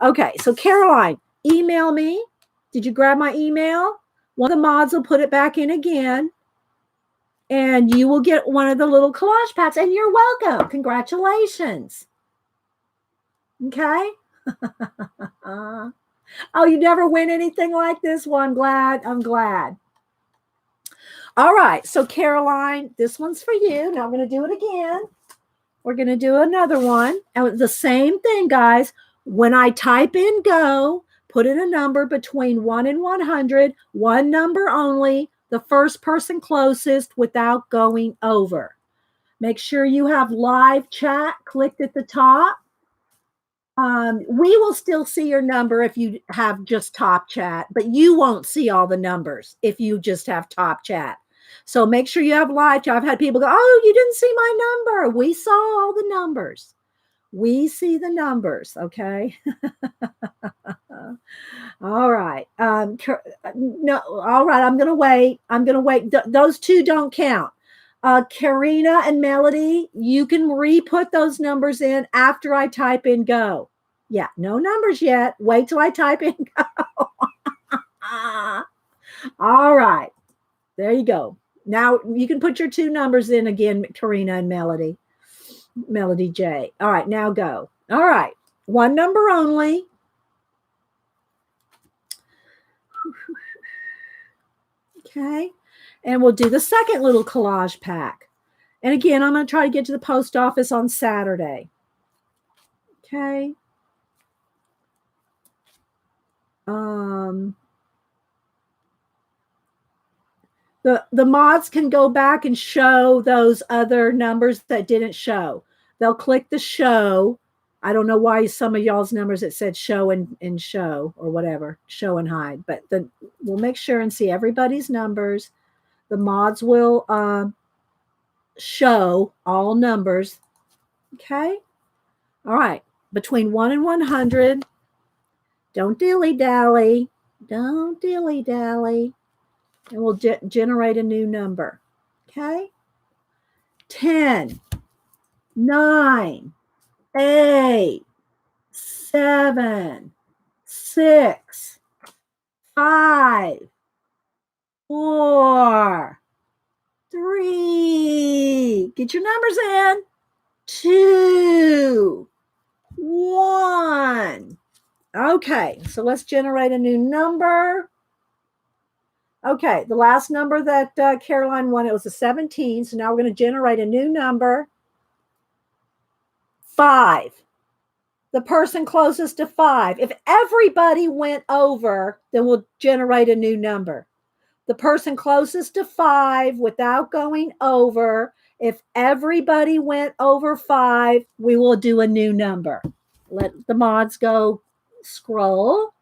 Okay, so Caroline, email me. Did you grab my email? One of the mods will put it back in again. And you will get one of the little collage packs. And you're welcome. Congratulations. Okay. Oh, you never win anything like this? Well, I'm glad. All right. So, Caroline, this one's for you. Now I'm going to do it again. We're going to do another one. And the same thing, guys. When I type in go, put in a number between 1 and 100, one number only. The first person closest without going over. Make sure you have live chat clicked at the top. We will still see your number if you have just top chat, but you won't see all the numbers if you just have top chat. So make sure you have live chat. I've had people go, oh, you didn't see my number. We saw all the numbers. We see the numbers, okay? All right. No, all right. I'm going to wait. Those 2 don't count. Karina and Melody, you can re-put those numbers in after I type in go. Yeah, no numbers yet. Wait till I type in go. All right. There you go. Now you can put your two numbers in again, Karina and Melody. Melody J. All right, now go. All right. One number only. Okay. And we'll do the second little collage pack. And again, I'm going to try to get to the post office on Saturday. Okay. The mods can go back and show those other numbers that didn't show. They'll click the show. I don't know why some of y'all's numbers it said show and show or whatever, show and hide, but we'll make sure and see everybody's numbers. The mods will show all numbers. Okay. All right. Between 1 and 100. Don't dilly-dally. Don't dilly-dally. And we'll generate a new number. Okay. 10, 9, 8, 7, 6, 5, 4, 3. Get your numbers in. 2, 1. Okay, so let's generate a new number. Okay, the last number that Caroline wanted was a 17. So now we're going to generate a new number. 5. The person closest to 5. If everybody went over, then we'll generate a new number. The person closest to 5 without going over, if everybody went over 5, we will do a new number. Let the mods go scroll.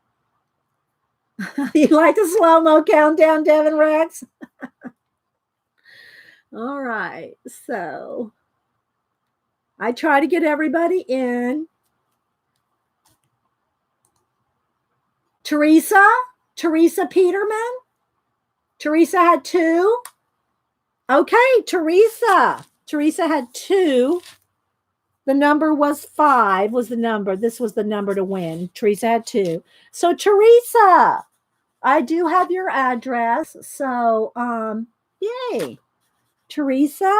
You like the slow-mo countdown, Devin Rex? All right, so I try to get everybody in. Teresa Peterman. Teresa had 2. Okay, Teresa had 2. The number was 5 was the number. This was the number to win. Teresa had 2. So Teresa, I do have your address. So, yay. Teresa,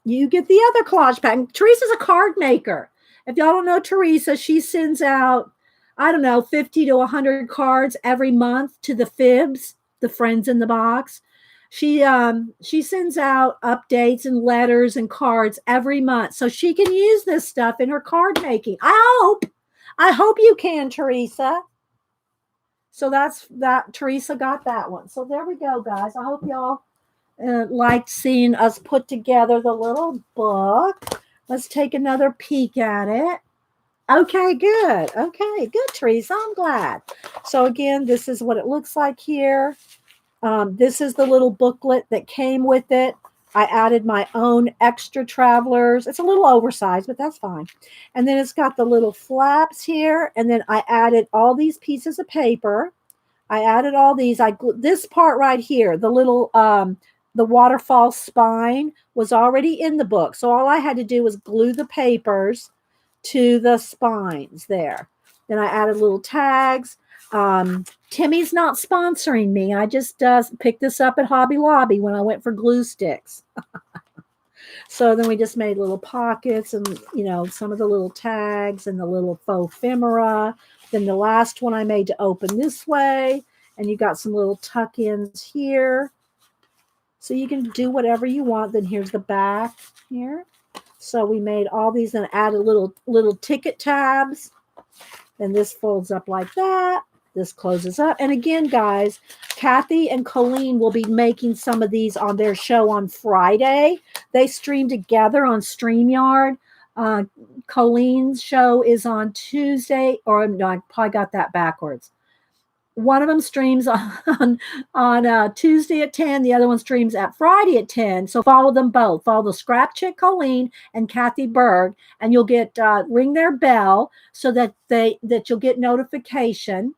you get the other collage pack. Teresa's a card maker. If y'all don't know Teresa, she sends out, I don't know, 50 to 100 cards every month to the Fibs, the Friends in the Box. She sends out updates and letters and cards every month, so she can use this stuff in her card making. I hope you can, Teresa. So that's that. Teresa got that one. So there we go, guys. I hope y'all liked seeing us put together the little book. Let's take another peek at it. Okay, good. Okay, good, Teresa. I'm glad. So again, this is what it looks like here. This is the little booklet that came with it. I added my own extra travelers. It's a little oversized, but that's fine. And then it's got the little flaps here. And then I added all these pieces of paper. I added all these. This part right here, the little the waterfall spine was already in the book. So all I had to do was glue the papers to the spines there. Then I added little tags. Timmy's not sponsoring me. I just picked this up at Hobby Lobby when I went for glue sticks. So then we just made little pockets and, you know, some of the little tags and the little faux ephemera. Then the last one I made to open this way. And you got some little tuck-ins here. So you can do whatever you want. Then here's the back here. So we made all these and added little ticket tabs. And this folds up like that. This closes up. And again, guys, Kathy and Colleen will be making some of these on their show on Friday. They stream together on StreamYard. Colleen's show is on Tuesday, or no, I probably got that backwards. One of them streams on Tuesday at 10. The other one streams at Friday at 10. So follow them both. Follow the Scrap Chick Colleen and Kathy Berg, and you'll get ring their bell so that you'll get notification.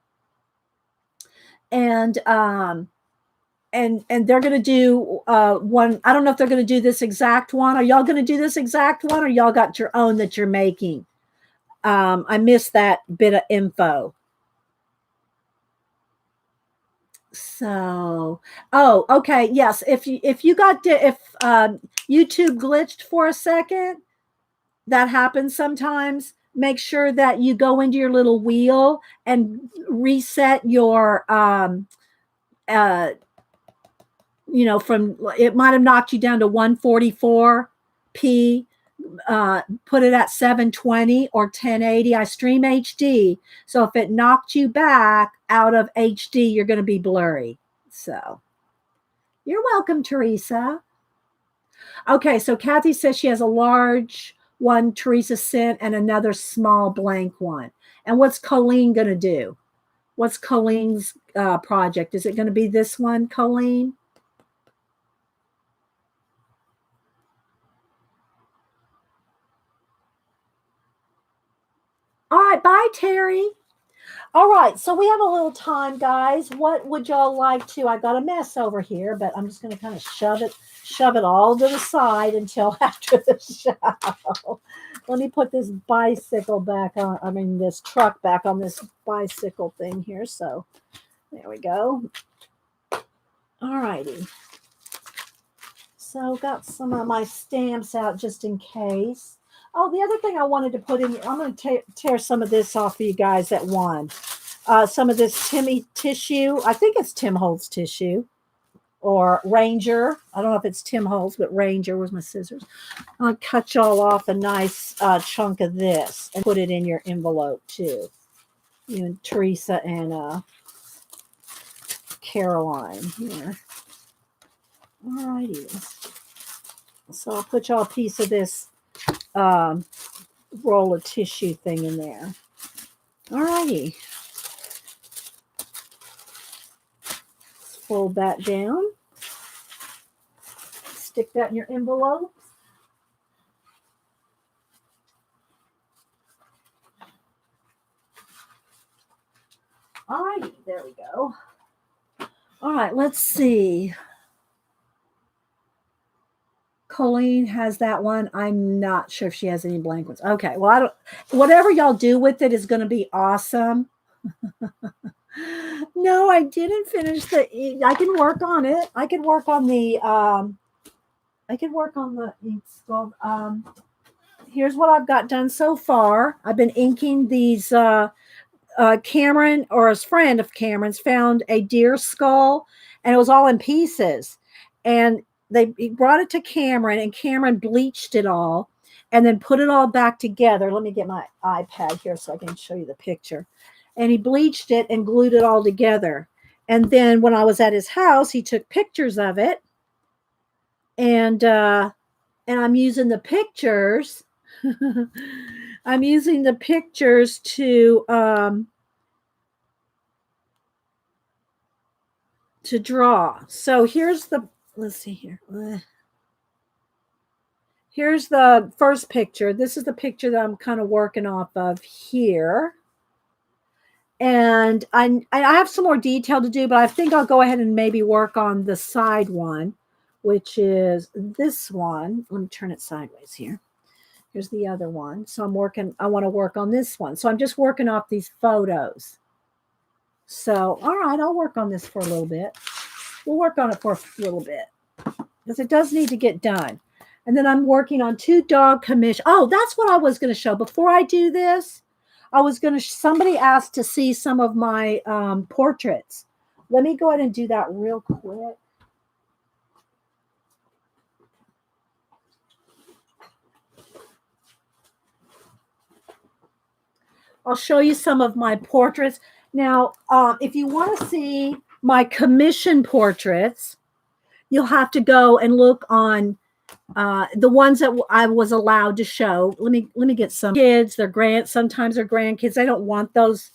And they're going to do one. I don't know if they're going to do this exact one. Are y'all going to do this exact one, or y'all got your own that you're making? I missed that bit of info. So, oh, okay, yes. If you got if YouTube glitched for a second, that happens sometimes. Make sure that you go into your little wheel and reset your uh from it might have knocked you down to 144p. Put it at 720 or 1080. I stream HD, so if it knocked you back out of HD, you're going to be blurry. So you're welcome, Teresa. Okay, so Kathy says she has a large one Teresa sent and another small blank one. And what's Colleen going to do? What's Colleen's project? Is it going to be this one, Colleen? All right, bye, Terry. All right, so we have a little time, guys. What would y'all like to? I got a mess over here, but I'm just going to kind of shove it all to the side until after the show. Let me put this bicycle back on. I mean, this truck back on this bicycle thing here. So there we go. All righty. So got some of my stamps out just in case. Oh, the other thing I wanted to put in, I'm going to tear some of this off for you guys at one. Some of this Timmy tissue. I think it's Tim Holtz tissue or Ranger. I don't know if it's Tim Holtz, but Ranger. Where's my scissors? I'll cut y'all off a nice chunk of this and put it in your envelope too. You and Teresa and Caroline here. All righty. So I'll put y'all a piece of this roll of tissue thing in there. All righty. Fold that down. Stick that in your envelope. All righty, there we go. All right, let's see. Colleen has that one. I'm not sure if she has any blank ones. Okay, well, I don't. Whatever y'all do with it is going to be awesome. No, I didn't finish the. I can work on it. I can work on the. I can work on the ink skull. Here's what I've got done so far. I've been inking these. Cameron or his friend of Cameron's found a deer skull, and it was all in pieces, and he brought it to Cameron, and Cameron bleached it all and then put it all back together. Let me get my iPad here so I can show you the picture. And he bleached it and glued it all together. And then when I was at his house, he took pictures of it, and I'm using the pictures. I'm using the pictures to draw. So here's the, let's see here. Here's the first picture. This is the picture that I'm kind of working off of here. And I have some more detail to do, but I think I'll go ahead and maybe work on the side one, which is this one. Let me turn it sideways here. Here's the other one. So I want to work on this one. So I'm just working off these photos. So, all right, I'll work on this for a little bit. We'll work on it for a little bit because it does need to get done. And then I'm working on 2 dog commissions. Oh, that's what I was going to show. Before I do this, I was going to, somebody asked to see some of my portraits. Let me go ahead and do that real quick. I'll show you some of my portraits. Now, if you want to see my commission portraits, you'll have to go and look on the ones that I was allowed to show. Let me get some kids. Sometimes they're grandkids. They don't want those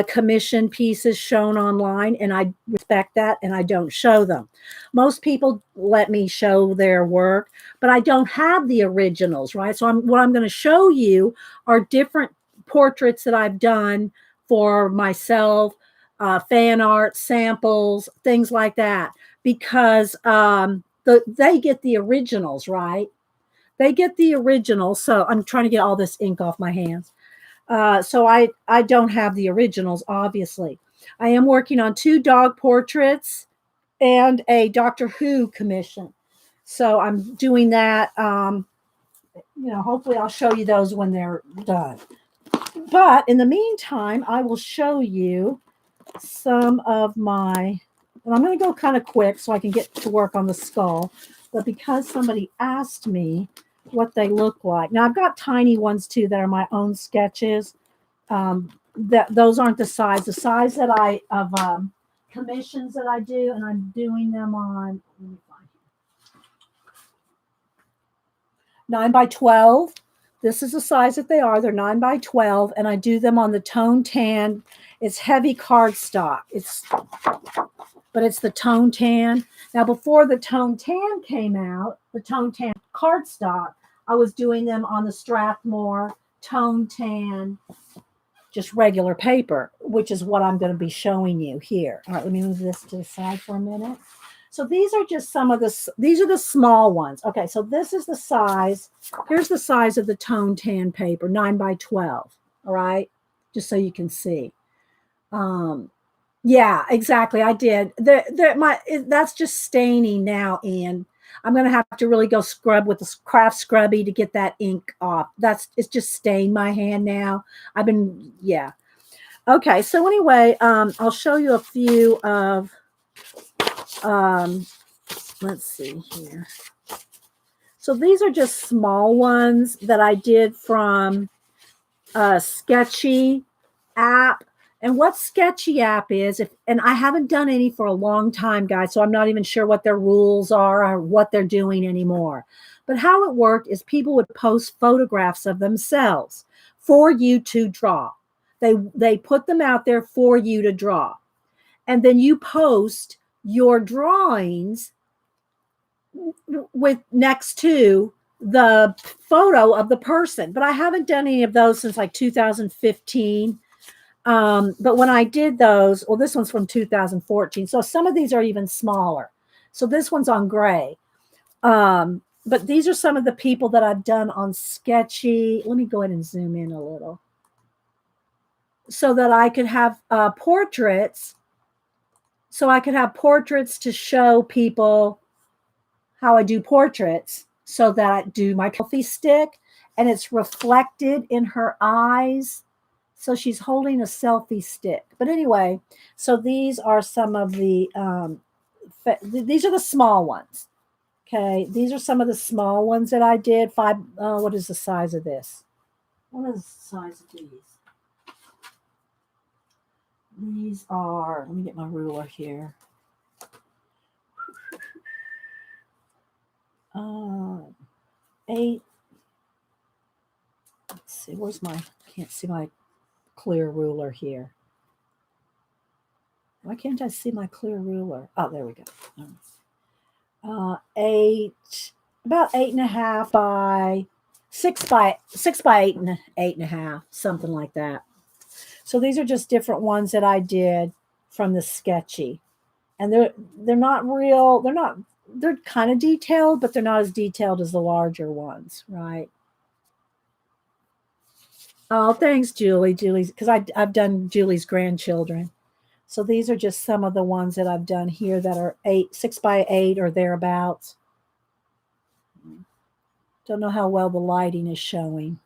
commission pieces shown online, and I respect that, and I don't show them. Most people let me show their work, but I don't have the originals, right? So what I'm going to show you are different portraits that I've done for myself, fan art, samples, things like that, because they get the originals, right? They get the originals. So I'm trying to get all this ink off my hands. So I don't have the originals, obviously. I am working on 2 dog portraits and a Doctor Who commission. So I'm doing that. Hopefully I'll show you those when they're done. But in the meantime, I will show you some of my, and I'm going to go kind of quick so I can get to work on the skull. But because somebody asked me what they look like, now I've got tiny ones too that are my own sketches. That those aren't the size. The size that I of commissions that I do, and I'm doing them on 9x12. This is the size that they are. They're 9x12, and I do them on the tone tan. It's heavy cardstock. But it's the tone tan. Now, before the tone tan came out, the tone tan cardstock, I was doing them on the Strathmore tone tan, just regular paper, which is what I'm going to be showing you here. All right, let me move this to the side for a minute. So these are just some of these are the small ones. Okay, so this is the size. Here's the size of the tone tan paper, 9x12. All right, just so you can see. Yeah, exactly. I did. That's just staining now, Ian. I'm gonna have to really go scrub with the craft scrubby to get that ink off. It's just stained my hand now. Yeah. Okay, so anyway, I'll show you a few of let's see here. So these are just small ones that I did from Sketchy app. And what Sketchy app is, and I haven't done any for a long time, guys, so I'm not even sure what their rules are or what they're doing anymore. But how it worked is people would post photographs of themselves for you to draw. They put them out there for you to draw. And then you post your drawings with next to the photo of the person. But I haven't done any of those since like 2015. But when I did those, well, this one's from 2014. So some of these are even smaller. So this one's on gray. But these are some of the people that I've done on Sketchy. Let me go ahead and zoom in a little so that I could have portraits. So I could have portraits to show people how I do portraits, so that I do my selfie stick and it's reflected in her eyes. So she's holding a selfie stick. But anyway, so these are some of these are the small ones. Okay, these are some of the small ones that I did. What is the size of this? What is the size of these? These are, let me get my ruler here. 8. Let's see, can't see my clear ruler here. Why can't I see my clear ruler? Oh, there we go. 8, about 8.5 by 6 by 8.5, something like that. So these are just different ones that I did from the Sketchy, and they're not real. They're kind of detailed, but they're not as detailed as the larger ones, right? Oh, thanks, Julie. Julie's, because I've done Julie's grandchildren. So these are just some of the ones that I've done here that are 6 by 8 or thereabouts. Don't know how well the lighting is showing.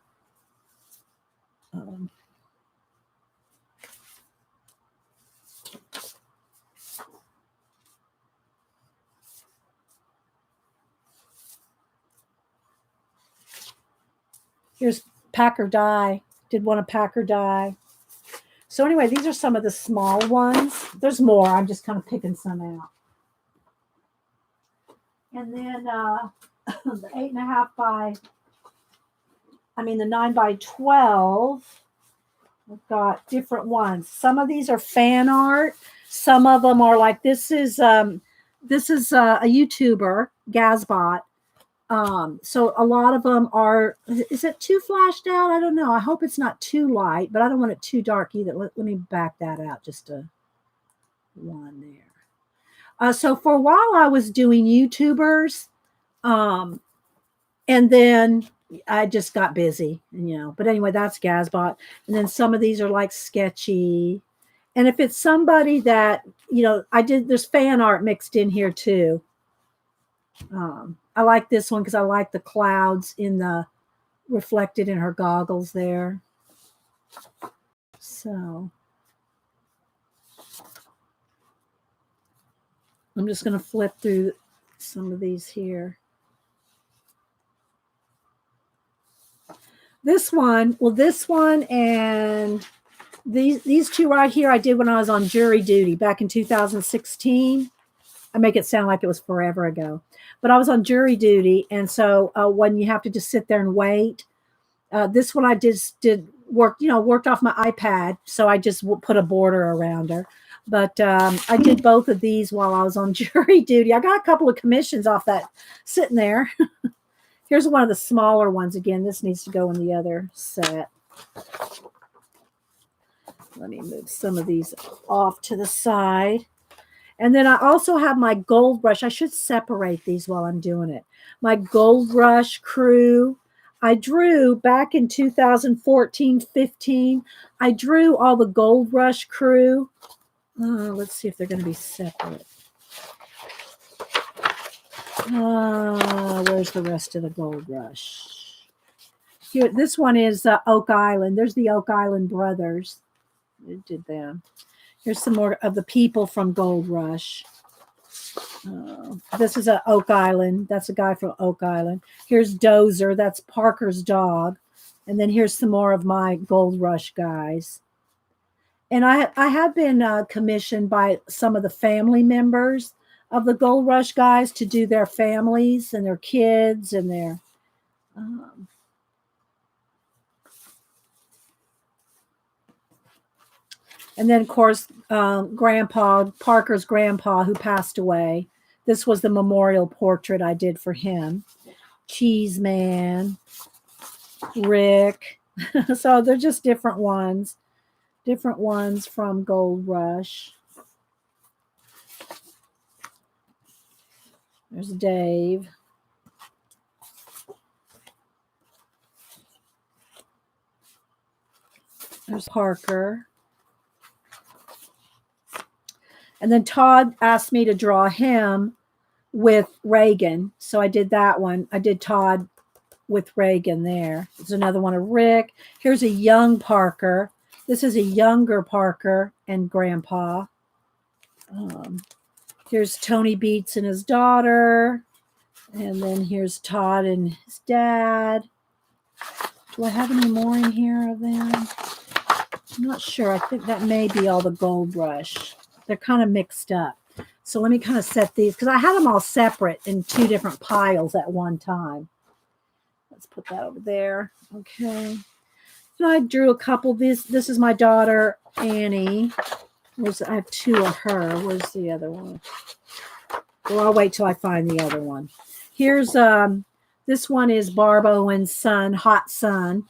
Here's Packer die. Did one of Packer die. So anyway, these are some of the small ones. There's more. I'm just kind of picking some out. And then the 8.5 by, the 9x12. I've got different ones. Some of these are fan art. Some of them are like this is a YouTuber, Gazbot. So a lot of them are, is it too flashed out? I don't know. I hope it's not too light, but I don't want it too dark either. Let me back that out just a one there. So for a while I was doing YouTubers, and then I just got busy, but anyway, that's Gazbot. And then some of these are like Sketchy. And if it's somebody that, there's fan art mixed in here too. I like this one because I like the clouds reflected in her goggles there. So I'm just going to flip through some of these here. This one and these two right here I did when I was on jury duty back in 2016. I make it sound like it was forever ago, but I was on jury duty, and so when you have to just sit there and wait, this one I just did worked off my iPad, so I just put a border around her. But I did both of these while I was on jury duty. I got a couple of commissions off that sitting there. Here's one of the smaller ones. Again, this needs to go in the other set. Let me move some of these off to the side. And then I also have my Gold Rush. I should separate these while I'm doing it. My Gold Rush crew. I drew back in 2014, 15. I drew all the Gold Rush crew. Let's see if they're going to be separate. Where's the rest of the Gold Rush? Here, this one is Oak Island. There's the Oak Island brothers. I did them. Here's some more of the people from Gold Rush. This is a Oak Island. That's a guy from Oak Island. Here's Dozer. That's Parker's dog. And then here's some more of my Gold Rush guys. And I have been commissioned by some of the family members of the Gold Rush guys to do their families and their kids and their... and then, of course, Parker's grandpa, who passed away. This was the memorial portrait I did for him. Cheese Man, Rick. So they're just different ones from Gold Rush. There's Dave. There's Parker. And then Todd asked me to draw him with Reagan. So I did that one. I did Todd with Reagan there. There's another one of Rick. Here's a young Parker. This is a younger Parker and Grandpa. Here's Tony Beats and his daughter. And then here's Todd and his dad. Do I have any more in here of them? I'm not sure. I think that may be all the Gold Rush. They're kind of mixed up. So let me kind of set these, because I had them all separate in two different piles at one time. Let's put that over there. Okay. So I drew a couple. This is my daughter, Annie. I have two of her. Where's the other one? Well, I'll wait till I find the other one. Here's, this one is Barb Owen's son, Hot Son.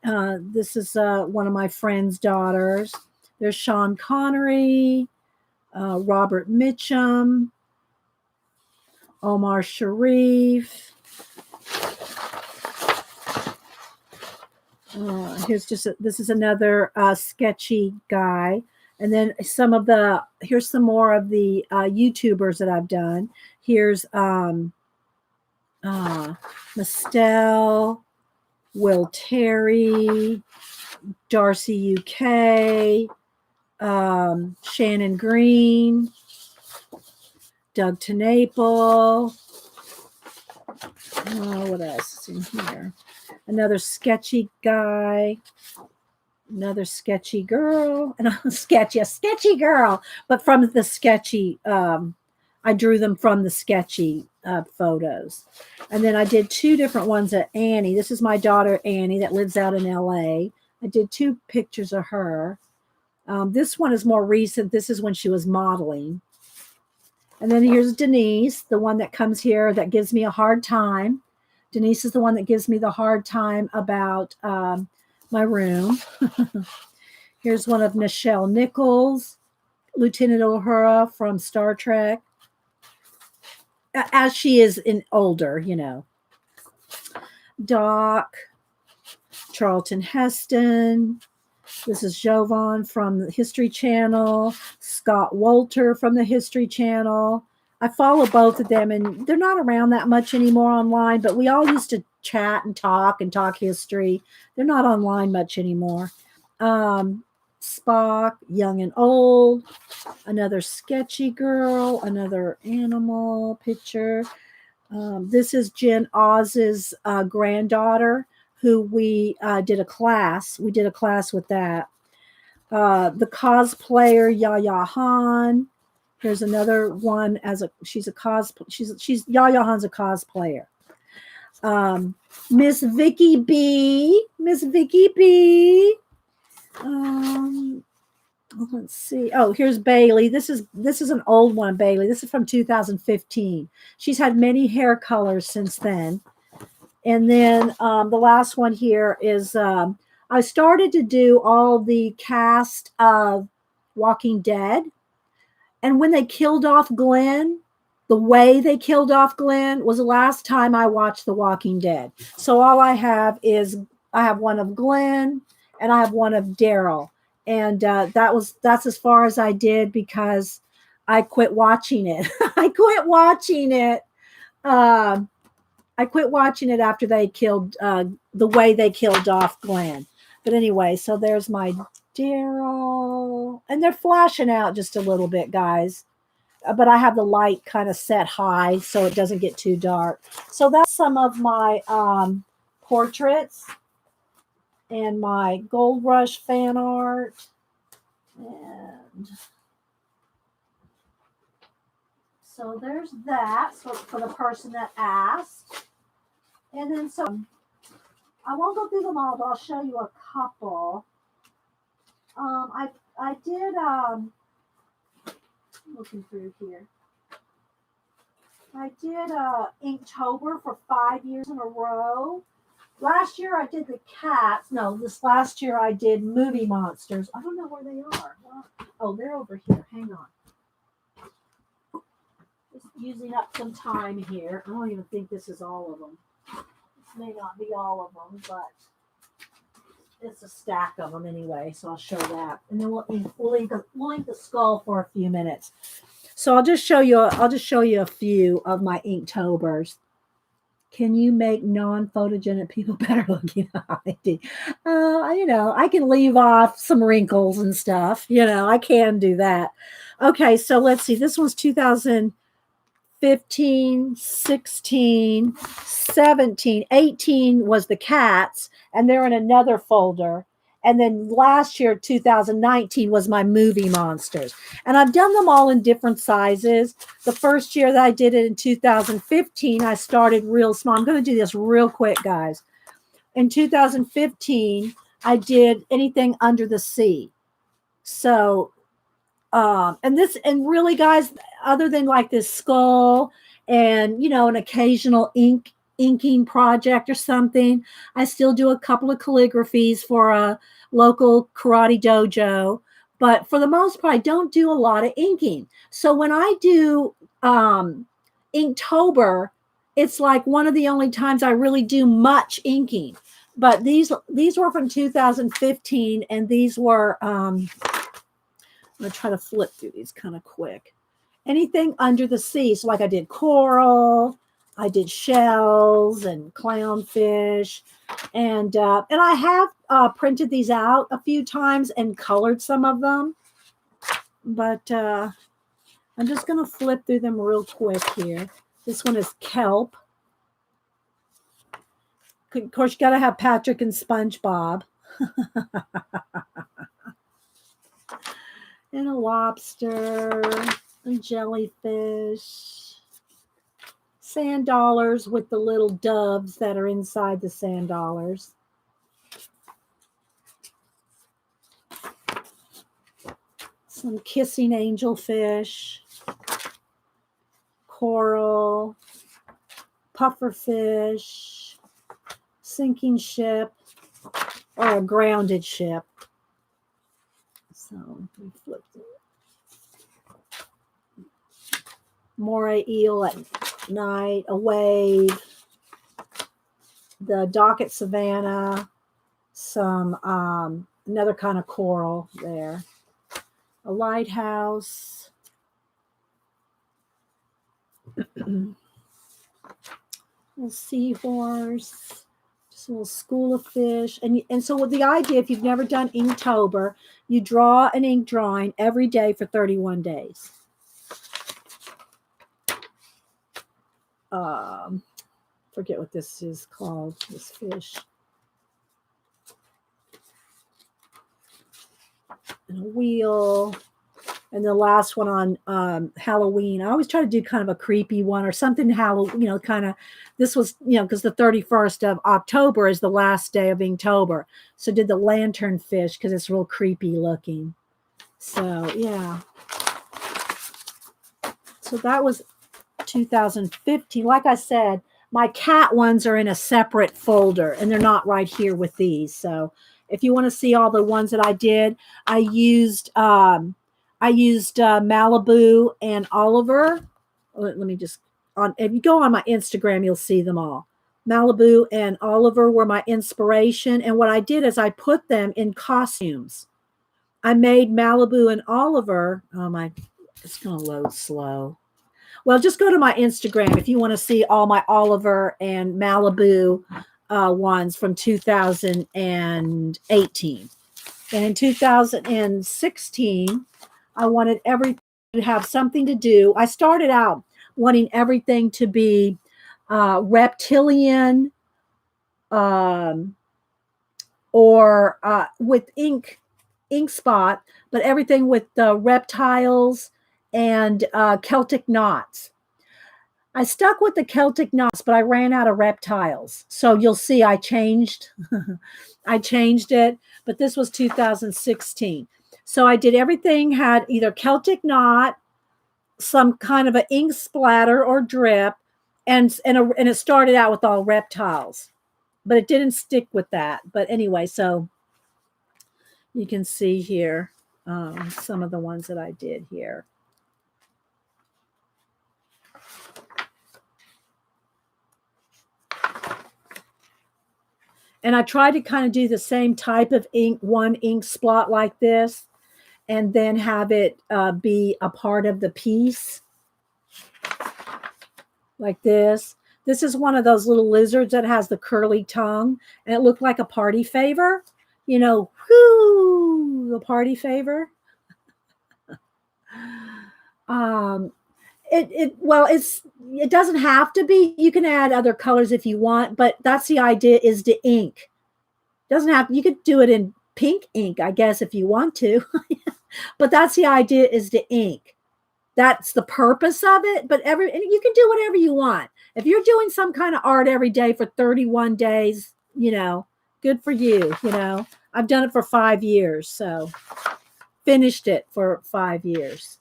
This is one of my friend's daughters. There's Sean Connery, Robert Mitchum, Omar Sharif. This is another sketchy guy. And then here's some more of the YouTubers that I've done. Here's Mistel, Will Terry, Darcy UK, Shannon Green, Doug Tenaple. What else is in here? Another sketchy guy, another sketchy girl, and a sketchy girl, but from the sketchy. I drew them from the sketchy photos. And then I did two different ones of Annie. This is my daughter, Annie, that lives out in LA. I did two pictures of her. This one is more recent. This is when she was modeling. And then here's Denise, the one that comes here that gives me a hard time. Denise is the one that gives me the hard time about my room. Here's one of Nichelle Nichols, Lieutenant Uhura from Star Trek. As she is older, Doc, Charlton Heston, This is Jovan from the History Channel, Scott Wolter from the History Channel. I follow both of them, and they're not around that much anymore online, but we all used to chat and talk history. They're not online much anymore. Spock, Young and Old, another Sketchy girl, another animal picture. This is Jen Oz's granddaughter, who we did a class. We did a class with that. The cosplayer Yaya Han. Here's another one she's Yaya Han's a cosplayer. Miss Vicky B. Let's see. Oh, here's Bailey. This is an old one, Bailey. This is from 2015. She's had many hair colors since then. And then the last one here is I started to do all the cast of Walking Dead. And when they killed off Glenn, the way they killed off Glenn was the last time I watched The Walking Dead. So all I have one of Glenn and I have one of Daryl. And that's as far as I did because I quit watching it. I quit watching it after they killed the way they killed off Glenn. But anyway, so there's my Daryl, and they're flashing out just a little bit, guys. But I have the light kind of set high so it doesn't get too dark. So that's some of my portraits and my Gold Rush fan art. And so there's that. So for the person that asked. And then so I won't go through them all, but I'll show you a couple. I did looking through here. I did Inktober for 5 years in a row. Last year I did the cats. No, this last year I did movie monsters. I don't know where they are. Oh, they're over here. Hang on. Just using up some time here. I don't even think this is all of them. This may not be all of them, but it's a stack of them anyway, so I'll show that. And then we'll link the skull for a few minutes. So I'll just show you a few of my Inktobers. Can you make non-photogenic people better looking? I can leave off some wrinkles and stuff. I can do that. Okay, so let's see. This one's 2015, 16, 17, 18 was the cats, and they're in another folder. And then last year, 2019, was my movie monsters. And I've done them all in different sizes. The first year that I did it in 2015, I started real small. I'm going to do this real quick, guys. In 2015, I did anything under the sea. So, and really, guys, other than like this skull and, an occasional inking project or something, I still do a couple of calligraphies for a local karate dojo, but for the most part I don't do a lot of inking. So when I do Inktober, it's like one of the only times I really do much inking. But these were from 2015, and these were I'm going to try to flip through these kind of quick. Anything under the sea. So like I did coral, I did shells and clownfish, and I have printed these out a few times and colored some of them, but I'm just going to flip through them real quick here. This one is kelp. Of course, you got to have Patrick and SpongeBob. And a lobster, a jellyfish. Sand dollars with the little doves that are inside the sand dollars. Some kissing angelfish, coral, pufferfish, sinking ship, or a grounded ship. So we flip it. Moray eel at night, a wave, the dock at Savannah, some another kind of coral there. A lighthouse. Little seahorse. Just a little school of fish. And so with the idea, if you've never done Inktober, you draw an ink drawing every day for 31 days. Forget what this is called, this fish. And a wheel. And the last one on Halloween. I always try to do kind of a creepy one or something Halloween, kind of, this was, because the 31st of October is the last day of Inktober. So did the lantern fish because it's real creepy looking. So, yeah. So that was 2015. Like I said, my cat ones are in a separate folder and they're not right here with these. So if you want to see all the ones that I did, I used Malibu and Oliver. Let me just if you go on my Instagram, you'll see them all. Malibu and Oliver were my inspiration. And what I did is I put them in costumes. I made Malibu and Oliver. It's going to load slow. Well, just go to my Instagram if you want to see all my Oliver and Malibu ones from 2018. And in 2016, I wanted everything to have something to do. I started out wanting everything to be reptilian or with ink spot, but everything with reptiles and Celtic knots. I stuck with the Celtic knots, but I ran out of reptiles. So you'll see I changed. I changed it, but this was 2016. So I did everything had either Celtic knot, some kind of an ink splatter or drip, and it started out with all reptiles, but it didn't stick with that. But anyway, so you can see here some of the ones that I did here. And I tried to kind of do the same type of ink, one ink spot like this, and then have it be a part of the piece like this. This is one of those little lizards that has the curly tongue, and it looked like a party favor. Whoo, the party favor. It doesn't have to be. You can add other colors if you want, but that's the idea, is to ink. Doesn't have, you could do it in pink ink, I guess, if you want to. But that's the idea, is to ink. That's the purpose of it. But and you can do whatever you want. If you're doing some kind of art every day for 31 days, good for you. I've done it for 5 years, so finished it for 5 years.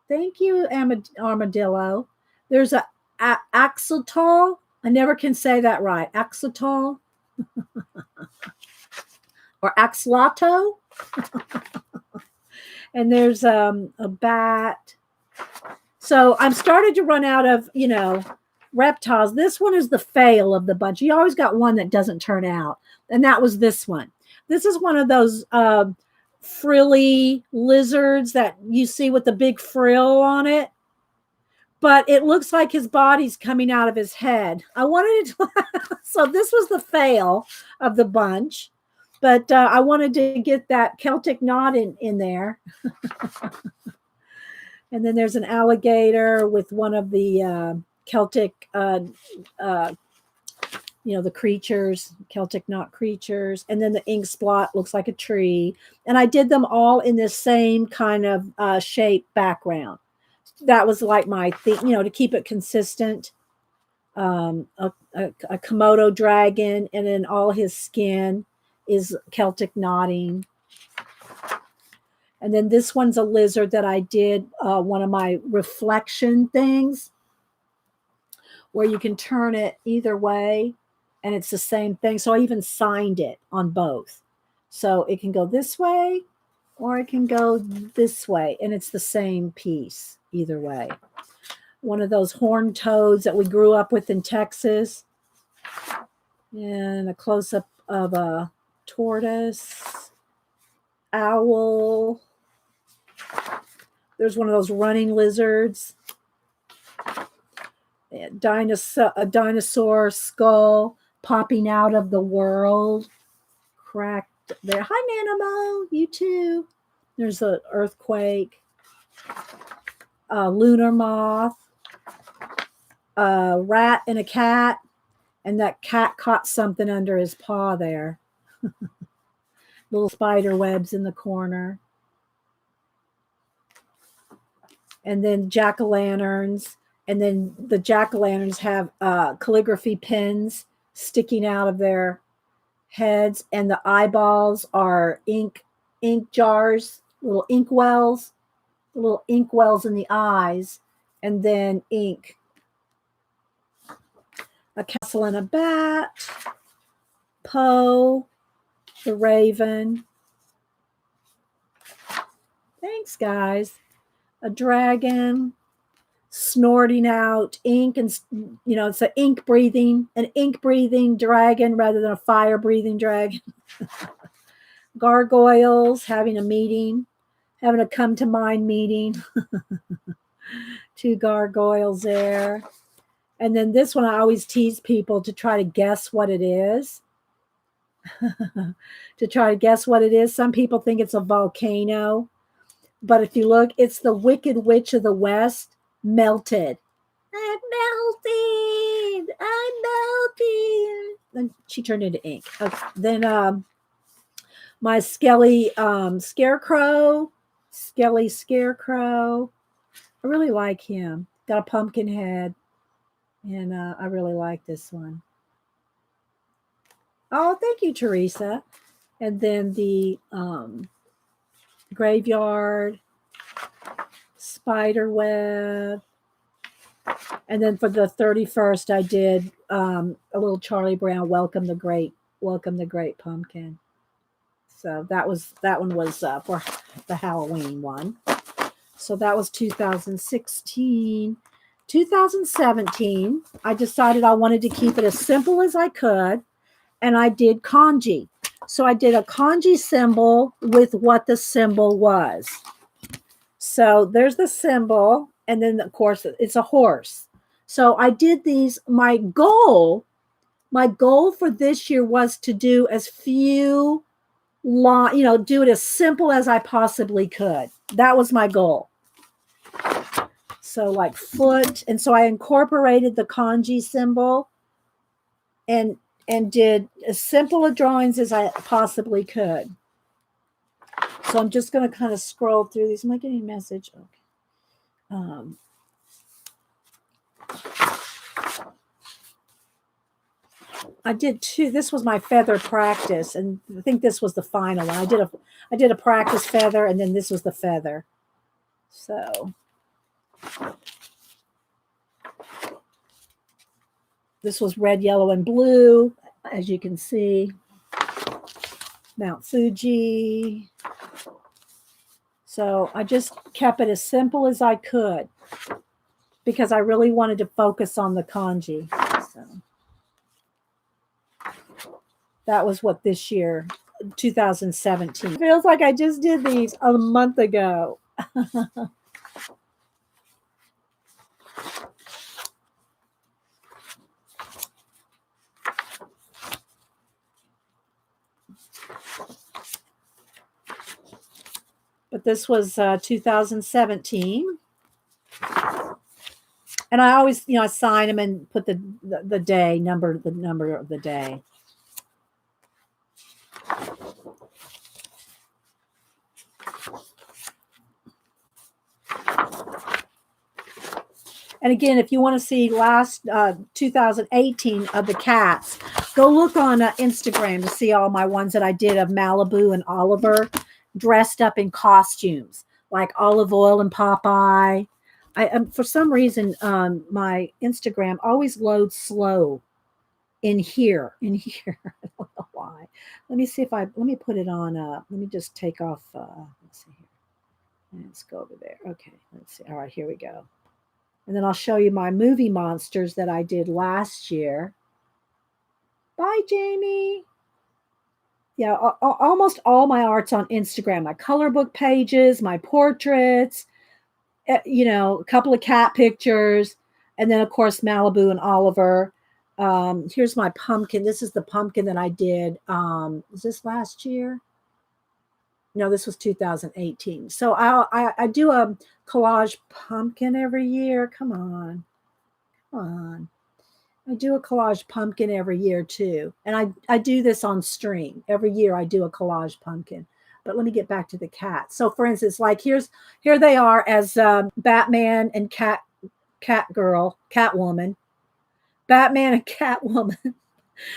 Thank you, Armadillo. There's a axolotl. I never can say that right. Axolotl or axolotl. And there's a bat. So I'm starting to run out of, reptiles. This one is the fail of the bunch. You always got one that doesn't turn out. And that was this one. This is one of those frilly lizards that you see with the big frill on it. But it looks like his body's coming out of his head. I wanted it to, so this was the fail of the bunch. But I wanted to get that Celtic knot in there. And then there's an alligator with one of the Celtic, the creatures, Celtic knot creatures. And then the ink spot looks like a tree. And I did them all in this same kind of shape background. That was like my thing, to keep it consistent. A Komodo dragon, and then all his skin is Celtic knotting. And then this one's a lizard that I did one of my reflection things where you can turn it either way and it's the same thing. So I even signed it on both. So it can go this way or it can go this way, and it's the same piece either way. One of those horned toads that we grew up with in Texas. And a close-up of a tortoise. owl. There's one of those running lizards. A dinosaur skull popping out of the world. Cracked there. Hi, Nanamo. You too. There's an earthquake. A lunar moth. A rat and a cat. And that cat caught something under his paw there. Little spider webs in the corner. And then jack-o'-lanterns. And then the jack-o'-lanterns have calligraphy pens sticking out of their heads. And the eyeballs are ink jars, little ink wells in the eyes. And then ink. A castle and a bat. Poe. The raven. Thanks, guys. A dragon snorting out ink, and it's an ink breathing dragon rather than a fire breathing dragon. Gargoyles having a come to mind meeting. 2 gargoyles there. And then this one, I always tease people to try to guess what it is. Some people think it's a volcano. But if you look, it's the Wicked Witch of the West melted. I'm melting. Then she turned into ink. Okay. Then my Skelly Scarecrow. I really like him. Got a pumpkin head. And I really like this one. Oh, thank you, Teresa. And then the graveyard, spider web. And then for the 31st, I did a little Charlie Brown, welcome the great pumpkin. So that one was for the Halloween one. So that was 2016. 2017, I decided I wanted to keep it as simple as I could, and I did kanji. So I did a kanji symbol with what the symbol was. So there's the symbol, and then of course it's a horse. So I did these. My goal for this year was to do as few do it as simple as I possibly could. That was my goal. So like foot, and so I incorporated the kanji symbol and did as simple a drawings as I possibly could. So I'm just going to kind of scroll through these. Am I getting a message? Okay. I did 2. This was my feather practice, and I think this was the final one. I did a practice feather, and then this was the feather. So this was red, yellow, and blue, as you can see. Mount Fuji. So I just kept it as simple as I could because I really wanted to focus on the kanji. So that was what this year, 2017. It feels like I just did these a month ago. But this was 2017. And I always, I sign them and put the number of the day. And again, if you want to see last 2018 of the cats, go look on Instagram to see all my ones that I did of Malibu and Oliver dressed up in costumes, like Olive Oil and Popeye. For some reason, my Instagram always loads slow in here. I don't know why. Let me put it on. Let me just take off. Let's see here. Let's go over there. Okay, let's see. All right, here we go. And then I'll show you my movie monsters that I did last year. Bye, Jamie. Yeah, almost all my art's on Instagram. My color book pages, my portraits, a couple of cat pictures, and then of course Malibu and Oliver. Here's my pumpkin. This is the pumpkin that I did. Was this last year? No, this was 2018. So I do a collage pumpkin every year. Come on, come on. I do a collage pumpkin every year too. And I do this on stream. Every year I do a collage pumpkin. But let me get back to the cat. So for instance, like here they are as Batman and Catwoman. Batman and Catwoman.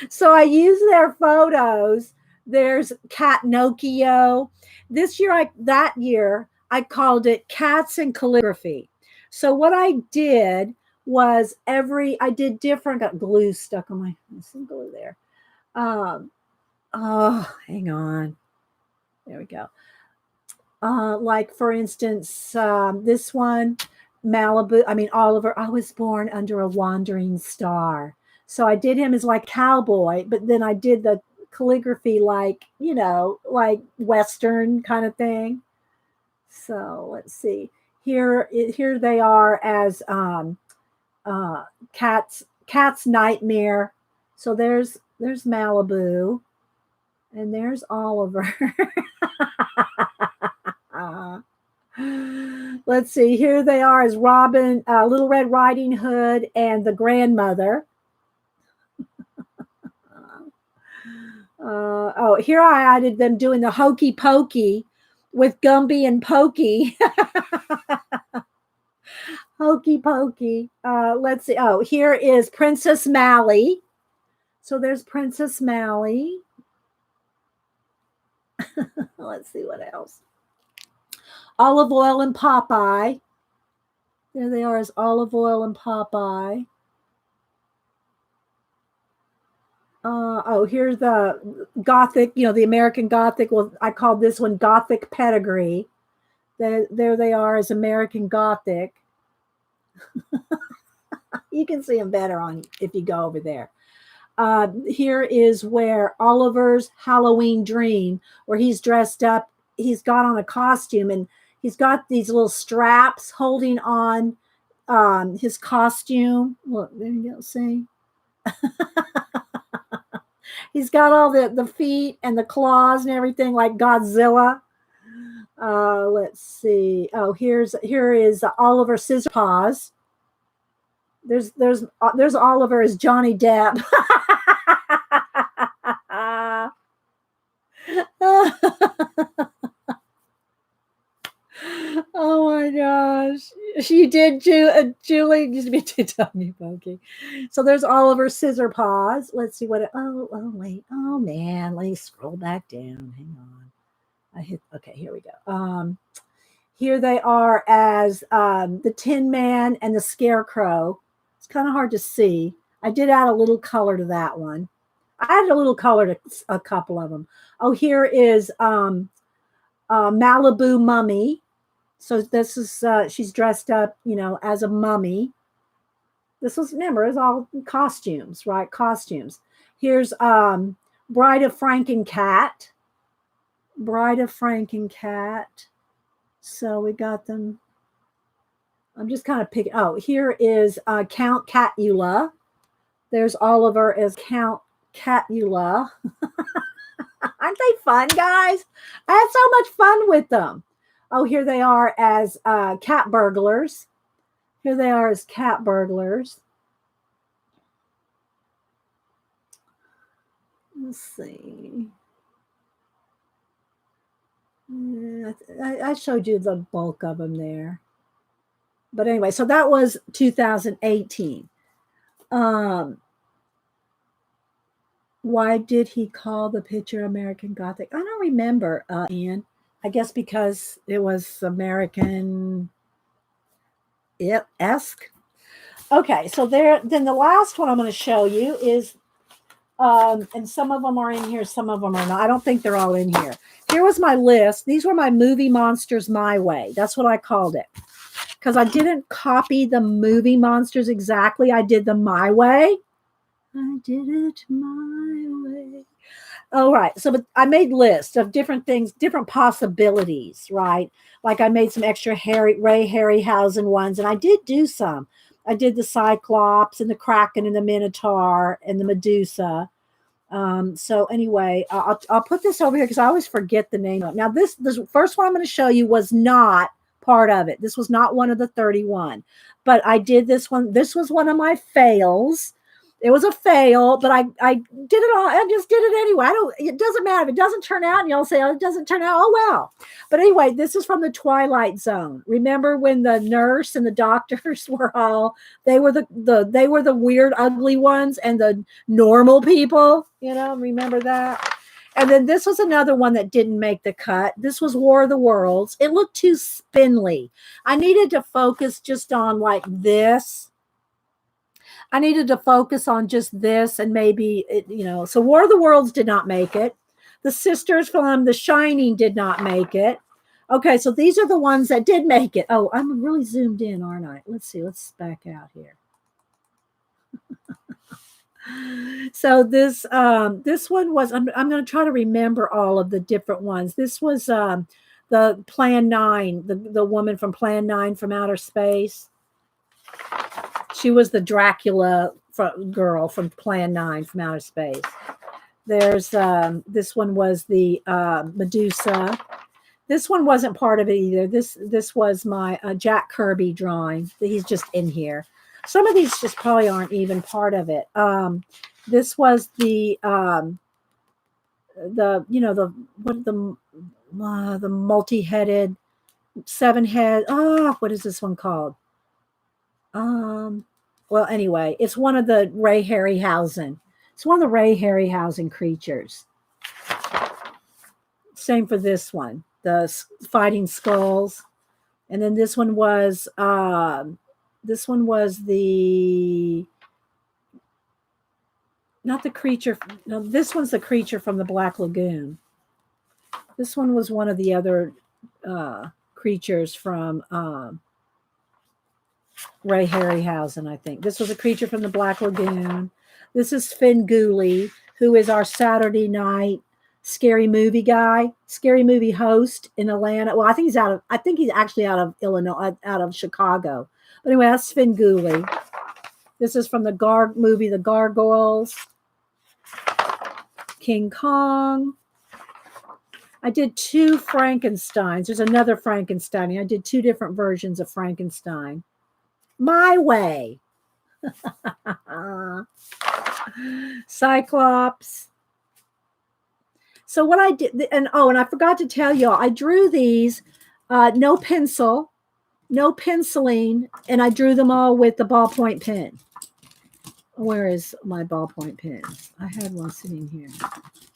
So I use their photos. There's Cat Nokio. That year I called it Cats and Calligraphy. So what I did was I did different, got glue stuck on some glue there. Oh, hang on. There we go. Like for instance, this one, Oliver, I was born under a wandering star. So I did him as like cowboy, but then I did the calligraphy like, like Western kind of thing. So let's see. Here they are as cat's nightmare. So there's Malibu and there's Oliver. Let's see. Here they are as Robin, Little Red Riding Hood, and the grandmother. Here I added them doing the hokey pokey with Gumby and Pokey. Hokey pokey. Let's see. Oh, here is Princess Mally. So there's Princess Mally. Let's see what else. Olive Oil and Popeye. There they are as Olive Oil and Popeye. Here's the Gothic, the American Gothic. Well, I called this one Gothic Pedigree. There they are as American Gothic. You can see them better if you go over there. Here is where Oliver's Halloween Dream, where he's dressed up. He's got on a costume and he's got these little straps holding on his costume. Look, there you go. See? He's got all the feet and the claws and everything like Godzilla. Let's see. Oh, here is Oliver Scissor Paws. There's Oliver as Johnny Depp. Oh my gosh. She did Julie used to be too tiny pokey. So there's Oliver Scissor Paws. Let's see what wait. Oh man, let me scroll back down. Hang on. Okay, here we go. Here they are as the Tin Man and the Scarecrow. It's kind of hard to see. I did add a little color to that one. I added a little color to a couple of them. Oh, here is Malibu Mummy. So this is she's dressed up, as a mummy. Remember, it's all costumes, right? Costumes. Here's Bride of Frankencat. Bride of Frankencat. So we got them. I'm just kind of picking. Oh, here is Count Catula. There's Oliver as Count Catula. Aren't they fun, guys? I had so much fun with them. Oh, here they are as cat burglars. Here they are as cat burglars. Let's see. I showed you the bulk of them there. But anyway, so that was 2018. Why did he call the picture American Gothic? I don't remember, Ian. I guess because it was American-esque. Okay, so then the last one I'm going to show you is, and some of them are in here, some of them are not. I don't think they're all in here. Here was my list. These were my movie monsters my way. That's what I called it. Because I didn't copy the movie monsters exactly. I did them my way. I did it my way. Oh, right. So, but I made lists of different things, different possibilities, right? Like I made some extra Ray Harryhausen ones, and I did do some. I did the Cyclops and the Kraken and the Minotaur and the Medusa. So anyway, I'll put this over here because I always forget the name of it. Now, this first one I'm going to show you was not part of it. This was not one of the 31, but I did this one. This was one of my fails. It was a fail, but I did it all. I just did it anyway. It doesn't matter if it doesn't turn out, and y'all say, oh, it doesn't turn out. Oh, well. But anyway, this is from the Twilight Zone. Remember when the nurse and the doctors were all, they were they were the weird, ugly ones, and the normal people, remember that? And then this was another one that didn't make the cut. This was War of the Worlds. It looked too spindly. I needed to focus just on like this. I needed to focus on just this and maybe, so War of the Worlds did not make it. The sisters from The Shining did not make it. Okay, so these are the ones that did make it. Oh, I'm really zoomed in, aren't I? Let's see. Let's back out here. So this one was, I'm going to try to remember all of the different ones. This was the Plan 9, the woman from Plan 9 from outer space. She was the Dracula girl from Plan 9 from outer space. There's this one was the Medusa. This one wasn't part of it either. This was my Jack Kirby drawing. He's just in here. Some of these just probably aren't even part of it. This was the multi-headed 7-head. Oh, what is this one called? Well, anyway, it's one of the Ray Harryhausen. It's one of the Ray Harryhausen creatures. Same for this one, the fighting skulls. And then this one was the, not the creature. No, this one's the creature from the Black Lagoon. This one was one of the other creatures from Ray Harryhausen, I think. This was a creature from the Black Lagoon. This is Finguli, who is our Saturday night scary movie guy, scary movie host in Atlanta. Well, I think he's actually out of Illinois, out of Chicago. But anyway, that's Finguli. This is from the movie, The Gargoyles. King Kong. I did 2 Frankensteins. There's another Frankenstein. I did 2 different versions of Frankenstein. My way. Cyclops. So what I did, and I forgot to tell y'all, I drew these, no pencil, no penciling, and I drew them all with the ballpoint pen. Where is my ballpoint pen? I had one sitting here.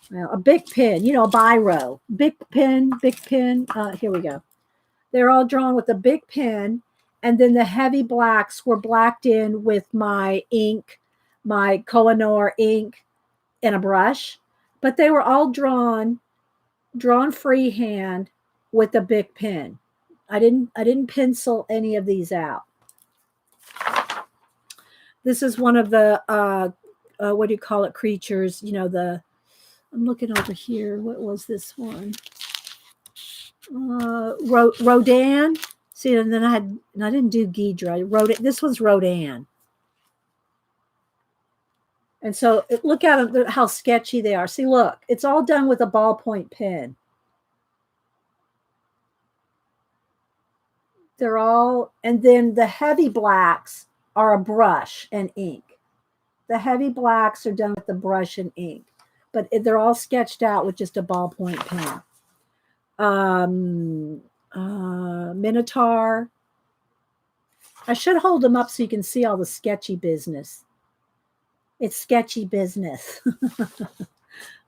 Well, a big pen, a biro. Big pen. Here we go. They're all drawn with a big pen, and then the heavy blacks were blacked in with my ink, my Koh-i-Noor ink, and a brush. But they were all drawn freehand with a big pen. I didn't pencil any of these out. This is one of the what do you call it, creatures? I'm looking over here. What was this one? Rodan. See, and then I didn't do Ghidra. This was Rodan. And so look at how sketchy they are. See, look, it's all done with a ballpoint pen. They're all, and then the heavy blacks are a brush and ink. The heavy blacks are done with the brush and ink, but they're all sketched out with just a ballpoint pen. Minotaur. I should hold them up so you can see all the sketchy business. It's sketchy business.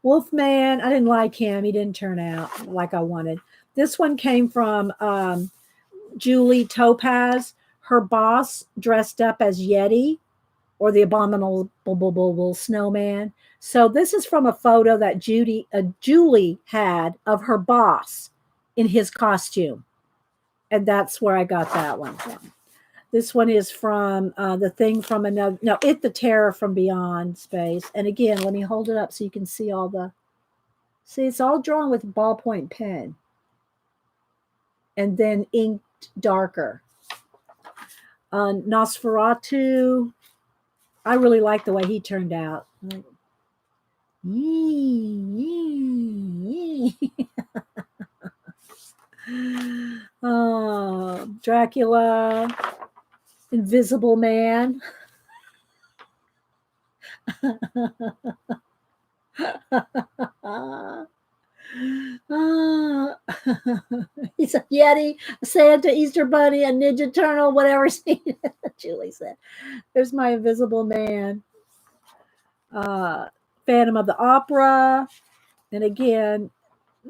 Wolfman, I didn't like him. He didn't turn out like I wanted. This one came from Julie Topaz. Her boss dressed up as Yeti or the abominable snowman. So this is from a photo that Julie had of her boss in his costume. And that's where I got that one from. This one is from the thing from another. No, the Terror from Beyond Space. And again, let me hold it up so you can see all the. See, it's all drawn with ballpoint pen. And then inked darker. Nosferatu. I really like the way he turned out. Dracula, Invisible Man. He's a Yeti, a Santa, Easter Bunny, a Ninja Turtle, whatever Julie said. There's my Invisible Man. Phantom of the Opera. And again,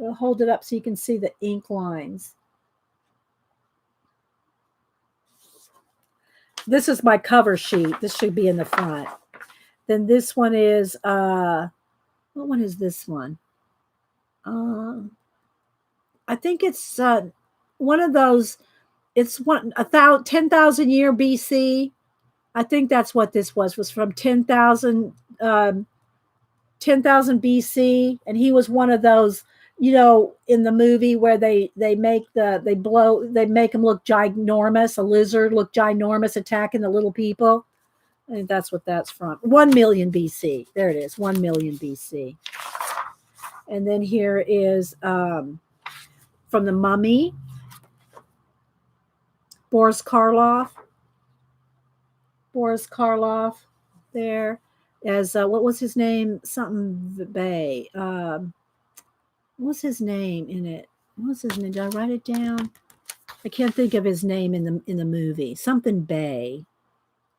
I'll hold it up so you can see the ink lines. This is my cover sheet. This should be in the front. Then this one is, what one is this one? I think it's one of those, it's 10,000 year BC. I think that's what this was from 10,000 BC. And he was one of those, you know, in the movie where they make him look ginormous, a lizard look ginormous attacking the little people. I think that's what that's from. 1 million BC. There it is, 1 million BC. And then here is from The Mummy, Boris Karloff. There as what was his name? Something Bay. What's his name in it? What's his name? Did I write it down? I can't think of his name in the movie. Something Bay.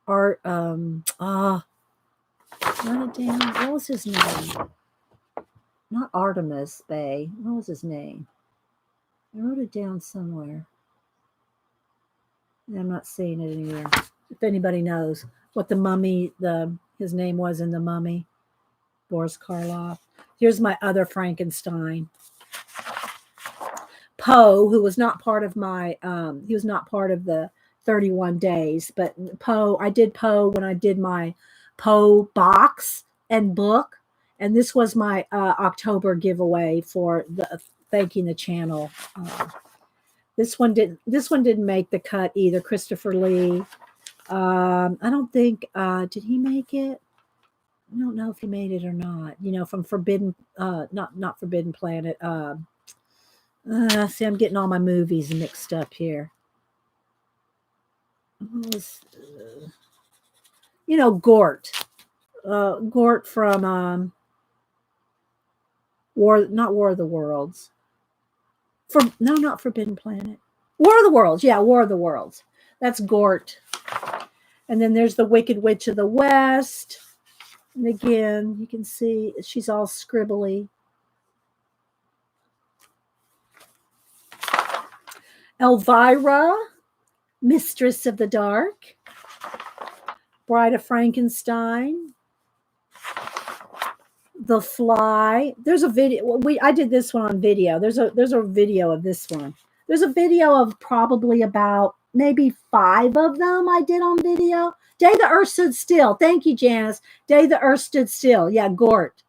Write it down. What was his name? Not Artemis Bay. What was his name? I wrote it down somewhere. I'm not seeing it anywhere. If anybody knows what The Mummy, his name was in The Mummy, Boris Karloff. Here's my other Frankenstein. Poe, who was not part of he was not part of the 31 days, but Poe, I did Poe when I did my Poe box and book. And this was my October giveaway for thanking the channel. This one didn't make the cut either. Christopher Lee. I don't think did he make it? I don't know if he made it or not. You know, from Forbidden, not Forbidden Planet. See, I'm getting all my movies mixed up here. You know, Gort. Gort from not War of the Worlds. Not Forbidden Planet. War of the Worlds. Yeah, War of the Worlds. That's Gort. And then there's the Wicked Witch of the West. And again, you can see she's all scribbly. Elvira, Mistress of the Dark. Bride of Frankenstein. The Fly. There's a video. I did this one on video. There's a video of this one. There's a video of probably about maybe 5 of them I did on video. Day the Earth Stood Still. Thank you, Janice. Day the Earth Stood Still. Yeah, Gort,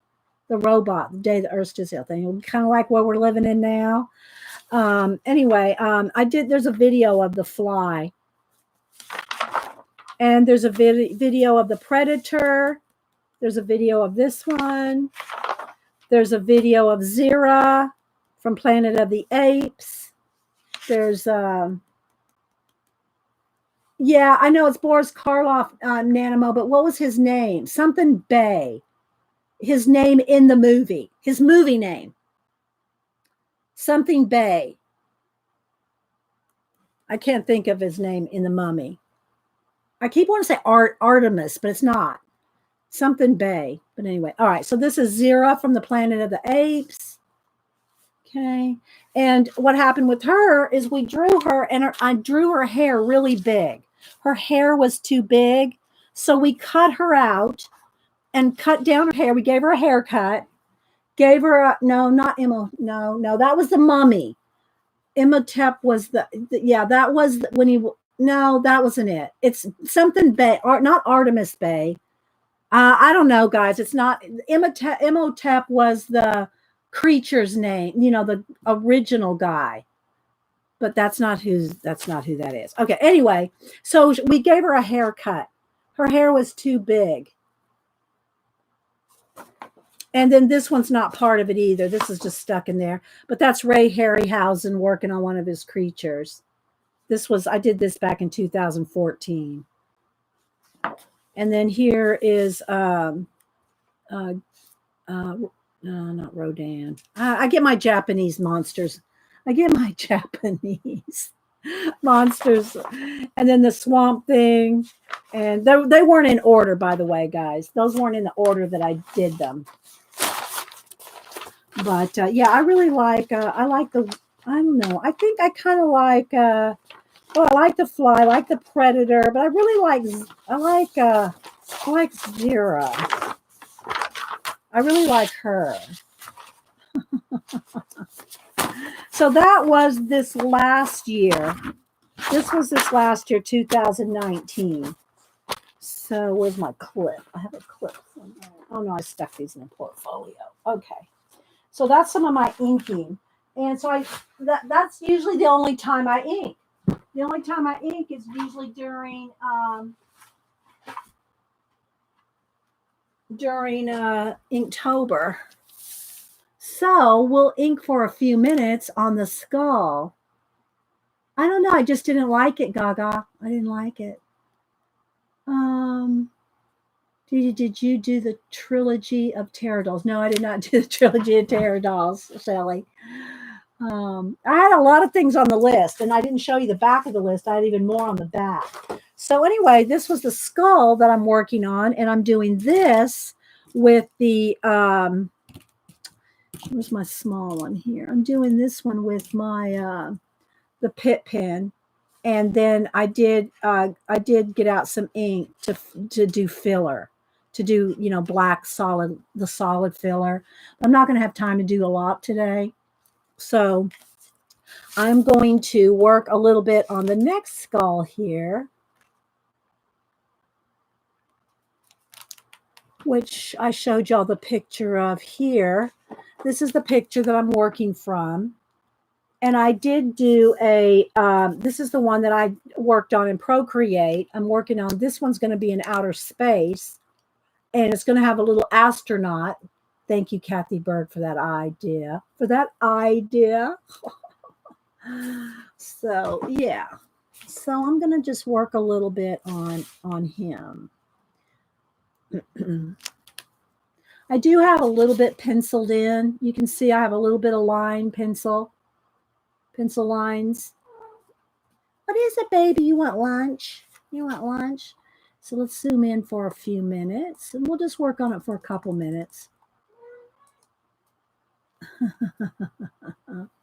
the robot. The Day the Earth Stood Still thing. Kind of like what we're living in now. Anyway, there's a video of The Fly. And there's a video of The Predator. There's a video of this one. There's a video of Zira from Planet of the Apes. There's, yeah, I know it's Boris Karloff, Nanimo, but what was his name? Something Bay. His name in the movie. His movie name. Something Bay. I can't think of his name in The Mummy. I keep wanting to say Artemis, but it's not. Something Bay. But anyway, all right. So this is Zira from the Planet of the Apes. Okay. And what happened with her is we drew her, and I drew her hair really big. Her hair was too big. So we cut her out and cut down her hair. We gave her a haircut. Gave her that was the Mummy. Imhotep was that was when that wasn't it. It's something Bay, or not Artemis Bay. I don't know, guys. It's not Imhotep was the creature's name, you know, the original guy. But that's not who that is. Okay, anyway, so we gave her a haircut. Her hair was too big. And then this one's not part of it either. This is just stuck in there. But that's Ray Harryhausen working on one of his creatures. I did this back in 2014. And then here is not Rodin. I get my Japanese monsters. I get my Japanese monsters. And then the Swamp Thing. And they weren't in order, by the way, guys. Those weren't in the order that I did them. But yeah, I really like, I like the, I don't know. I think I kind of like, I like the Fly, I like the Predator, but I really I like Zira. I really like her. So that was this last year. This was this last year, 2019. So where's my clip? I have a clip somewhere. Oh no, I stuck these in a portfolio. Okay. So that's some of my inking. And so that's usually the only time I ink. The only time I ink is usually during Inktober. So we'll ink for a few minutes on the skull. I don't know. I just didn't like it, Gaga. I didn't like it. Did you do the trilogy of Terror Dolls? No, I did not do the trilogy of Terror Dolls, Shelly. I had a lot of things on the list, and I didn't show you the back of the list. I had even more on the back. So anyway, this was the skull that I'm working on, and I'm doing this with the, where's my small one here? I'm doing this one with my, the pit pen. And then I did get out some ink to do filler, to do, you know, black solid, the solid filler. I'm not going to have time to do a lot today. So I'm going to work a little bit on the next skull here, which I showed y'all the picture of here. This is the picture that I'm working from. And I did do this is the one that I worked on in Procreate. I'm working on, this one's going to be in outer space. And it's going to have a little astronaut. Thank you, Kathy Berg, for that idea. So, yeah. So I'm going to just work a little bit on him. I do have a little bit penciled in. You can see I have a little bit of pencil lines. What is it, baby? You want lunch? You want lunch? So let's zoom in for a few minutes, and we'll just work on it for a couple minutes.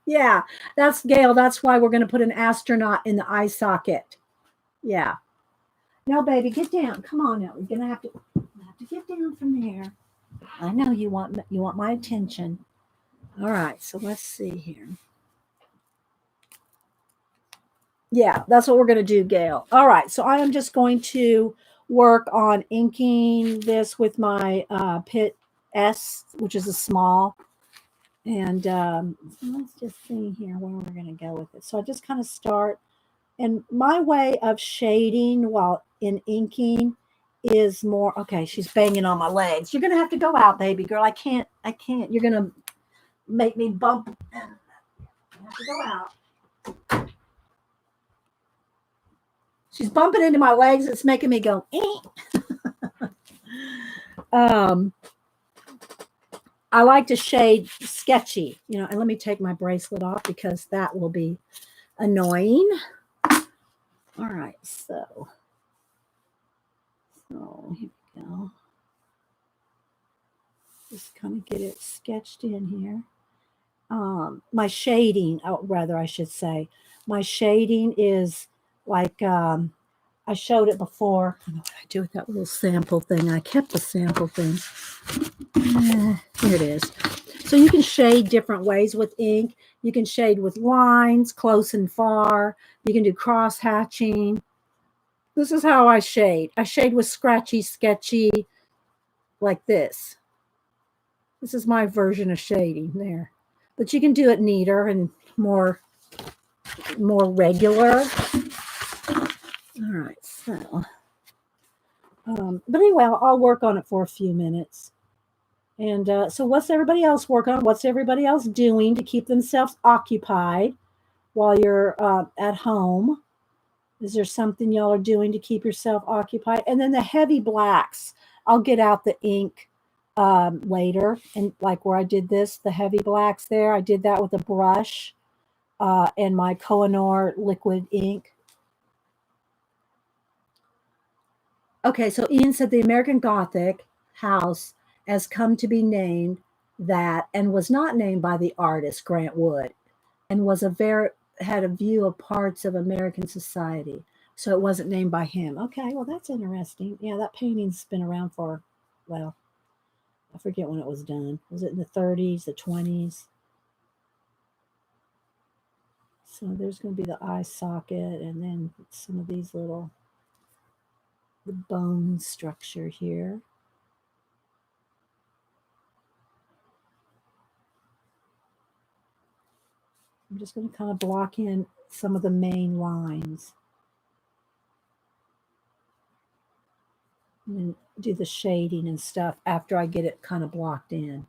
Yeah, that's Gail. That's why we're going to put an astronaut in the eye socket. Yeah. No, baby, get down. Come on now. You're going to have to get down from there. I know you want my attention. All right, so let's see here. Yeah, that's what we're going to do, Gail. All right, so I am just going to work on inking this with my Pit S, which is a small. And let's just see here where we're going to go with it. So I just kind of start. And my way of shading while in inking is more, okay, she's banging on my legs. You're going to have to go out, baby girl. I can't. You're going to make me bump. You have to go out. She's bumping into my legs. It's making me go, I like to shade sketchy, you know, and let me take my bracelet off because that will be annoying. All right, so here we go. Just kind of get it sketched in here. My shading, I should say, my shading is like, I showed it before. I don't know what I do with that little sample thing. I kept the sample thing. Here it is. So you can shade different ways with ink. You can shade with lines, close and far. You can do cross hatching. This is how I shade. I shade with scratchy, sketchy, like this. This is my version of shading there. But you can do it neater and more regular. All right, so but anyway, I'll work on it for a few minutes. And so, what's everybody else working on? What's everybody else doing to keep themselves occupied while you're at home? Is there something y'all are doing to keep yourself occupied? And then the heavy blacks, I'll get out the ink later. And like where I did this, the heavy blacks there, I did that with a brush and my Kohinoor liquid ink. Okay, so Ian said the American Gothic house has come to be named that and was not named by the artist Grant Wood and was had a view of parts of American society. So it wasn't named by him. Okay, well that's interesting. Yeah, that painting's been around for, well, I forget when it was done. Was it in the 30s, the 20s? So there's going to be the eye socket and then some of these little the bone structure here. I'm just going to kind of block in some of the main lines. And then do the shading and stuff after I get it kind of blocked in.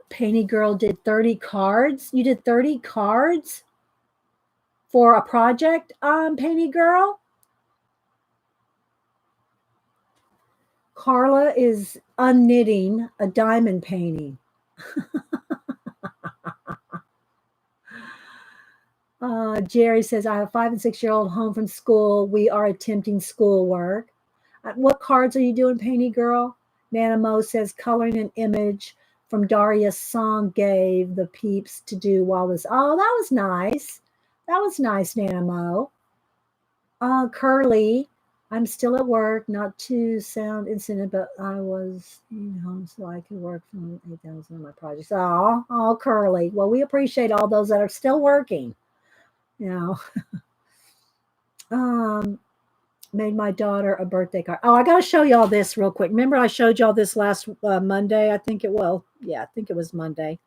Painty Girl did 30 cards. You did 30 cards for a project, Painty Girl? Carla is unknitting a diamond painting. Jerry says, I have a 5 and 6-year-old home from school. We are attempting schoolwork. What cards are you doing, Painty Girl? Nana Mo says, coloring an image from Daria's song gave the peeps to do while this. Oh, that was nice. That was nice, Nana Mo. Curly, I'm still at work, not to sound incident, but I was home so I could work from 8,000 on my projects. Oh, Curly. Well, we appreciate all those that are still working. Made my daughter a birthday card. Oh, I got to show y'all this real quick. Remember I showed y'all this last Monday? I think it was Monday.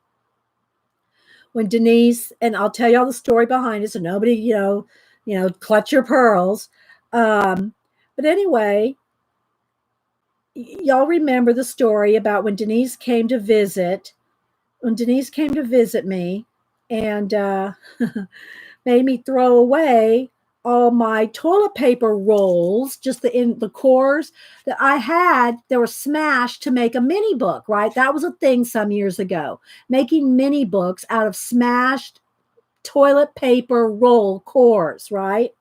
When Denise, and I'll tell y'all the story behind it so nobody, clutch your pearls. But anyway, y'all remember the story about when Denise came to visit me and made me throw away all my toilet paper rolls, just the cores that I had that were smashed to make a mini book, right? That was a thing some years ago, making mini books out of smashed toilet paper roll cores, right?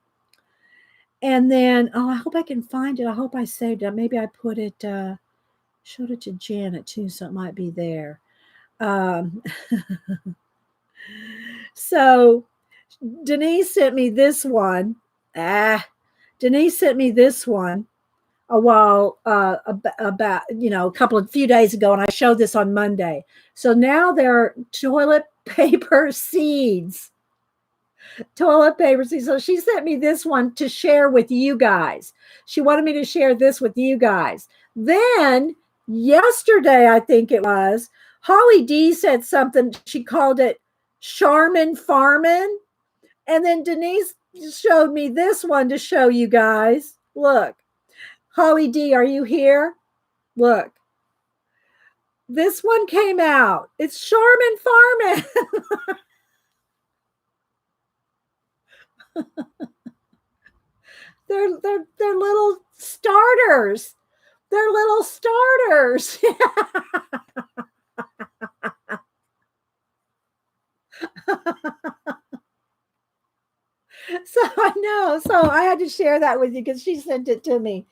And then, I hope I can find it. I hope I saved it. Maybe I put it, showed it to Janet too, so it might be there. So Denise sent me this one. Denise sent me this one a while about a few days ago, and I showed this on Monday. So now they're toilet paper seeds. Toilet paper seeds. So she sent me this one to share with you guys. She wanted me to share this with you guys. Then yesterday, I think it was, Holly D said something. She called it Charmin Farmin'. And then Denise showed me this one to show you guys. Look, Holly D, are you here? Look, this one came out. It's Charmin Farmin'. They're little starters. They're little starters. So I know. So I had to share that with you because she sent it to me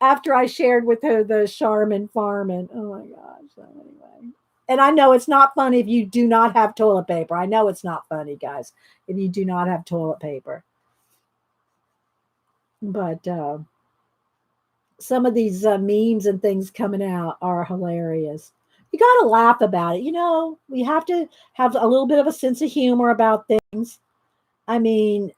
after I shared with her the Charmin Farmin'. Oh my gosh. So anyway. And I know it's not funny if you do not have toilet paper. I know it's not funny, guys, if you do not have toilet paper. But some of these memes and things coming out are hilarious. You got to laugh about it. We have to have a little bit of a sense of humor about things. I mean,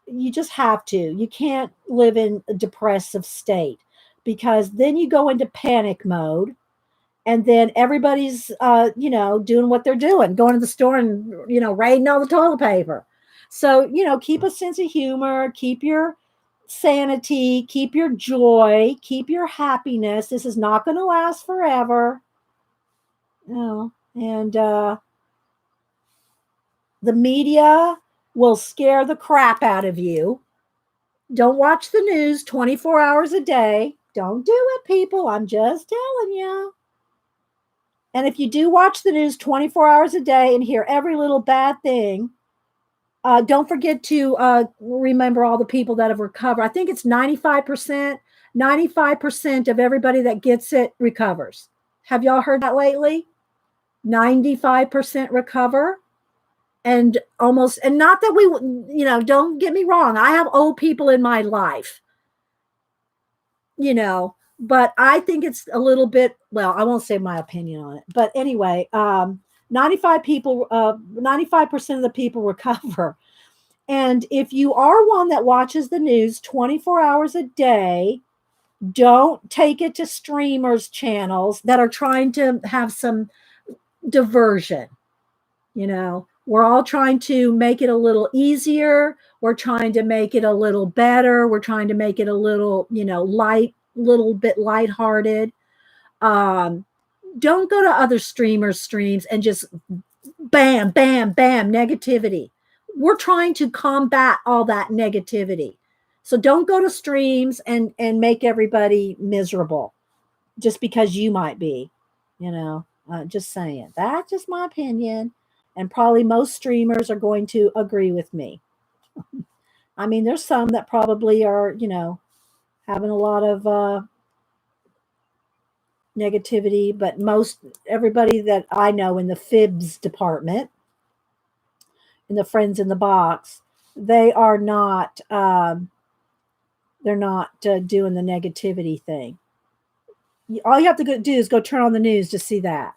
you just have to. You can't live in a depressive state. because then you go into panic mode, and then everybody's doing what they're doing, going to the store and raiding all the toilet paper. So keep a sense of humor, keep your sanity, keep your joy, keep your happiness. This is not going to last forever. And the media will scare the crap out of you. Don't watch the news 24 hours a day. Don't do it, people. I'm just telling you. And if you do watch the news 24 hours a day and hear every little bad thing, don't forget to remember all the people that have recovered. I think it's 95%. 95% of everybody that gets it recovers. Have y'all heard that lately? 95% recover. And not that don't get me wrong. I have old people in my life, but I think it's a little bit, well, I won't say my opinion on it, but anyway, 95% of the people recover. And if you are one that watches the news 24 hours a day, don't take it to streamers channels that are trying to have some diversion. We're all trying to make it a little easier. We're trying to make it a little better. We're trying to make it a little, little bit lighthearted. Don't go to other streamers' streams and just bam, bam, bam, negativity. We're trying to combat all that negativity. So don't go to streams and make everybody miserable just because you might be, just saying. That's just my opinion. And probably most streamers are going to agree with me. I mean, there's some that probably are, having a lot of negativity, but everybody that I know in the fibs department, in the friends in the box, they are not, they're not doing the negativity thing. All you have to do is go turn on the news to see that.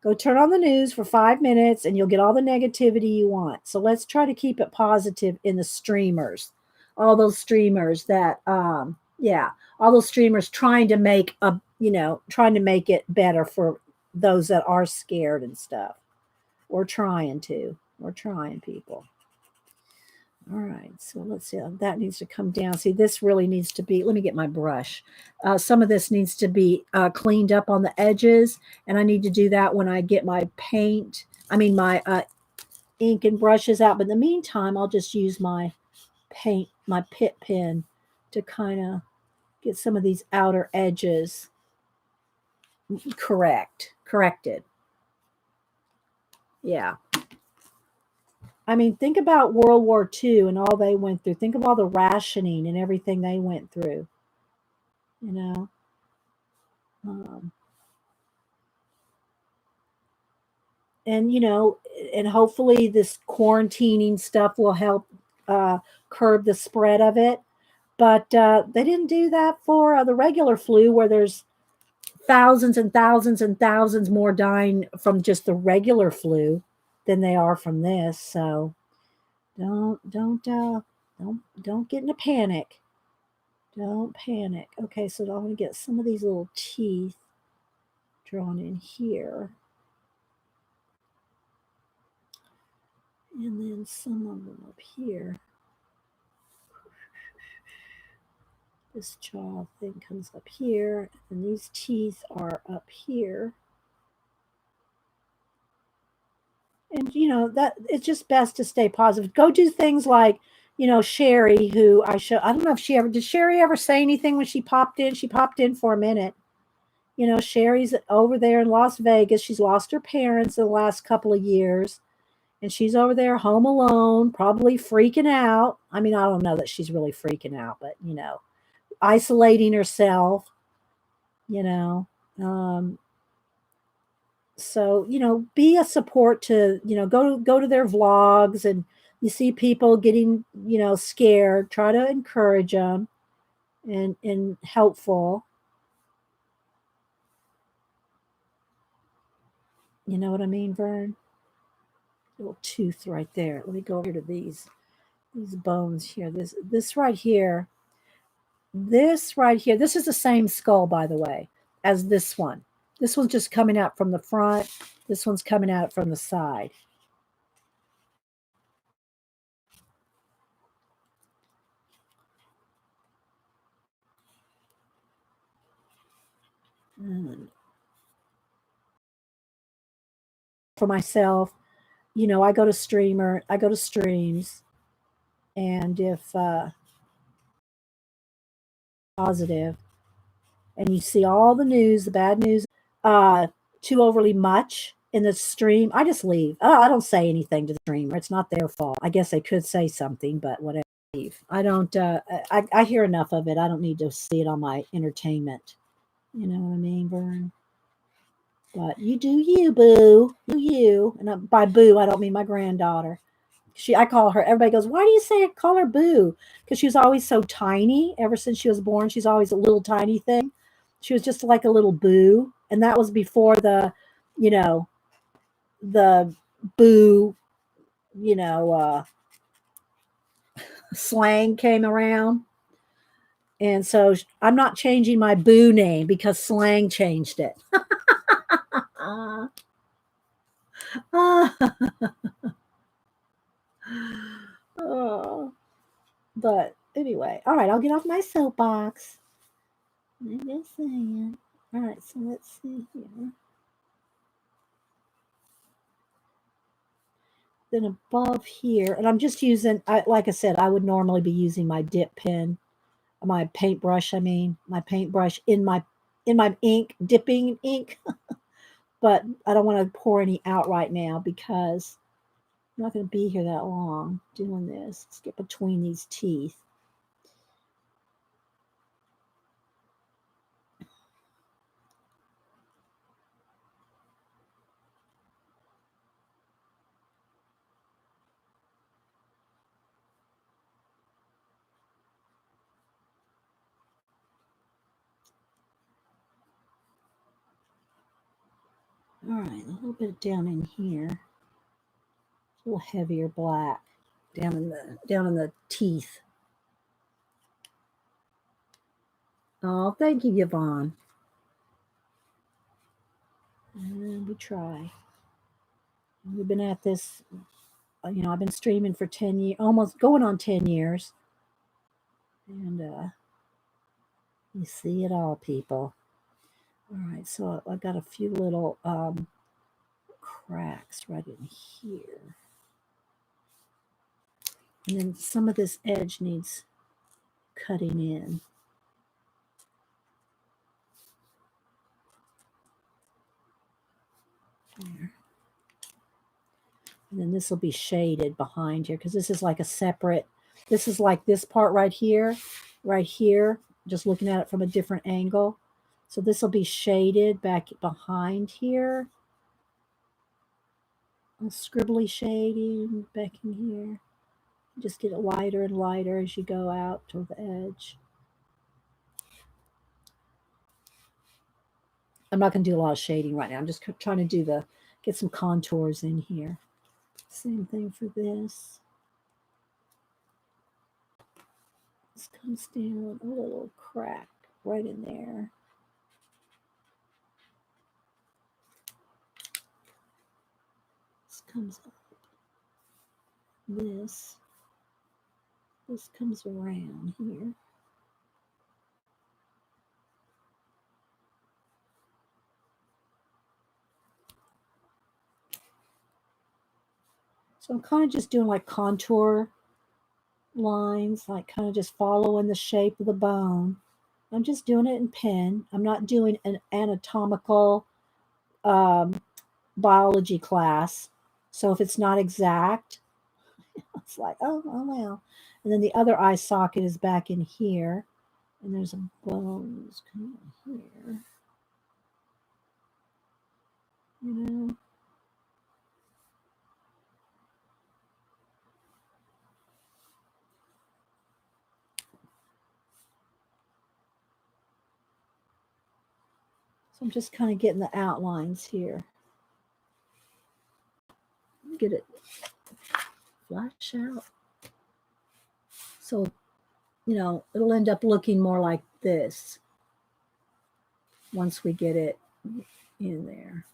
Go turn on the news for 5 minutes and you'll get all the negativity you want. So let's try to keep it positive in the streamers. All those streamers that, all those streamers trying to make it better for those that are scared and stuff. We're trying, people. All right, so let's see. That needs to come down. See, this really needs to be, let me get my brush. Some of this needs to be cleaned up on the edges, and I need to do that when I get my my ink and brushes out. But in the meantime, I'll just use my pit pen to kind of get some of these outer edges corrected. Yeah. I mean, think about World War II and all they went through. Think of all the rationing and everything they went through. You know, um, and hopefully this quarantining stuff will help curb the spread of it. But they didn't do that for the regular flu, where there's thousands and thousands and thousands more dying from just the regular flu than they are from this. So don't get in a panic. Don't panic. Okay, so I'm going to get some of these little teeth drawn in here. And then some of them up here. This jaw thing comes up here, and these teeth are up here. And that it's just best to stay positive. Go do things like, Sherry, who I don't know if did Sherry ever say anything when she popped in? She popped in for a minute. Sherry's over there in Las Vegas. She's lost her parents in the last couple of years. And she's over there home alone, probably freaking out. I mean, I don't know that she's really freaking out, but, isolating herself, so, be a support to, go to their vlogs, and you see people getting, scared, try to encourage them and helpful. You know what I mean, Vern? Little tooth right there. Let me go over to these bones here. This right here. this right here, this is the same skull, by the way, as this one. This one's just coming out from the front. This one's coming out from the side. And for myself, you know, I go to streams, and if positive, and you see all the news, the bad news, uh, too overly much in the stream, I just leave. Oh, I don't say anything to the streamer. It's not their fault. I guess they could say something, but whatever. I don't. I hear enough of it. I don't need to see it on my entertainment. You know what I mean, Vern? But you do you, boo. Do you. And by boo, I don't mean my granddaughter. I call her, everybody goes, why do you say call her boo? Because she was always so tiny. Ever since she was born, she's always a little tiny thing. She was just like a little boo. And that was before you know, the boo, you know, slang came around. And so I'm not changing my boo name because slang changed it. Oh, but anyway, all right, I'll get off my soapbox. I'm just saying. All right, so let's see here. Then above here, and I'm just using, like I said, I would normally be using my dip pen, my paintbrush. I mean, my paintbrush in my ink, dipping ink. But I don't want to pour any out right now because I'm not going to be here that long doing this. Let's get between these teeth. All right, a little bit down in here, a little heavier black down in the teeth. Oh, thank you, Yvonne. And we try. We've been at this, you know, I've been streaming for 10 years, almost going on 10 years. And you see it all, people. All right, so I got a few little cracks right in here. And then some of this edge needs cutting in. There. And then this will be shaded behind here because this is like a separate, this is like this part right here, just looking at it from a different angle. So this will be shaded back behind here. A scribbly shading back in here. Just get it lighter and lighter as you go out toward the edge. I'm not going to do a lot of shading right now. I'm just trying to get some contours in here. Same thing for this. This comes down a little crack right in there. This comes up. This comes around here. So I'm kind of just doing like contour lines, like kind of just following the shape of the bone. I'm just doing it in pen. I'm not doing an anatomical biology class. So if it's not exact, it's like, oh well. And then the other eye socket is back in here. And there's a bone coming here. You know? So I'm just kind of getting the outlines here. Get it flash out. So it'll end up looking more like this once we get it in there.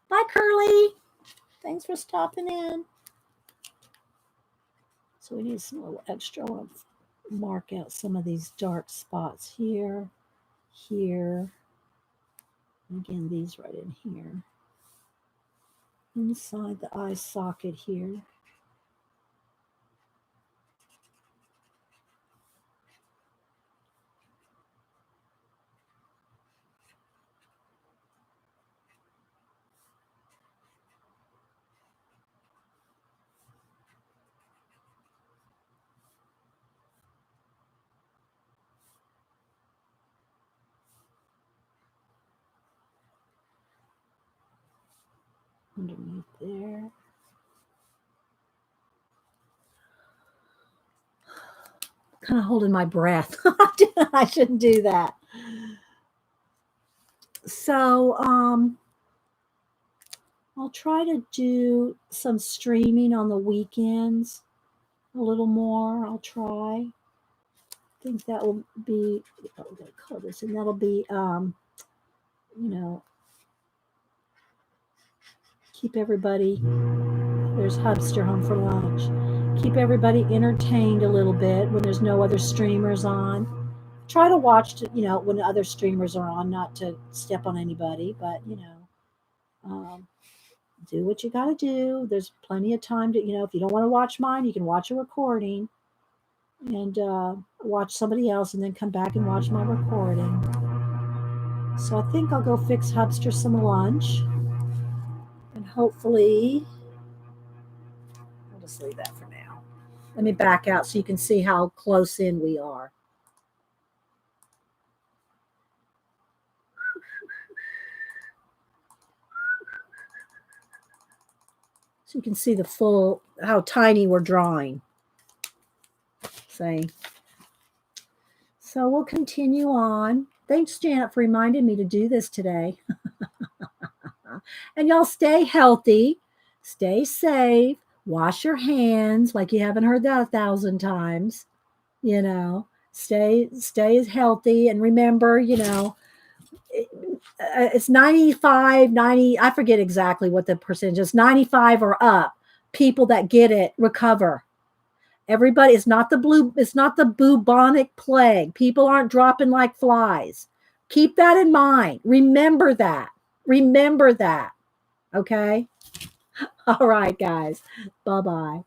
Bye, Curly. Thanks for stopping in. So we need some little extra. I want to mark out some of these dark spots here, here. Again, these right in here. Inside the eye socket here. Underneath there. Kind of holding my breath. I shouldn't do that. So I'll try to do some streaming on the weekends a little more. I'll try. I think that will be, we're going to color this, and that'll be, keep everybody, there's Hubster home for lunch. Keep everybody entertained a little bit when there's no other streamers on. Try to watch, when other streamers are on, not to step on anybody, but, do what you got to do. There's plenty of time to, if you don't want to watch mine, you can watch a recording and watch somebody else and then come back and watch my recording. So I think I'll go fix Hubster some lunch. And hopefully, I'll just leave that for now. Let me back out so you can see how close in we are. So you can see the full, how tiny we're drawing. See? So we'll continue on. Thanks, Janet, for reminding me to do this today. And y'all stay healthy, stay safe, wash your hands like you haven't heard that 1,000 times. Stay healthy, and remember, it's 95, 90, I forget exactly what the percentage is, 95 or up. People that get it recover. Everybody, it's not the bubonic plague. People aren't dropping like flies. Keep that in mind. Remember that. Okay? All right, guys. Bye-bye.